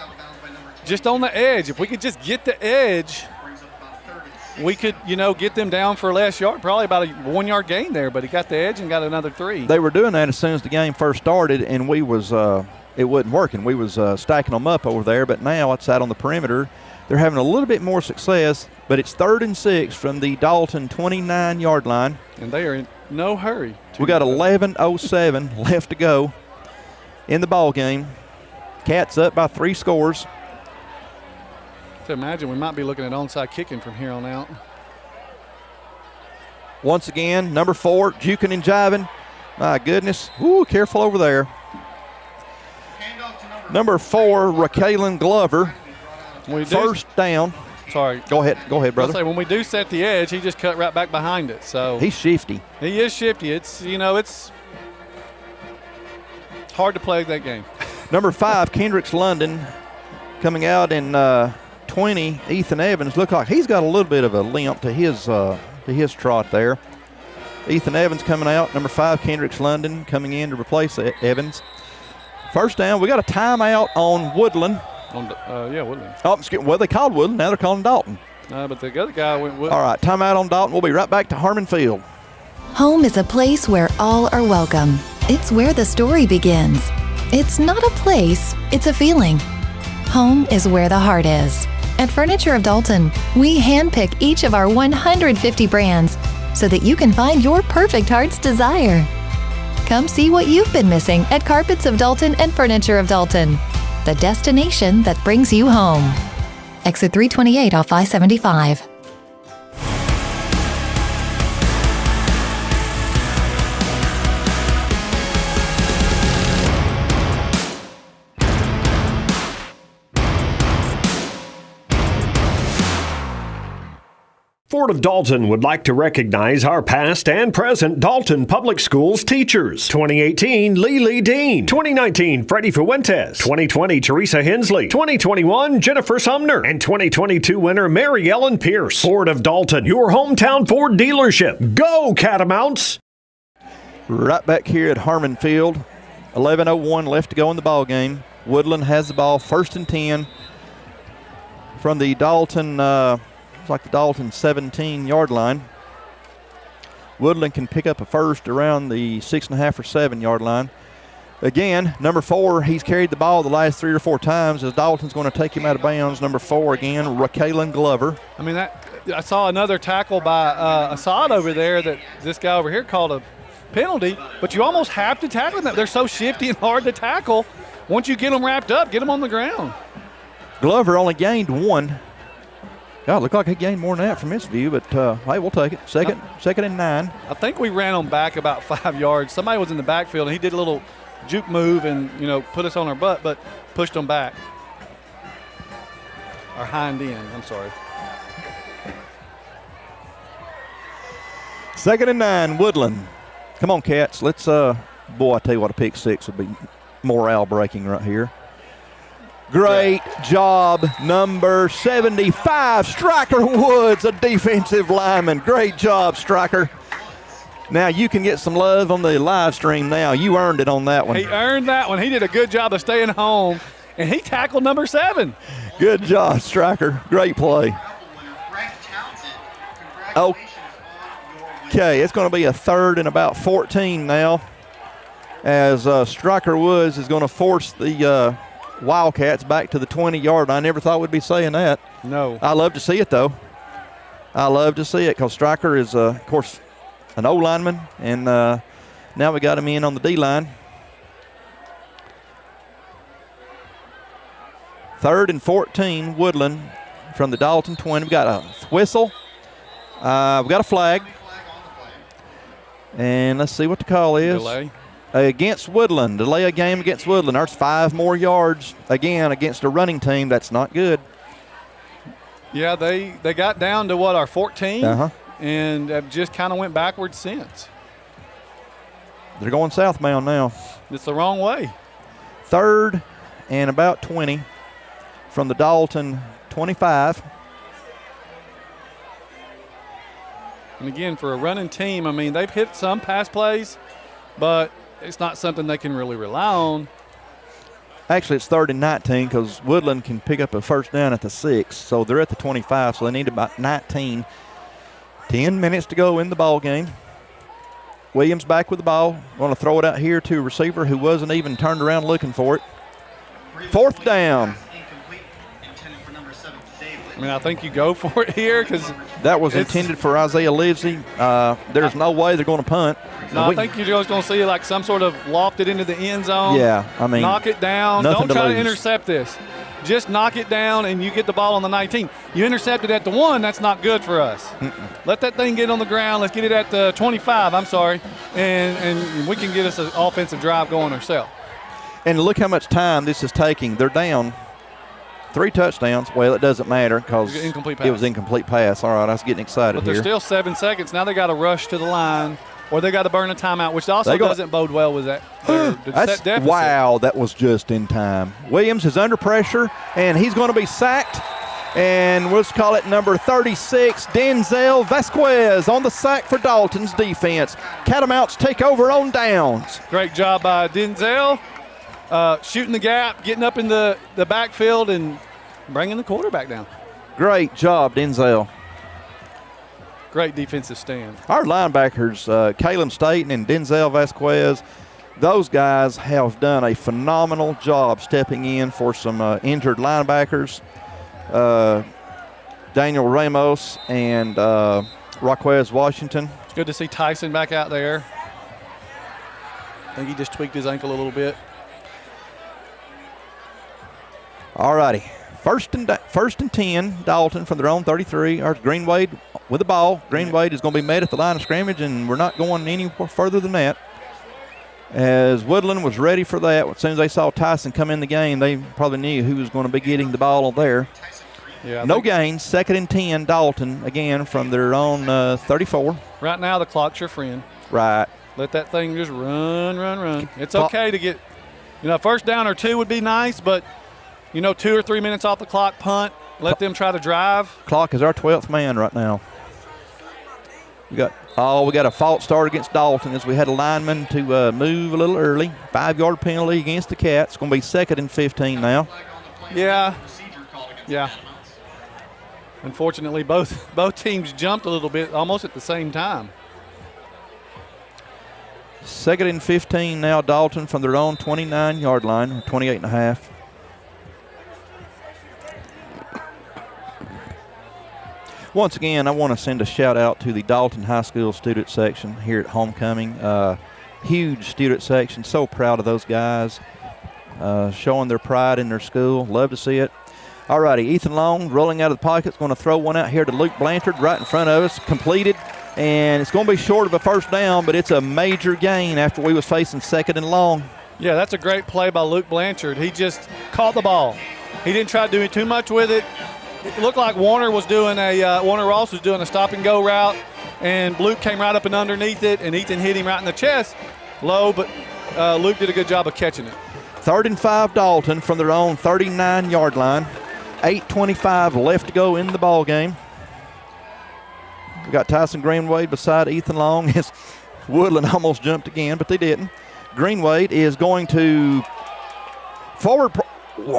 just on the edge. If we could just get the edge, we could, get them down for less yard, probably about a 1-yard gain there, but he got the edge and got another 3. They were doing that as soon as the game first started, and we was it wasn't working. We was stacking them up over there, but now it's out on the perimeter. They're having a little bit more success, but it's 3rd and 6 from the Dalton 29-yard line. And they are in no hurry. We got 11:07 left to go in the ball game. Cats up by 3 scores. To imagine we might be looking at onside kicking from here on out. Once again, number 4, juking and jiving. My goodness. Ooh, careful over there. Number 4, Raquelin Glover. First down. Sorry. Go ahead, brother. I'll say when we do set the edge, he just cut right back behind it. So he's shifty. He is shifty. It's it's hard to play that game. Number 5, Kendricks London, coming out in 20. Ethan Evans look like he's got a little bit of a limp to his trot there. Ethan Evans coming out. Number 5, Kendricks London coming in to replace Evans. First down. We got a timeout on Woodland. Woodland. Oh, excuse me. Well, they called Woodland. Now they're calling Dalton. But the other guy went Woodland. All right, timeout on Dalton. We'll be right back to Harmon Field. Home is a place where all are welcome. It's where the story begins. It's not a place, it's a feeling. Home is where the heart is. At Furniture of Dalton, we handpick each of our 150 brands so that you can find your perfect heart's desire. Come see what you've been missing at Carpets of Dalton and Furniture of Dalton, the destination that brings you home. Exit 328 off I-75. Ford of Dalton would like to recognize our past and present Dalton Public Schools teachers. 2018, Lily Dean. 2019, Freddie Fuentes. 2020, Teresa Hensley. 2021, Jennifer Sumner. And 2022 winner, Mary Ellen Pierce. Ford of Dalton, your hometown Ford dealership. Go Catamounts! Right back here at Harmon Field. 11:01 left to go in the ball game. Woodland has the ball, 1st and 10 from the Dalton like the Dalton 17-yard line. Woodland can pick up a first around the 6.5 or 7-yard line. Again, number 4, he's carried the ball the last 3 or 4 times as Dalton's going to take him out of bounds. Number 4 again, Raquelin Glover. I mean, I saw another tackle by Assad over there that this guy over here called a penalty, but you almost have to tackle them. They're so shifty and hard to tackle. Once you get them wrapped up, get them on the ground. Glover only gained 1. God, it looked like he gained more than that from his view, but hey, we'll take it. Second and 9. I think we ran them back about 5 yards. Somebody was in the backfield, and he did a little juke move and, put us on our butt, but pushed them back. Our hind end, I'm sorry. 2nd and 9, Woodland. Come on, Cats. Let's, boy, I tell you what, a pick 6 would be morale-breaking right here. Great job, number 75, Striker Woods, a defensive lineman. Great job, Striker. Now you can get some love on the live stream now. You earned it on that one. He earned that one. He did a good job of staying home, and he tackled number 7. Good job, Striker. Great play. Okay, it's going to be a 3rd and about 14 now as Striker Woods is going to force the Wildcats back to the 20-yard line. I never thought we'd be saying that. No. I love to see it, though. I love to see it because Striker is, of course, an O lineman, and now we got him in on the D-line. 3rd and 14, Woodland from the Dalton 20. We got a whistle. We got a flag. And let's see what the call is. Delay. Against Woodland. Delay a game against Woodland. There's 5 more yards, again, against a running team. That's not good. Yeah, they got down to, our 14? Uh-huh. And have just kind of went backwards since. They're going southbound now. It's the wrong way. 3rd and about 20 from the Dalton 25. And again, for a running team, I mean, they've hit some pass plays, but it's not something they can really rely on. Actually, it's 3rd and 19 because Woodland can pick up a first down at the 6. So they're at the 25, so they need about 19. 10 minutes to go in the ball game. Williams back with the ball. Going to throw it out here to a receiver who wasn't even turned around looking for it. 4th down. I mean, I think you go for it here because that was intended for Isaiah Livesey. There's no way they're going to punt. No, I think you're just going to see like some sort of loft it into the end zone. Yeah, I mean, knock it down. Don't try to intercept this. Just knock it down and you get the ball on the 19. You intercept it at the 1, that's not good for us. Let that thing get on the ground. Let's get it at the 25, and we can get us an offensive drive going ourselves. And look how much time this is taking. They're down 3 touchdowns. Well, it doesn't matter because it was incomplete pass. All right, I was getting excited but here. There's still 7 seconds. Now they got to rush to the line, or they got to burn a timeout, which also doesn't bode well with that. Wow, that was just in time. Williams is under pressure, and he's going to be sacked. And we'll just call it number 36, Denzel Vasquez on the sack for Dalton's defense. Catamounts take over on downs. Great job by Denzel. Shooting the gap, getting up in the backfield, and bringing the quarterback down. Great job, Denzel. Great defensive stand. Our linebackers, Caleb Staten and Denzel Vasquez, those guys have done a phenomenal job stepping in for some injured linebackers. Daniel Ramos and Raquez Washington. It's good to see Tyson back out there. I think he just tweaked his ankle a little bit. All righty. First and 10, Dalton from their own 33. There's Greenwade with the ball. Greenwade is going to be met at the line of scrimmage, and we're not going any further than that. As Woodland was ready for that, as soon as they saw Tyson come in the game, they probably knew who was going to be getting the ball there. Yeah, no gains. 2nd and 10, Dalton, again, from their own 34. Right now, the clock's your friend. Right. Let that thing just run. It's okay to get, first down or 2 would be nice, but, 2 or 3 minutes off the clock, punt, let them try to drive. Clock is our 12th man right now. We got a false start against Dalton as we had a lineman to move a little early. 5-yard penalty against the Cats. It's going to be 2nd and 15 now. Yeah. Unfortunately, both teams jumped a little bit almost at the same time. 2nd and 15 now, Dalton from their own 29-yard line, or 28 and a half. Once again, I want to send a shout out to the Dalton High School student section here at homecoming. Huge student section. So proud of those guys, showing their pride in their school. Love to see it. All righty, Ethan Long rolling out of the pocket. Going to throw one out here to Luke Blanchard right in front of us. Completed, and it's going to be short of a first down, but it's a major gain after we was facing 2nd and long. Yeah, that's a great play by Luke Blanchard. He just caught the ball. He didn't try to do too much with it. It looked like Warner Ross was doing a stop-and-go route, and Luke came right up and underneath it, and Ethan hit him right in the chest, low, but Luke did a good job of catching it. 3rd and 5, Dalton from their own 39-yard line. 8:25 left to go in the ball game. We got Tyson Greenwade beside Ethan Long. Woodland almost jumped again, but they didn't. Greenwade is going to forward.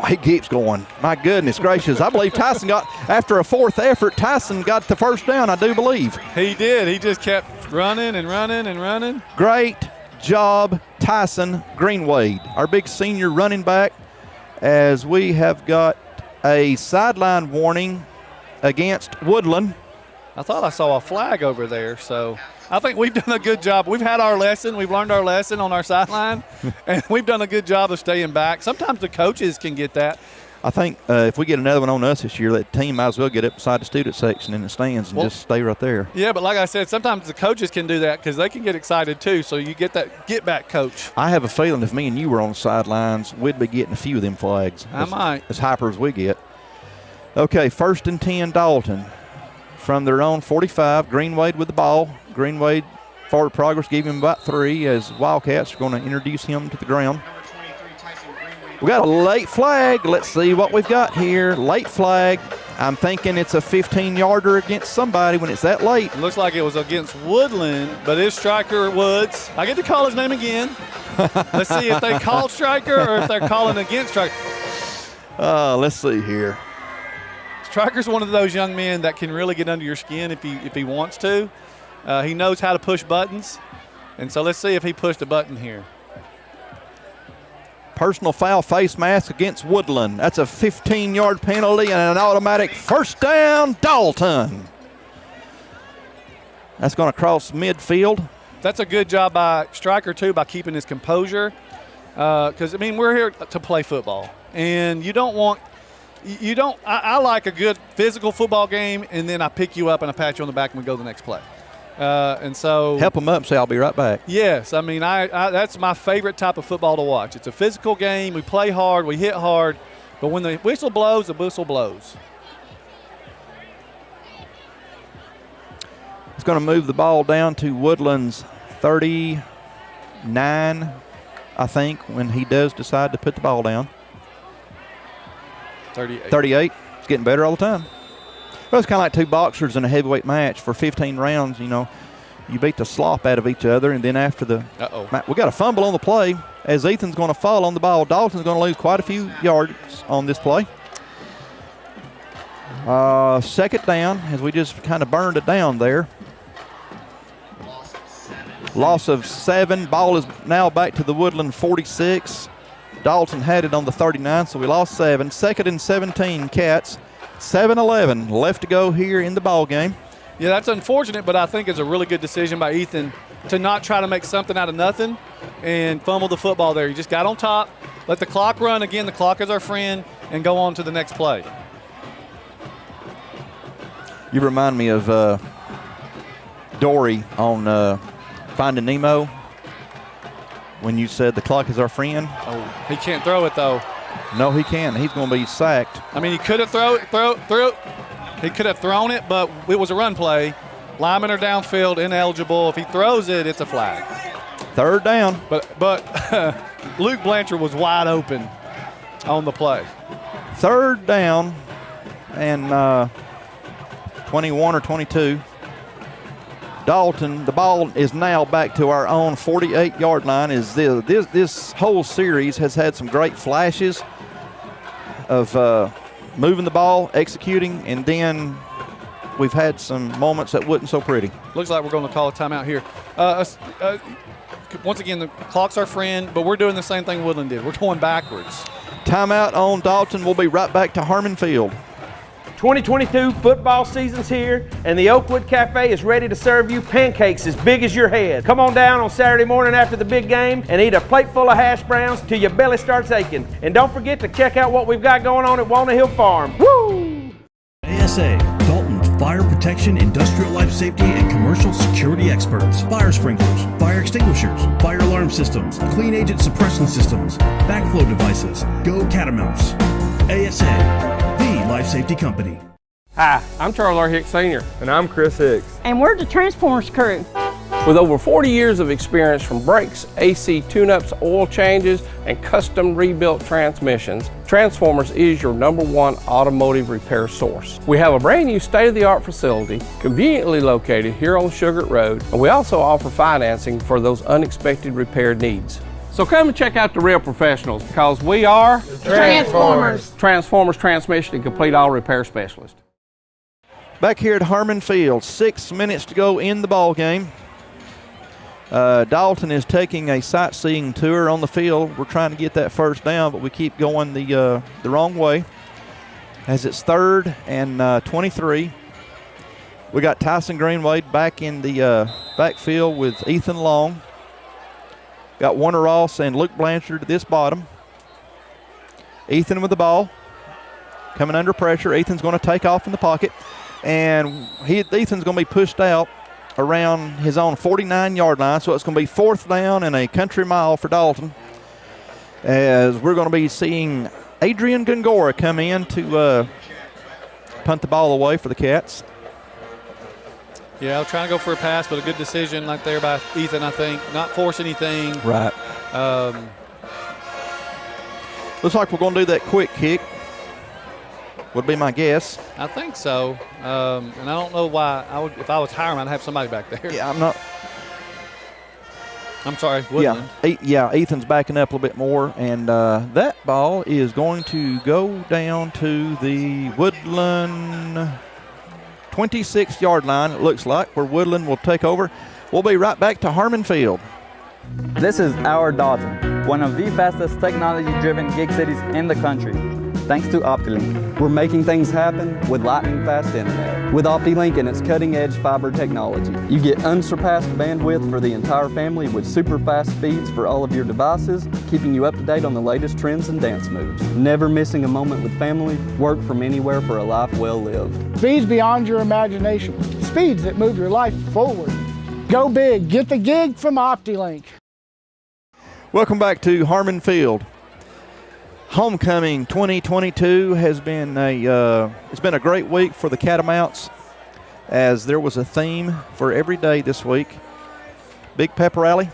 He keeps going. My goodness gracious. I believe Tyson got, after a 4th effort, Tyson got the first down, I do believe. He did. He just kept running and running and running. Great job, Tyson Greenwade, our big senior running back, as we have got a sideline warning against Woodland. I thought I saw a flag over there, so I think we've done a good job. We've had our lesson. We've learned our lesson on our sideline, and we've done a good job of staying back. Sometimes the coaches can get that. I think if we get another one on us this year, that team might as well get up beside the student section in the stands and just stay right there. Yeah, but like I said, sometimes the coaches can do that because they can get excited too, so you get that get-back coach. I have a feeling if me and you were on the sidelines, we'd be getting a few of them flags. Might. As hyper as we get. Okay, 1st and 10, Dalton. From their own 45, Greenwade with the ball. Greenwade, forward progress, gave him about 3 as Wildcats are going to introduce him to the ground. We got a late flag. Let's see what we've got here. Late flag. I'm thinking it's a 15-yarder against somebody when it's that late. It looks like it was against Woodland, but it's Striker Woods. I get to call his name again. Let's see if they call Striker or if they're calling against Striker. Let's see here. Striker's one of those young men that can really get under your skin if he wants to. He knows how to push buttons, and so let's see if he pushed a button here. Personal foul face mask against Woodland. That's a 15-yard penalty and an automatic first down, Dalton. That's going to cross midfield. That's a good job by Striker, too, by keeping his composure. Because, I mean, we're here to play football. And I like a good physical football game, and then I pick you up and I pat you on the back and we go to the next play. And so help them up and say, I'll be right back. Yes. I mean, that's my favorite type of football to watch. It's a physical game. We play hard. We hit hard. But when the whistle blows, the whistle blows. It's going to move the ball down to Woodland's 39, I think, when he does decide to put the ball down. 38. It's getting better all the time. Well, it's kind of like two boxers in a heavyweight match for 15 rounds. You know, you beat the slop out of each other, and then after the we got a fumble on the play as Ethan's going to fall on the ball. Dalton's going to lose quite a few yards on this play. Second down, as we just kind of burned it down there. Loss of 7. Ball is now back to the Woodland 46. Dalton had it on the 39, so we lost 7. Second and 17, Cats. 7-11 left to go here in the ball game. Yeah, that's unfortunate, but I think it's a really good decision by Ethan to not try to make something out of nothing and fumble the football there. He just got on top, let the clock run. Again, the clock is our friend, and go on to the next play. You remind me of Dory on Finding Nemo when you said the clock is our friend. Oh, he can't throw it, though. No, he can't. He's going to be sacked. I mean, he could have thrown it. He could have thrown it, but it was a run play. Linemen are downfield, ineligible. If he throws it, it's a flag. Third down. But Luke Blanchard was wide open on the play. Third down and 21 or 22. Dalton, the ball is now back to our own 48-yard line. This whole series has had some great flashes of moving the ball, executing, and then we've had some moments that wasn't so pretty. Looks like we're going to call a timeout here. Once again, the clock's our friend, but we're doing the same thing Woodland did. We're going backwards. Timeout on Dalton. We'll be right back to Harmon Field. 2022 football season's here, and the Oakwood Cafe is ready to serve you pancakes as big as your head. Come on down on Saturday morning after the big game and eat a plate full of hash browns till your belly starts aching. And don't forget to check out what we've got going on at Walnut Hill Farm. Woo! ASA, Dalton's fire protection, industrial life safety, and commercial security experts. Fire sprinklers, fire extinguishers, fire alarm systems, clean agent suppression systems, backflow devices. Go Catamounts. ASA, the life safety company. Hi, I'm Charles R. Hicks Sr. And I'm Chris Hicks. And we're the Transformers crew. With over 40 years of experience from brakes, AC tune-ups, oil changes, and custom rebuilt transmissions, Transformers is your #1 automotive repair source. We have a brand new state-of-the-art facility conveniently located here on Sugar Road, and we also offer financing for those unexpected repair needs. So come and check out the real professionals, because we are Transformers. Transformers Transmission and Complete Auto Repair Specialist. Back here at Harmon Field, 6 minutes to go in the ball game. Dalton is taking a sightseeing tour on the field. We're trying to get that first down, but we keep going the wrong way. As it's 3rd and 23. We got Tyson Greenway back in the backfield with Ethan Long. Got Warner Ross and Luke Blanchard at this bottom. Ethan with the ball. Coming under pressure. Ethan's going to take off in the pocket. And Ethan's going to be pushed out around his own 49-yard line. So it's going to be 4th down and a country mile for Dalton. As we're going to be seeing Adrian Gongora come in to punt the ball away for the Cats. Yeah, I was trying to go for a pass, but a good decision right there by Ethan, I think. Not force anything. Right. Looks like we're going to do that quick kick, would be my guess. I think so. And I don't know why. If I was hiring, I'd have somebody back there. Yeah, I'm not. I'm sorry, Woodland. Yeah, Ethan's backing up a little bit more, and that ball is going to go down to the Woodland 26-yard line, it looks like, where Woodland will take over. We'll be right back to Harmon Field. This is our Dalton. one of the fastest technology-driven gig cities in the country, thanks to OptiLink. We're making things happen with lightning-fast internet. With OptiLink and its cutting-edge fiber technology, you get unsurpassed bandwidth for the entire family with super fast speeds for all of your devices, keeping you up to date on the latest trends and dance moves. Never missing a moment with family, work from anywhere for a life well lived. Speeds beyond your imagination. Speeds that move your life forward. Go big. Get the gig from OptiLink. Welcome back to Harmon Field. Homecoming 2022 has been it's been a great week for the Catamounts, as there was a theme for every day this week. Big pep rally,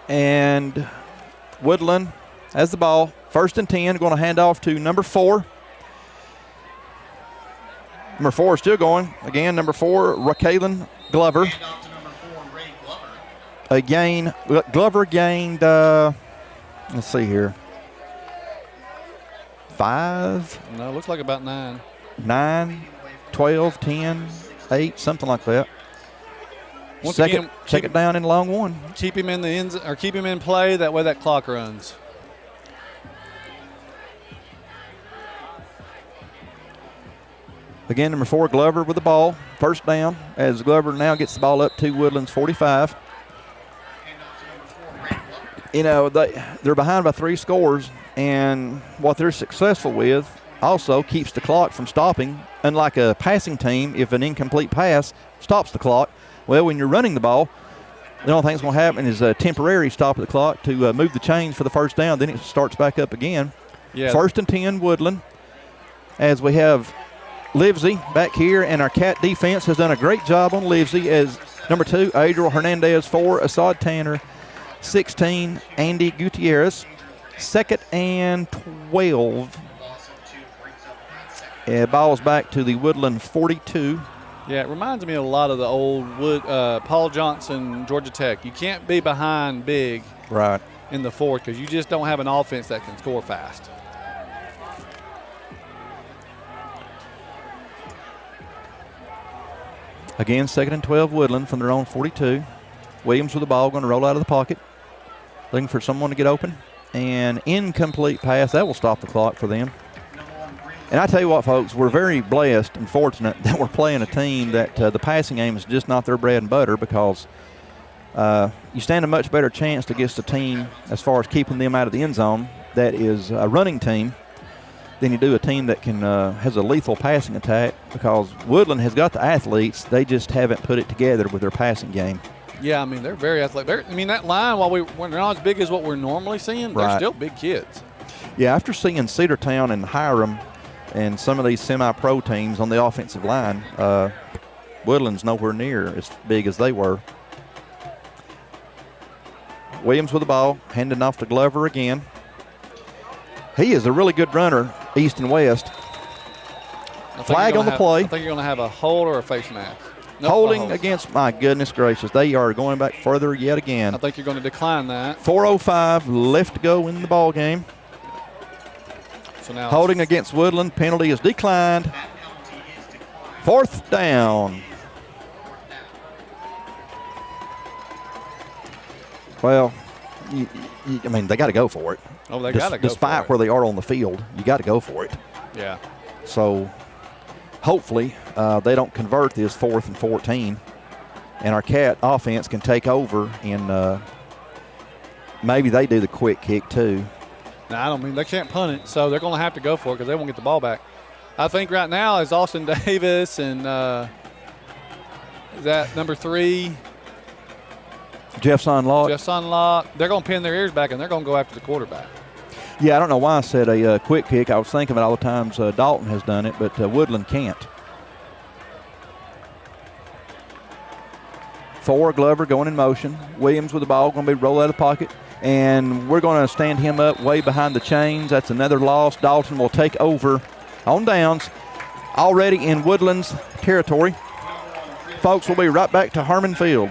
and Woodland has the ball. 1st and 10, going to hand off to number 4. Number 4 is still going. Again, number 4, Raquelin Glover. Again, Glover gained, let's see here, 5? No, it looks like about 9. 9, 12, 10, 8, something like that. Once Second, again, check it down in long one. Keep him in the ends, or keep him in play. That way, that clock runs. Again, number 4, Glover with the ball. 1st down, as Glover now gets the ball up to Woodland's 45. You know, they're behind by 3 scores, and what they're successful with also keeps the clock from stopping. Unlike a passing team, if an incomplete pass stops the clock, well, when you're running the ball, the only thing that's going to happen is a temporary stop of the clock to move the chains for the 1st down. Then it starts back up again. Yeah. 1st and 10, Woodland, as we have Livesey back here, and our Cat defense has done a great job on Livesey, as number 2, Adriel Hernandez, 4, Assad Tanner, 16, Andy Gutierrez. 2nd and 12. Ball's back to the Woodland 42. Yeah, it reminds me of a lot of the old Paul Johnson, Georgia Tech. You can't be behind big in the 4th because you just don't have an offense that can score fast. Again, 2nd and 12, Woodland from their own 42. Williams with the ball, going to roll out of the pocket, looking for someone to get open. And incomplete pass, that will stop the clock for them. And I tell you what, folks, we're very blessed and fortunate that we're playing a team that the passing game is just not their bread and butter, because you stand a much better chance against a team as far as keeping them out of the end zone that is a running team than you do a team that can has a lethal passing attack, because Woodland has got the athletes. They just haven't put it together with their passing game. Yeah, I mean, they're very athletic. that line, while we're not as big as what we're normally seeing, they're still big kids. Yeah, after seeing Cedartown and Hiram and some of these semi-pro teams on the offensive line, Woodland's nowhere near as big as they were. Williams with the ball, handing off to Glover again. He is a really good runner, east and west. Flag on the play. I think you're going to have a hold or a face mask. Nope, holding against, my goodness gracious, they are going back further yet again. I think you're going to decline that. 4:05 left to go in the ball game. So now holding against Woodland, penalty is declined. 4th down. Well, I mean, they got to go for it. Oh, they got to go despite where they are on the field, you got to go for it. Yeah. So hopefully they don't convert this 4th and 14, and our Cat offense can take over, and maybe they do the quick kick too. No, I don't mean they can't punt it, so they're going to have to go for it because they won't get the ball back. I think right now is Austin Davis and is that number 3? Jeff Sonlock. Jeff Sonlock. They're going to pin their ears back, and they're going to go after the quarterback. Yeah, I don't know why I said a quick kick. I was thinking about all the times Dalton has done it, but Woodland can't. 4, Glover going in motion. Williams with the ball, going to be rolled out of the pocket. And we're going to stand him up way behind the chains. That's another loss. Dalton will take over on downs, already in Woodland's territory. Folks, we'll be right back to Harmon Field.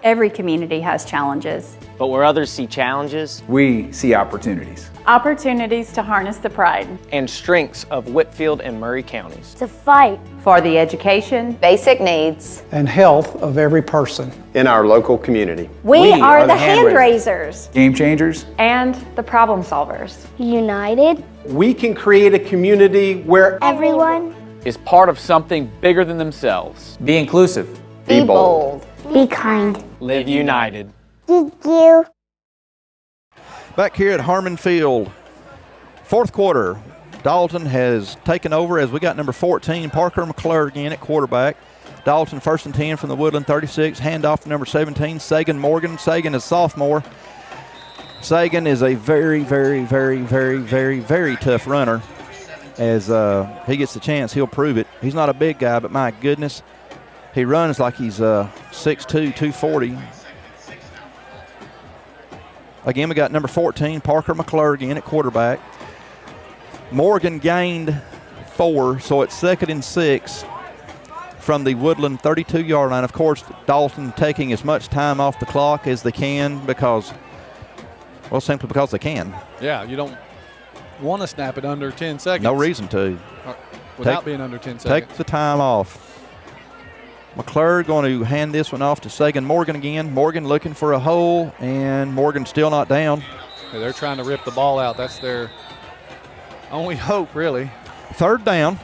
Every community has challenges. But where others see challenges, we see opportunities. Opportunities to harness the pride and strengths of Whitfield and Murray counties. To fight for the education, basic needs, and health of every person in our local community. We are the hand raisers, game changers, and the problem solvers. United, we can create a community where everyone is part of something bigger than themselves. Be inclusive. Be bold. Be kind. Live united. Thank you. Back here at Harmon Field, fourth quarter, Dalton has taken over as we got number 14, Parker McClure again at quarterback. Dalton 1st and 10 from the Woodland 36, handoff to number 17, Sagan Morgan. Sagan is sophomore. Sagan is a very, very, very, very, very, very tough runner. As he gets the chance, he'll prove it. He's not a big guy, but my goodness, he runs like he's 6'2", 240. Again, we got number 14, Parker McClure again at quarterback. Morgan gained 4, so it's 2nd and 6 from the Woodland 32-yard line. Of course, Dalton taking as much time off the clock as they can simply because they can. Yeah, you don't want to snap it under 10 seconds. No reason to. Without being under 10 seconds. Take the time off. McClure going to hand this one off to Sagan Morgan again. Morgan looking for a hole, and Morgan still not down. Yeah, they're trying to rip the ball out. That's their only hope, really. 3rd down,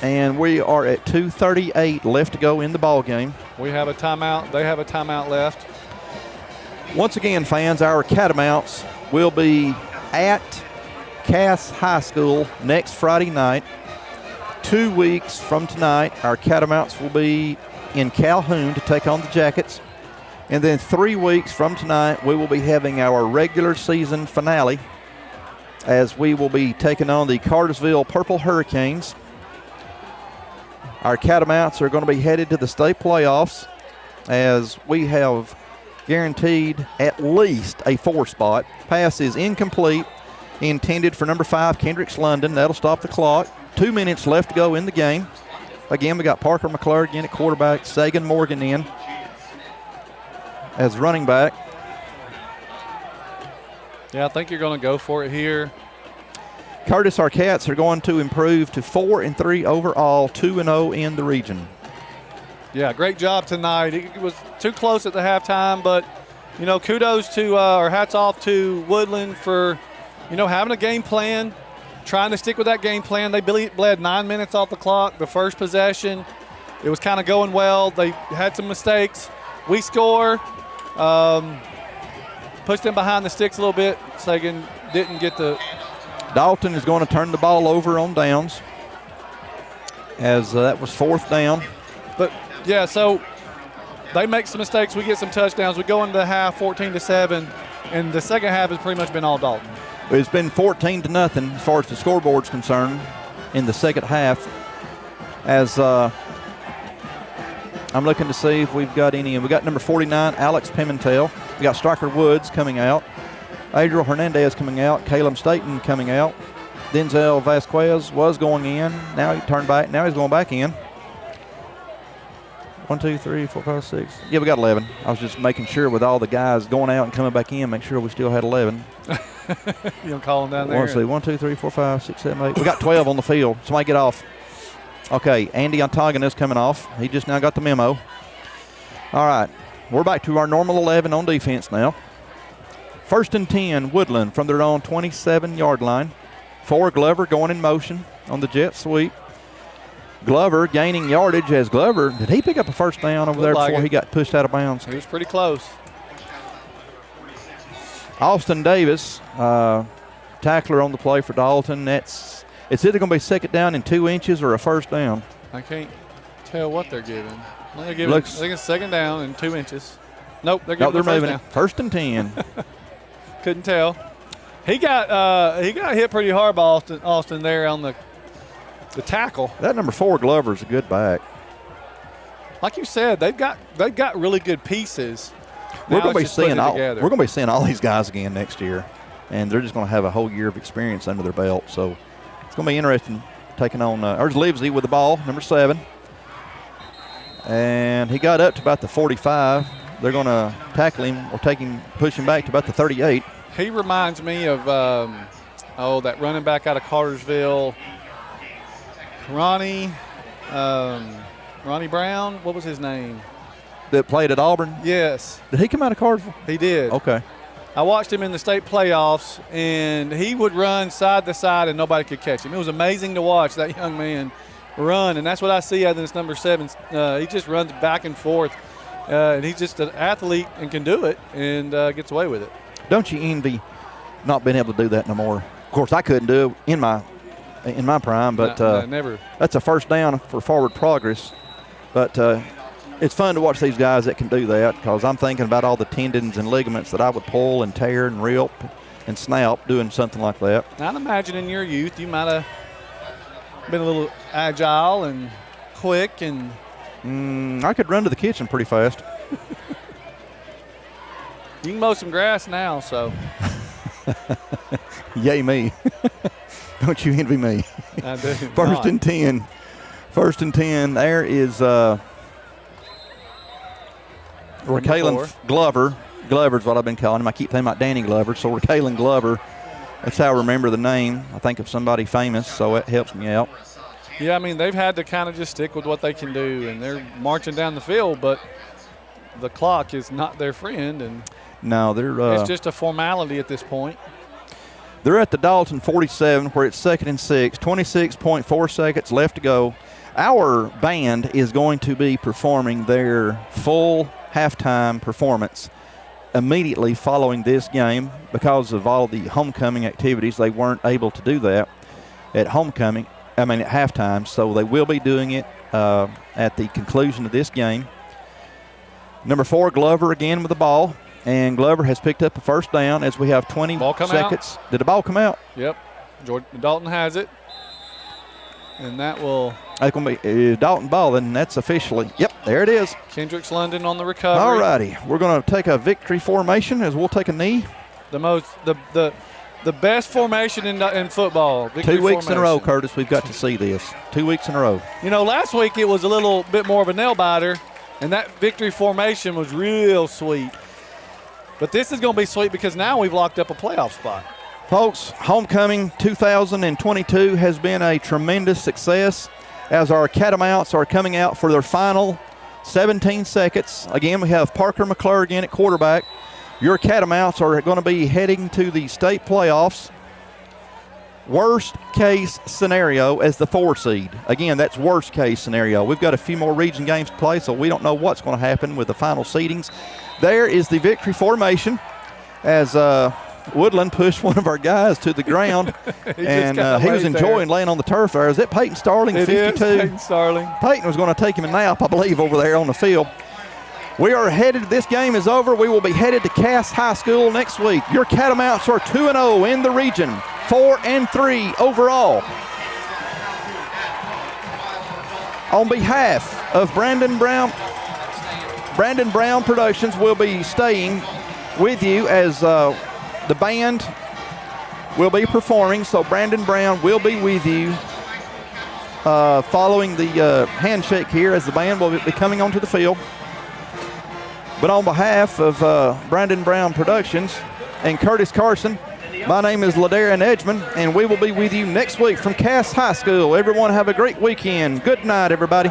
and we are at 2:38 left to go in the ball game. We have a timeout. They have a timeout left. Once again, fans, our Catamounts will be at Cass High School next Friday night. 2 weeks from tonight, our Catamounts will be in Calhoun to take on the Jackets. And then 3 weeks from tonight, we will be having our regular season finale as we will be taking on the Cartersville Purple Hurricanes. Our Catamounts are going to be headed to the state playoffs as we have guaranteed at least a 4 spot. Pass is incomplete, intended for number 5, Kendricks London. That'll stop the clock. 2 minutes left to go in the game. Again, we got Parker McClure again at quarterback, Sagan Morgan in as running back. Yeah, I think you're going to go for it here. Curtis Arquettes are going to improve to 4-3 overall, 2-0 in the region. Yeah, great job tonight. It was too close at the halftime, but, kudos to, or hats off to Woodland for, having a game plan, trying to stick with that game plan. They bled 9 minutes off the clock. The first possession, it was kind of going well. They had some mistakes. We score, pushed them behind the sticks a little bit. Sagan didn't get the. Dalton is going to turn the ball over on downs as that was 4th down. But, yeah, so they make some mistakes. We get some touchdowns. We go into the half 14-7, and the second half has pretty much been all Dalton. It's been 14-0 as far as the scoreboard's concerned in the second half. As I'm looking to see if we've got any. We got number 49, Alex Pimentel. We got Striker Woods coming out. Adriel Hernandez coming out. Caleb Staten coming out. Denzel Vasquez was going in. Now he turned back. Now he's going back in. 1, 2, 3, 4, 5, 6. Yeah, we got 11. I was just making sure with all the guys going out and coming back in, make sure we still had 11. You don't call them down there? Let's see. 1, 2, 3, 4, 5, 6, 7, 8. We got 12 on the field. Somebody get off. Okay, Andy Antagonis coming off. He just now got the memo. All right, we're back to our normal 11 on defense now. 1st and 10, Woodland from their own 27-yard line. 4, Glover going in motion on the jet sweep. Glover gaining yardage as Glover. Did he pick up a 1st down over there before he got pushed out of bounds? He was pretty close. Austin Davis, tackler on the play for Dalton. It's either going to be 2nd down and 2 inches or a 1st down. I can't tell what they're giving. They're giving I think it's 2nd down and 2 inches. Nope, they're giving they're moving down. it. 1st and 10. Couldn't tell. He got hit pretty hard by Austin there on the tackle. That number 4 Glover is a good back. Like you said, they've got really good pieces. We're going to be seeing all these guys again next year, and they're just going to have a whole year of experience under their belt. So it's going to be interesting taking on. There's Livesey with the ball, number 7, and he got up to about the 45. they're going to tackle him or push him back to about the 38. He reminds me of, that running back out of Cartersville, Ronnie Brown. What was his name? That played at Auburn? Yes. Did he come out of Cartersville? He did. Okay. I watched him in the state playoffs, and he would run side to side, and nobody could catch him. It was amazing to watch that young man run, and that's what I see out of this number 7. He just runs back and forth, and he's just an athlete and can do it and gets away with it. Don't you envy not being able to do that no more? Of course, I couldn't do it in my prime, but never. That's a first down for forward progress. But it's fun to watch these guys that can do that, because I'm thinking about all the tendons and ligaments that I would pull and tear and rip and snap doing something like that. I'd imagine in your youth you might have been a little agile and quick. And I could run to the kitchen pretty fast. You can mow some grass now, so. Yay me. Don't you envy me. I do. First and 10. First and 10. There is Raquelin Glover. Glover's what I've been calling him. I keep thinking about Danny Glover. So Raquelin Glover, that's how I remember the name. I think of somebody famous, so it helps me out. Yeah, I mean, they've had to kind of just stick with what they can do, and they're marching down the field, but the clock is not their friend, and no, they're it's just a formality at this point. They're at the Dalton 47, where it's 2nd and 6, 26.4 seconds left to go. Our band is going to be performing their full halftime performance immediately following this game. Because of all the homecoming activities, they weren't able to do that at halftime, so they will be doing it at the conclusion of this game. Number 4, Glover again with the ball, and Glover has picked up a first down as we have 20 seconds. Did the ball come out? Yep. Dalton has it, and that will. That's going to be Dalton ball, and that's officially. Yep, there it is. Kendricks London on the recovery. All righty, we're going to take a victory formation as we'll take a knee. The best formation in football. 2 weeks in a row, Curtis. We've got to see this. 2 weeks in a row. You know, last week it was a little bit more of a nail biter, and that victory formation was real sweet. But this is going to be sweet because now we've locked up a playoff spot. Folks, Homecoming 2022 has been a tremendous success as our Catamounts are coming out for their final 17 seconds. Again, we have Parker McClure again at quarterback. Your Catamounts are going to be heading to the state playoffs. Worst case scenario as the 4 seed. Again, that's worst case scenario. We've got a few more region games to play, so we don't know what's going to happen with the final seedings. There is the victory formation as Woodland pushed one of our guys to the ground, and he was enjoying laying on the turf there. Is that Peyton Starling, 52? It is Peyton Starling. Peyton was going to take him a nap, I believe, over there on the field. We are headed, this game is over. We will be headed to Cass High School next week. Your Catamounts are 2-0 in the region, 4-3 overall. On behalf of Brandon Brown Productions will be staying with you as the band will be performing. So Brandon Brown will be with you following the handshake here as the band will be coming onto the field. But on behalf of Brandon Brown Productions and Curtis Carson, my name is Ladarian Edgman, and we will be with you next week from Cass High School. Everyone have a great weekend. Good night, everybody.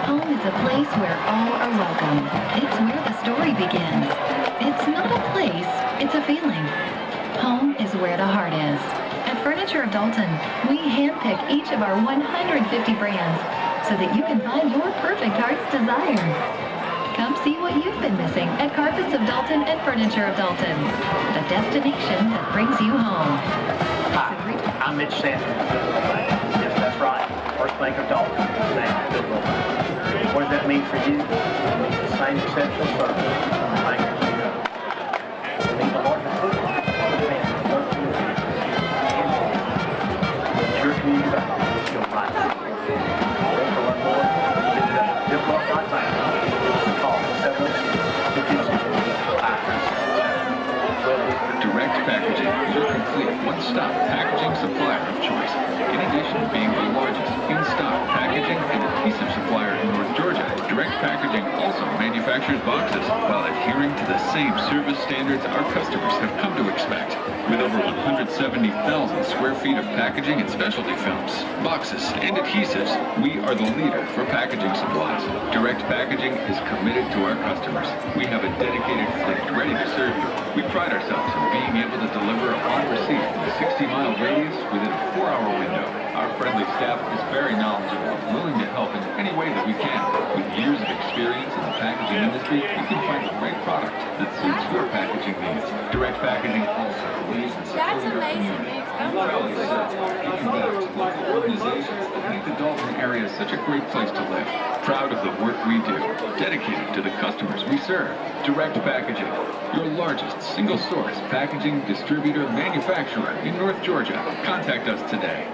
Home is a place where all are welcome. It's where the story begins. It's not a place, it's a feeling. Home is where the heart is. At Furniture of Dalton, we handpick each of our 150 brands so that you can find your perfect heart's desire. Come see what you've been missing at Carpets of Dalton and Furniture of Dalton, the destination that brings you home. Hi, I'm Mitch Stanton. Yes, that's right. First Bank of Dalton. What does that mean for you? It means the same exceptional service. Thank you. It means a larger football. Your community bank. Your right. For one more, visit Diplomat.com. Call 706-56. Direct Packaging is your complete one-stop packaging supplier of choice. In addition to being the largest in-stock packaging and adhesive supplier in North Georgia, Direct Packaging also manufactures boxes while adhering to the same service standards our customers have come to expect. With over 170,000 square feet of packaging and specialty films, boxes, and adhesives, we are the leader for packaging supplies. Direct Packaging is committed to our customers. We have a dedicated fleet ready to serve you. We pride ourselves in being able to deliver upon receipt in a 60-mile radius within a 4-hour window. Our friendly staff is very knowledgeable and willing to help in any way that we can. With years of experience in the packaging industry, you can find the right product that suits your packaging needs. Direct Packaging also believes in supporting our community. We proudly serve giving back to local organizations that make the Dalton area such a great place to live. Proud of the work we do, dedicated to the customers we serve. Direct Packaging, your largest single-source packaging distributor manufacturer in North Georgia. Contact us today.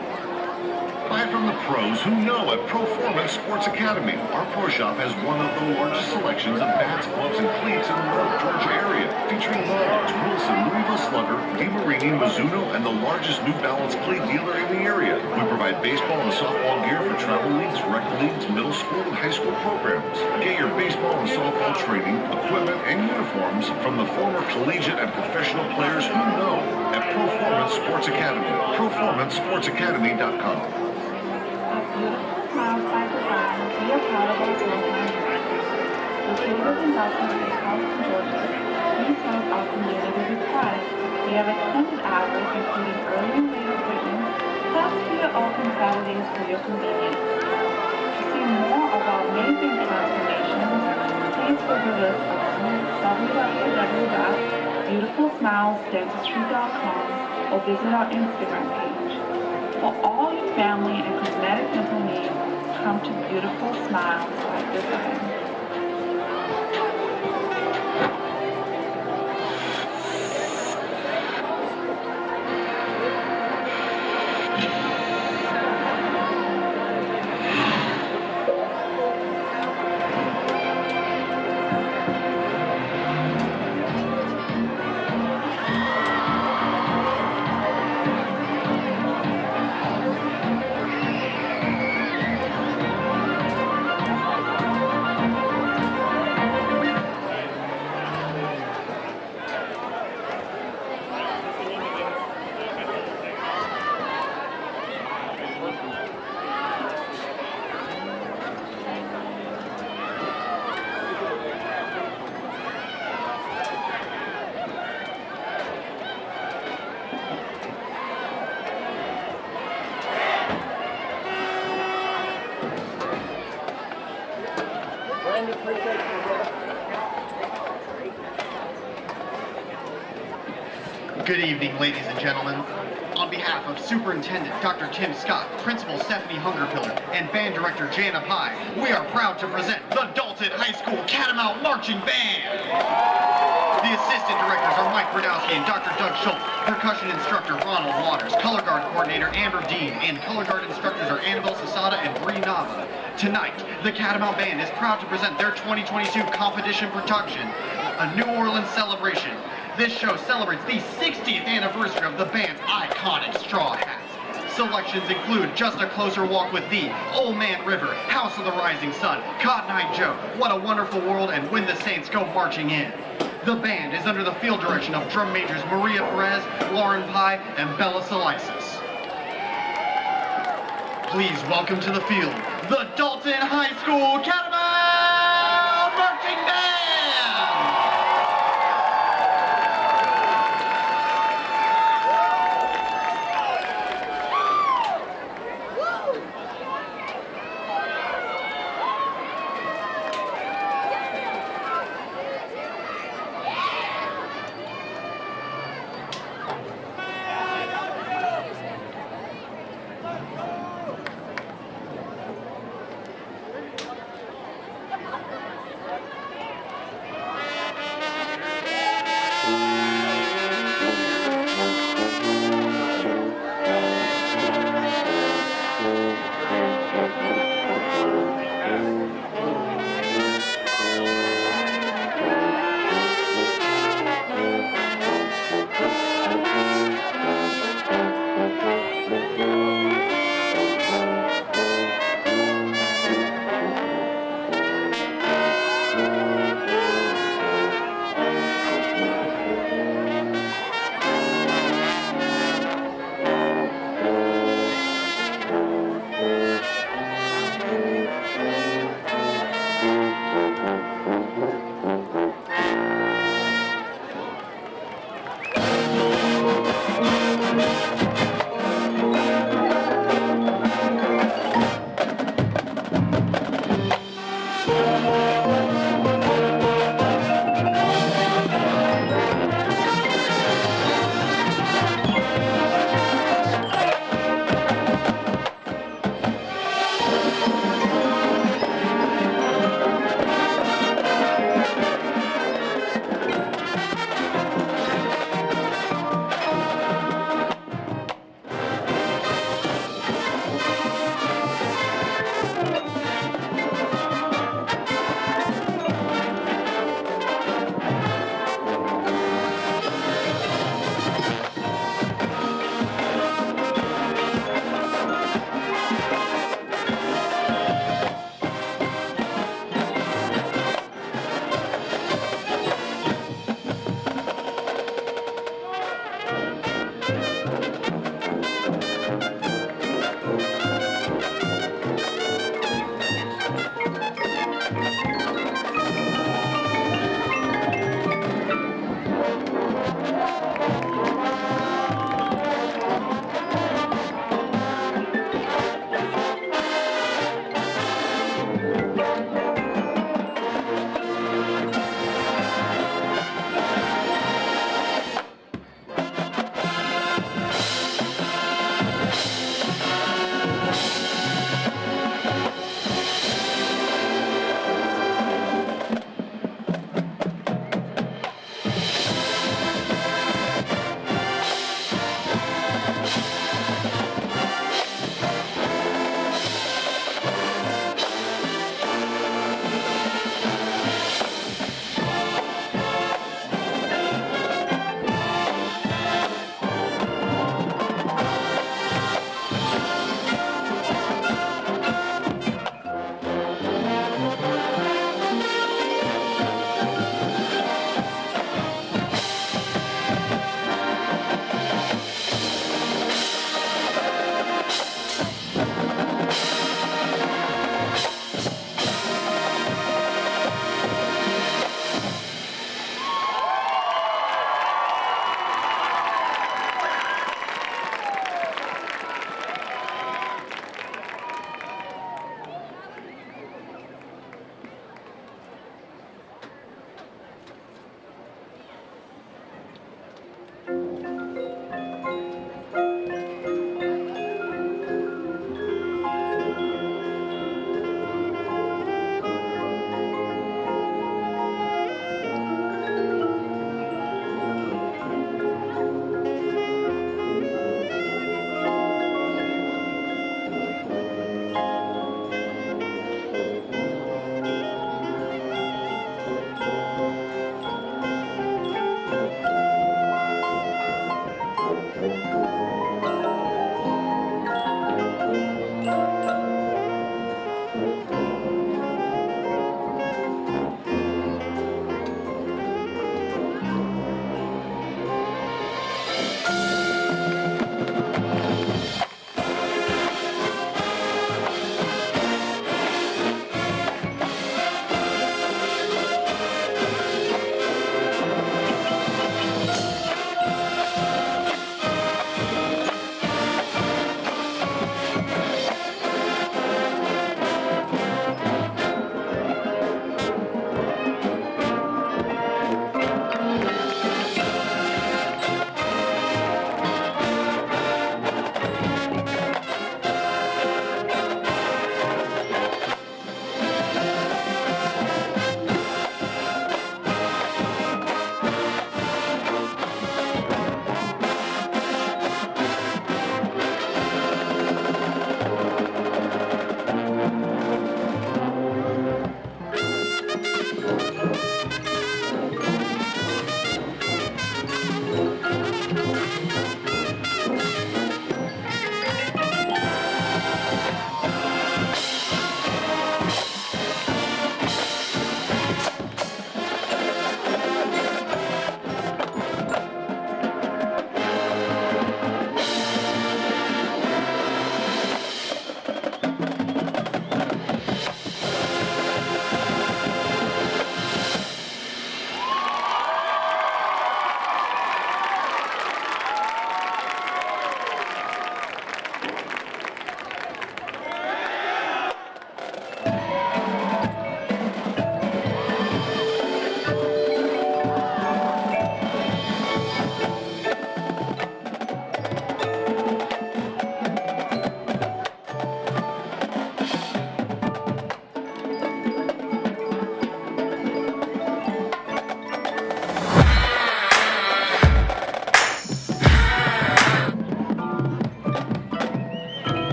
Buy from the pros who know at Performance Sports Academy. Our pro shop has one of the largest selections of bats, gloves, and cleats in the North Georgia area, featuring Lowe's, Wilson, Louisville Slugger, DeMarini, Mizuno, and the largest New Balance cleat dealer in the area. We provide baseball and softball gear for travel leagues, rec leagues, middle school, and high school programs. Get your baseball and softball training, equipment, and uniforms from the former collegiate and professional players who know at Performance Sports Academy. PerformanceSportsAcademy.com. Beautiful smiles by design, we are proud of our small-town community. Located in Dalton, Georgia, we serve our community with pride. We have extended hours, including early and late appointments, plus we are open Saturdays for your convenience. To see more of our amazing transformations, please visit us on www.beautifulsmilesdentistry.com or visit our Instagram page. For all your family and cosmetic dental needs, come to Beautiful Smiles by Design. Good evening, ladies and gentlemen. On behalf of Superintendent Dr. Tim Scott, Principal Stephanie Hungerpiller, and Band Director Jana Pye, we are proud to present the Dalton High School Catamount Marching Band. The assistant directors are Mike Brodowski and Dr. Doug Schultz, percussion instructor Ronald Waters, color guard coordinator Amber Dean, and color guard instructors are Annabelle Sasada and Bree Nava. Tonight, the Catamount Band is proud to present their 2022 competition production, A New Orleans Celebration. This show celebrates the 60th anniversary of the band's iconic straw hats. Selections include Just a Closer Walk with Thee, Old Man River, House of the Rising Sun, Cotton Eye Joe, What a Wonderful World, and When the Saints Go Marching In. The band is under the field direction of drum majors Maria Perez, Lauren Pye, and Bella Salisis. Please welcome to the field, the Dalton High School Catamount Marching Band!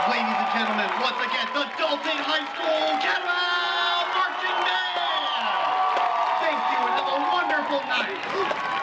Ladies and gentlemen, once again, the Dalton High School Catamounts Marching Band! Thank you, and have a wonderful night!